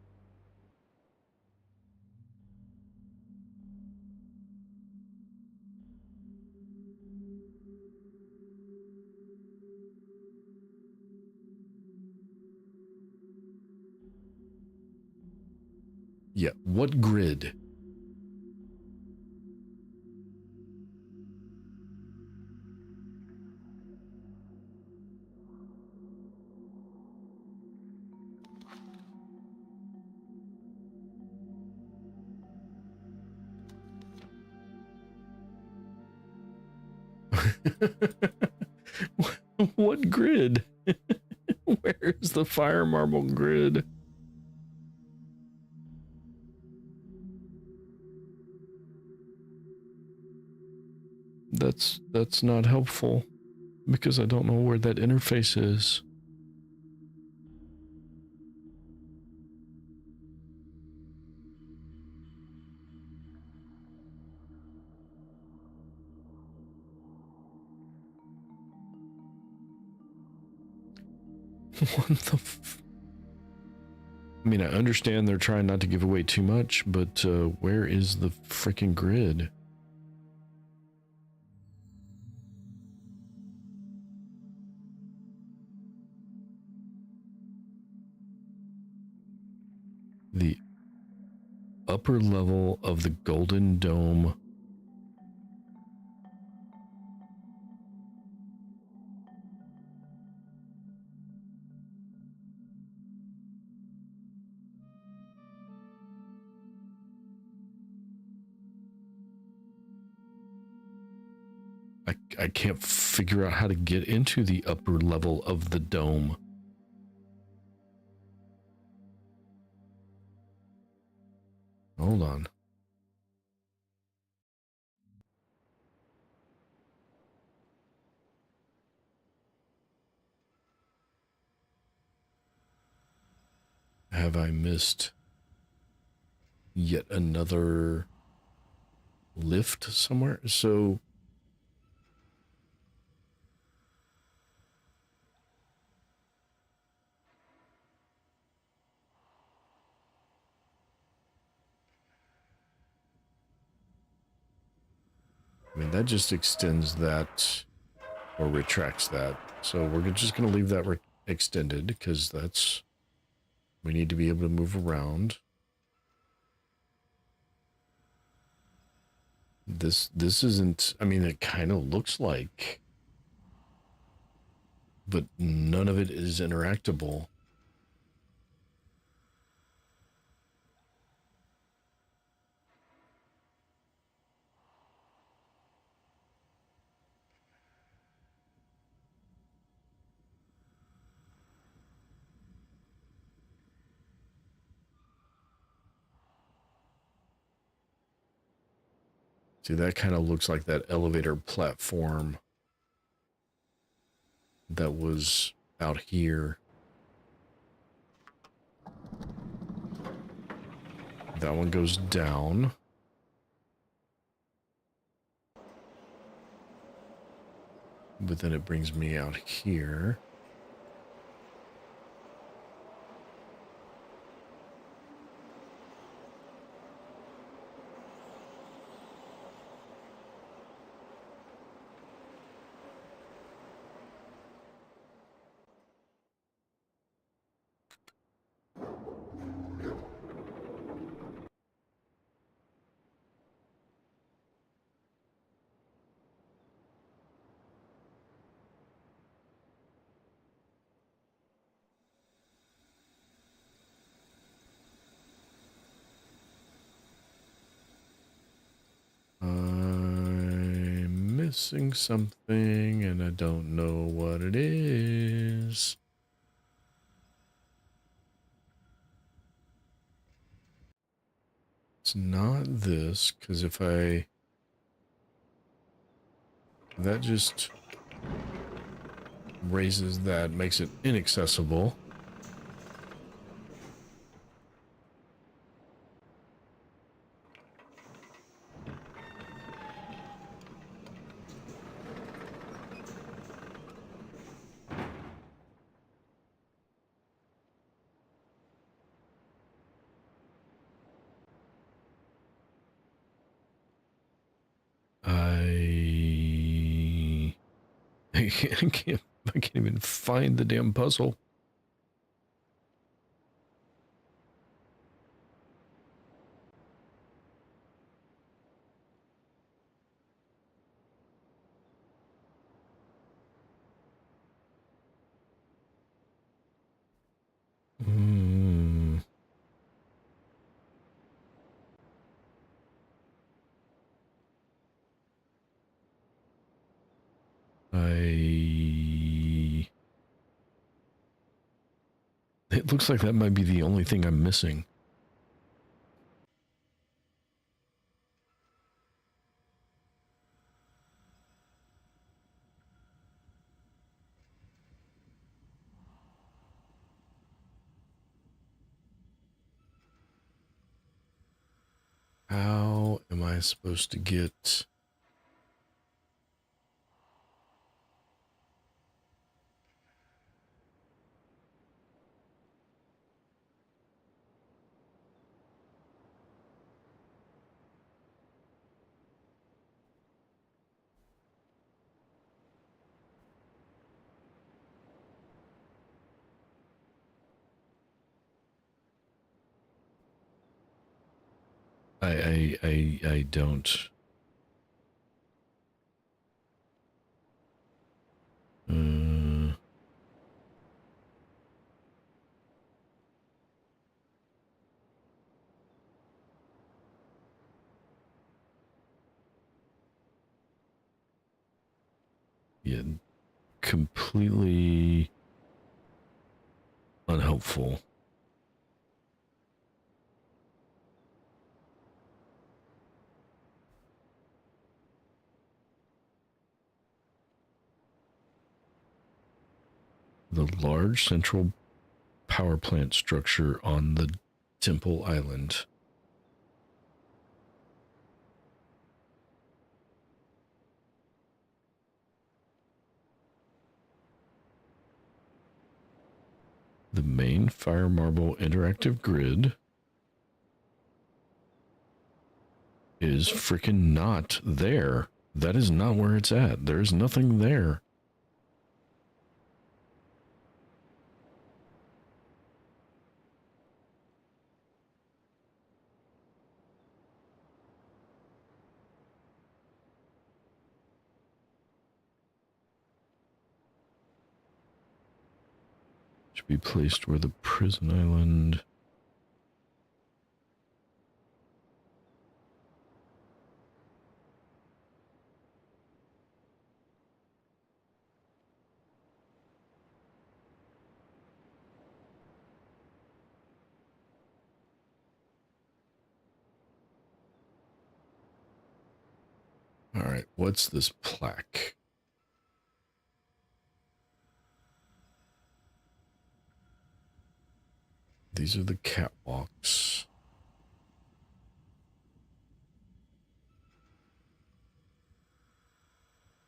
Yeah, what grid? What grid? Where's the fire marble grid? That's not helpful because I don't know where that interface is. What the I mean, I understand they're trying not to give away too much, but where is the freaking grid? The upper level of the Golden Dome. I can't figure out how to get into the upper level of the dome. Hold on. Have I missed yet another lift somewhere? So I mean, that just extends that or retracts that. So we're just going to leave that extended because that's, we need to be able to move around. This isn't, I mean, it kind of looks like, but none of it is interactable. See, that kind of looks like that elevator platform that was out here. that one goes down. But then it brings me out here. I'm missing something and I don't know what it is. It's not this, because if I... that just raises that, makes it inaccessible. I can't even find the damn puzzle. It looks like that might be the only thing I'm missing. How am I supposed to get... I don't. Yeah, completely unhelpful. The large central power plant structure on the Temple Island. The main fire marble interactive grid is freaking not there. That is not where it's at. There's nothing there. Should be placed where the prison island... All right, what's this plaque? These are the catwalks.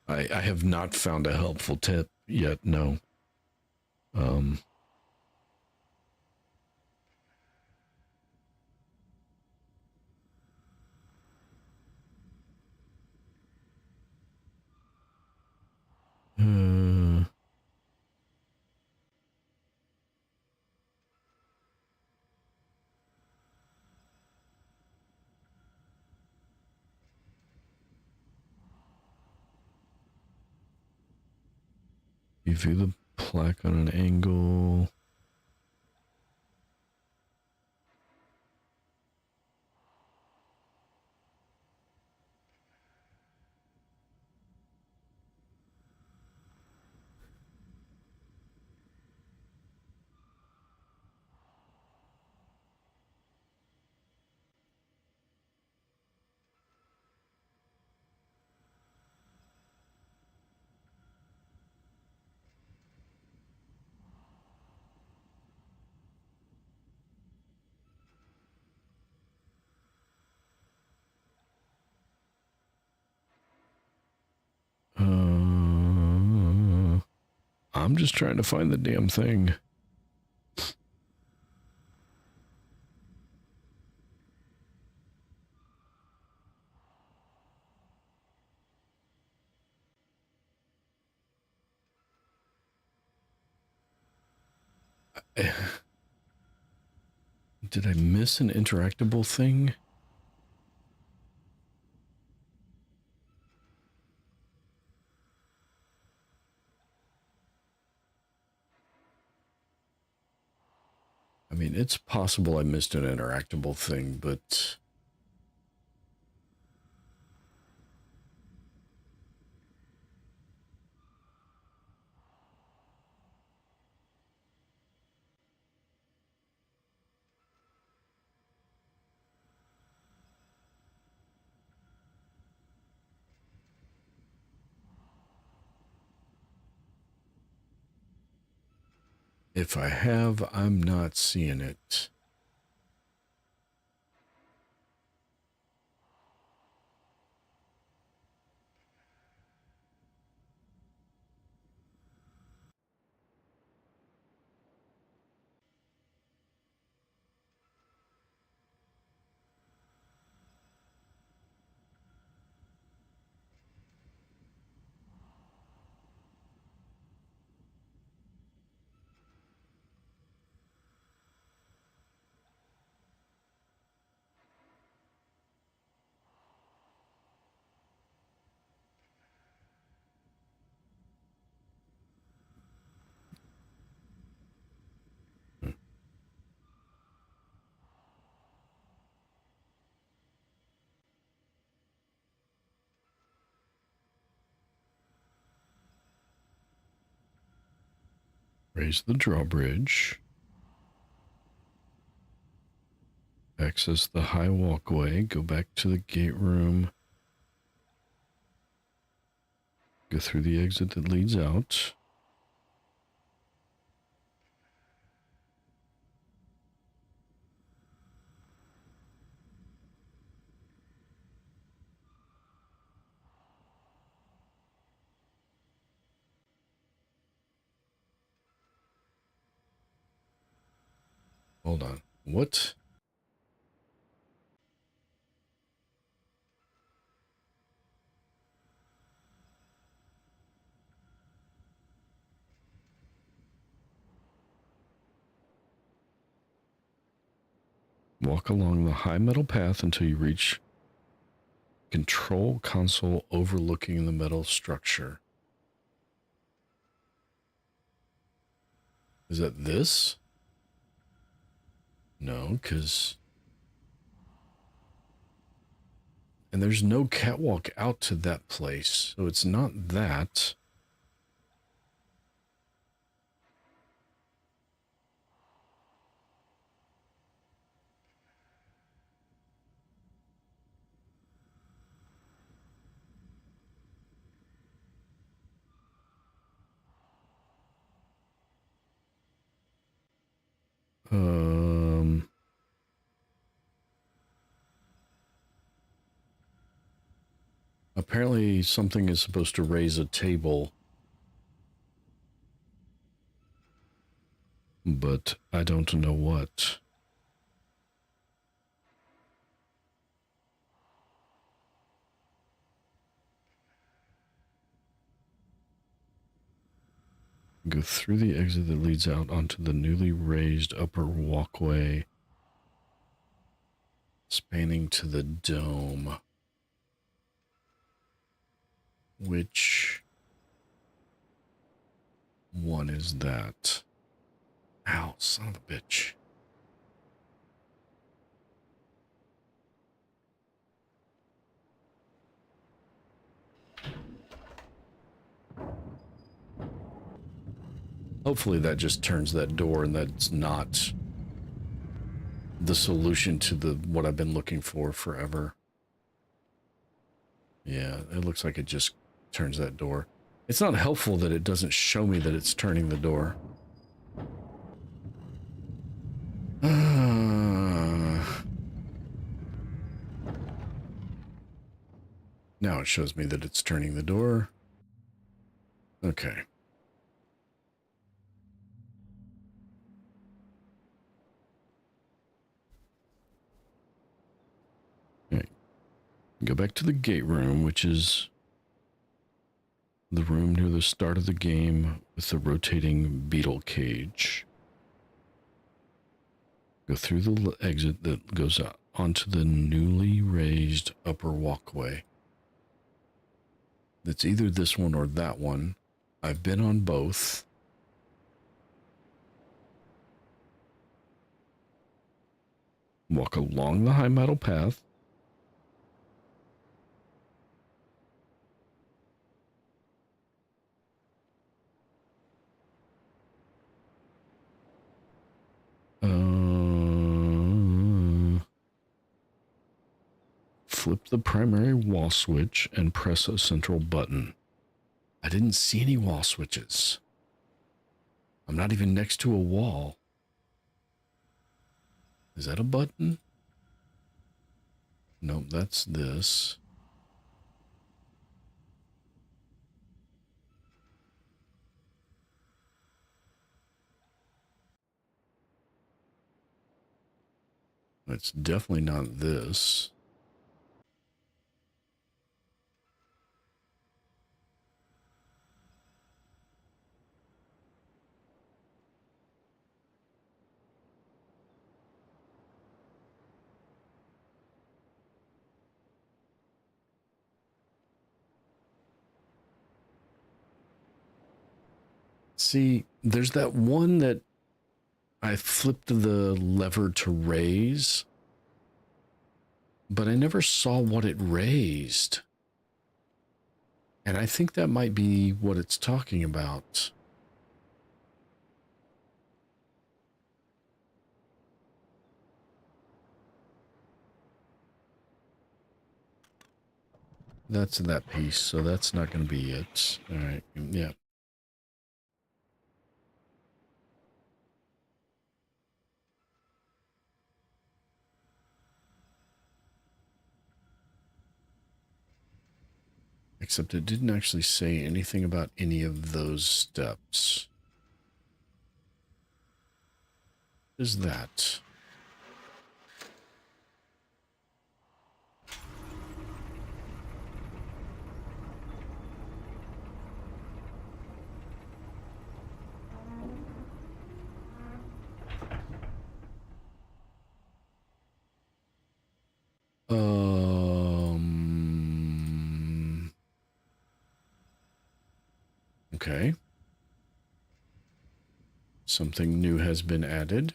I have not found a helpful tip yet, no. You view the plaque on an angle. I'm just trying to find the damn thing. Did I miss an interactable thing? I mean, it's possible I missed an interactable thing, but... if I have, I'm not seeing it. Raise the drawbridge. Access the high walkway. Go back to the gate room. Go through the exit that leads out. Hold on. What? Walk along the high metal path until you reach control console overlooking the metal structure. Is that this? No, because... And there's no catwalk out to that place, so it's not that. A Apparently something is supposed to raise a table. But I don't know what. Go through the exit that leads out onto the newly raised upper walkway, spanning to the dome. Which one is that? Ow, son of a bitch. Hopefully that just turns that door and that's not the solution to what I've been looking for forever. Yeah, it looks like it just turns that door. It's not helpful that it doesn't show me that it's turning the door. Now it shows me that it's turning the door. Okay. Okay. Go back to the gate room, which is the room near the start of the game with the rotating beetle cage. Go through the exit that goes out onto the newly raised upper walkway. It's either this one or that one. I've been on both. Walk along the high metal path. Flip the primary wall switch and press a central button. I didn't see any wall switches. I'm not even next to a wall. Is that a button? Nope, that's this. It's definitely not this. See, there's that one that I flipped the lever to raise, but I never saw what it raised. And I think that might be what it's talking about. That's that piece, so that's not going to be it. All right, yeah. Except it didn't actually say anything about any of those steps. What is that? Okay. Something new has been added.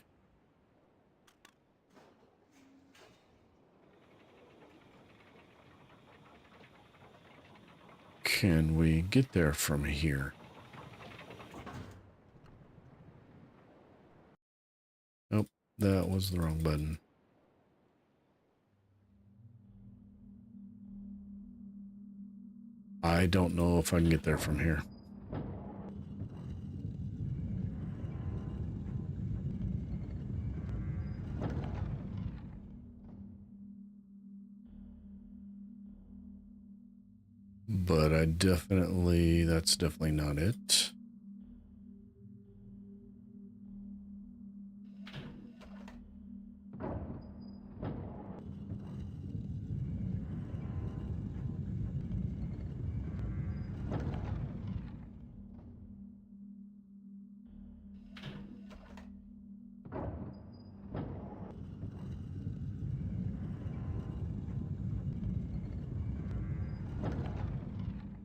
Can we get there from here? Nope, that was the wrong button. I don't know if I can get there from here. but that's definitely not it.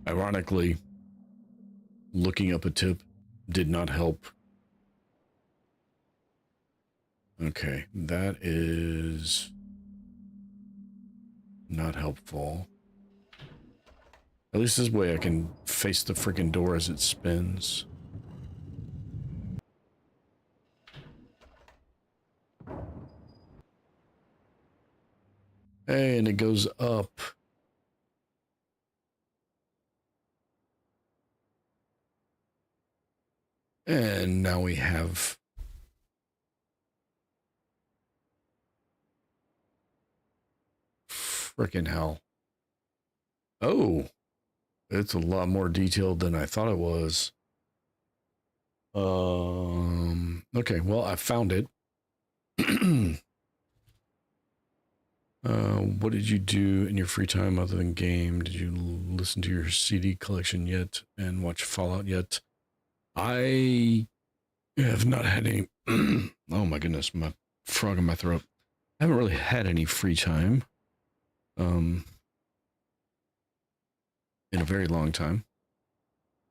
Ironically, looking up a tip did not help. Okay, that is not helpful. At least this way I can face the freaking door as it spins. Hey, and it goes up. And now we have frickin' hell. Oh, it's a lot more detailed than I thought it was. Okay, well, I found it. What did you do in your free time other than game? Did you listen to your CD collection yet and watch Fallout yet? I have not had any. Oh my goodness, my frog in my throat. I haven't really had any free time. In a very long time.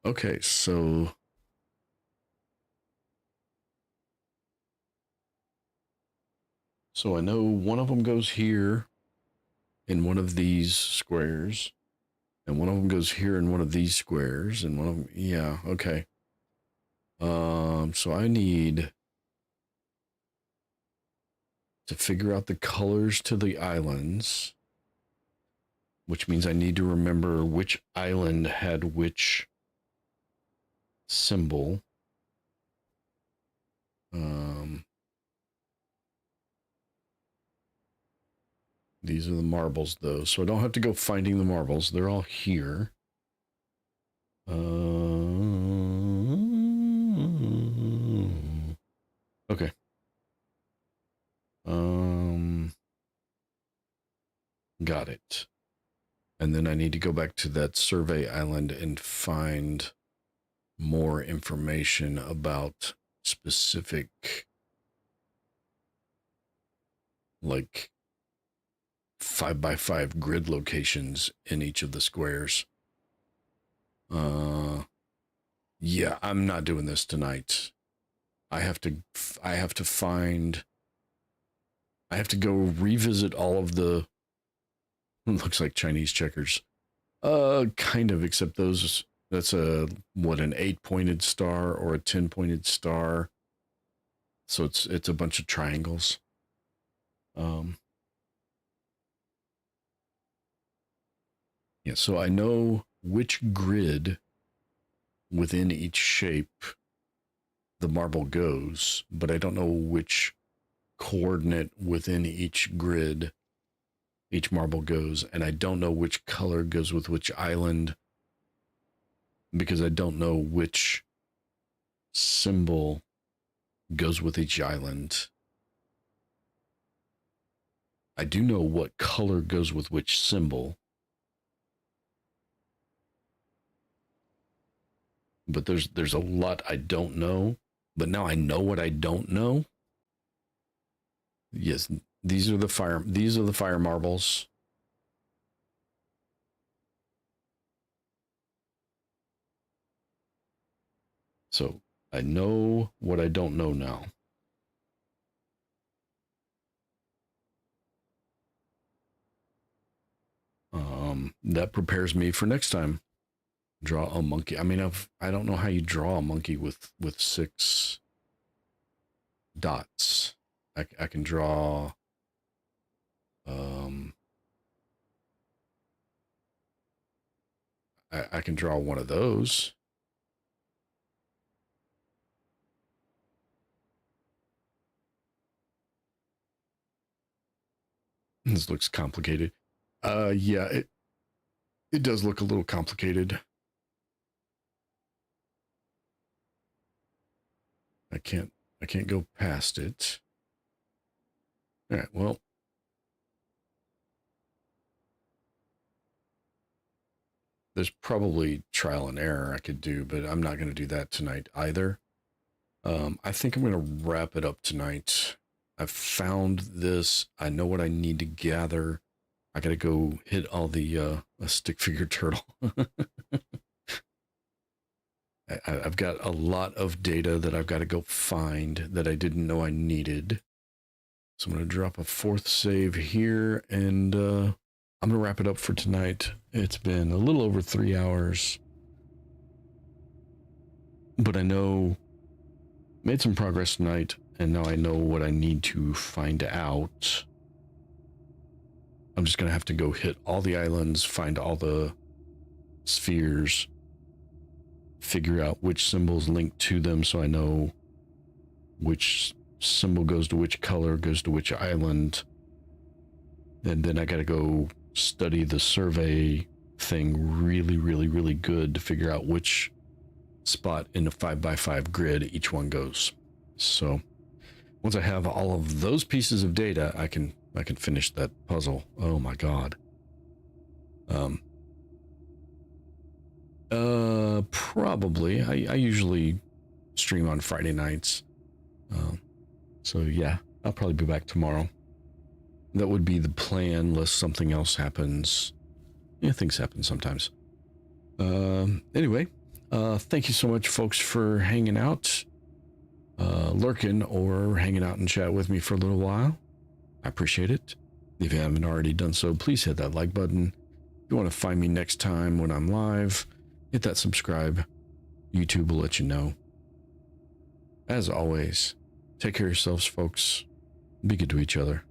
Okay, so I know one of them goes here in one of these squares, and one of them goes here in one of these squares, and one of them, yeah, okay. So I need to figure out the colors to the islands, which means I need to remember which island had which symbol. These are the marbles, though, so I don't have to go finding the marbles. They're all here. Okay. Got it. And then I need to go back to that survey island and find more information about specific, like, 5x5 grid locations in each of the squares. Yeah, I'm not doing this tonight. I have to go revisit all of the, looks like Chinese checkers. Kind of, except that's an 8-pointed star or a 10-pointed star. So it's a bunch of triangles. Yeah, so I know which grid within each shape the marble goes, but I don't know which coordinate within each grid each marble goes, and I don't know which color goes with which island because I don't know which symbol goes with each island. I do know what color goes with which symbol, but there's a lot I don't know. But now I know what I don't know. Yes, these are the fire marbles. So I know what I don't know now. That prepares me for next time. Draw a monkey. I mean, I don't know how you draw a monkey with 6 dots. I can draw. I can draw one of those. This looks complicated. Yeah, It does look a little complicated. I can't go past it. All right, well. There's probably trial and error I could do, but I'm not going to do that tonight either. I think I'm going to wrap it up tonight. I've found this. I know what I need to gather. I got to go hit all the stick figure turtle. I've got a lot of data that I've got to go find that I didn't know I needed. So I'm going to drop a 4th save here, and I'm going to wrap it up for tonight. It's been a little over 3 hours, but I know made some progress tonight, and now I know what I need to find out. I'm just going to have to go hit all the islands, find all the spheres, figure out which symbols link to them so I know which symbol goes to which color, goes to which island. And then I got to go study the survey thing really good to figure out which spot in the 5x5 grid each one goes. So once I have all of those pieces of data, I can finish that puzzle. Oh my god. Probably. I usually stream on Friday nights. So yeah, I'll probably be back tomorrow. That would be the plan, unless something else happens. Yeah, things happen sometimes. Anyway, thank you so much, folks, for hanging out, lurking, or hanging out and chat with me for a little while. I appreciate it. If you haven't already done so, please hit that like button. If you want to find me next time when I'm live, hit that subscribe. YouTube will let you know. As always, take care of yourselves, folks. Be good to each other.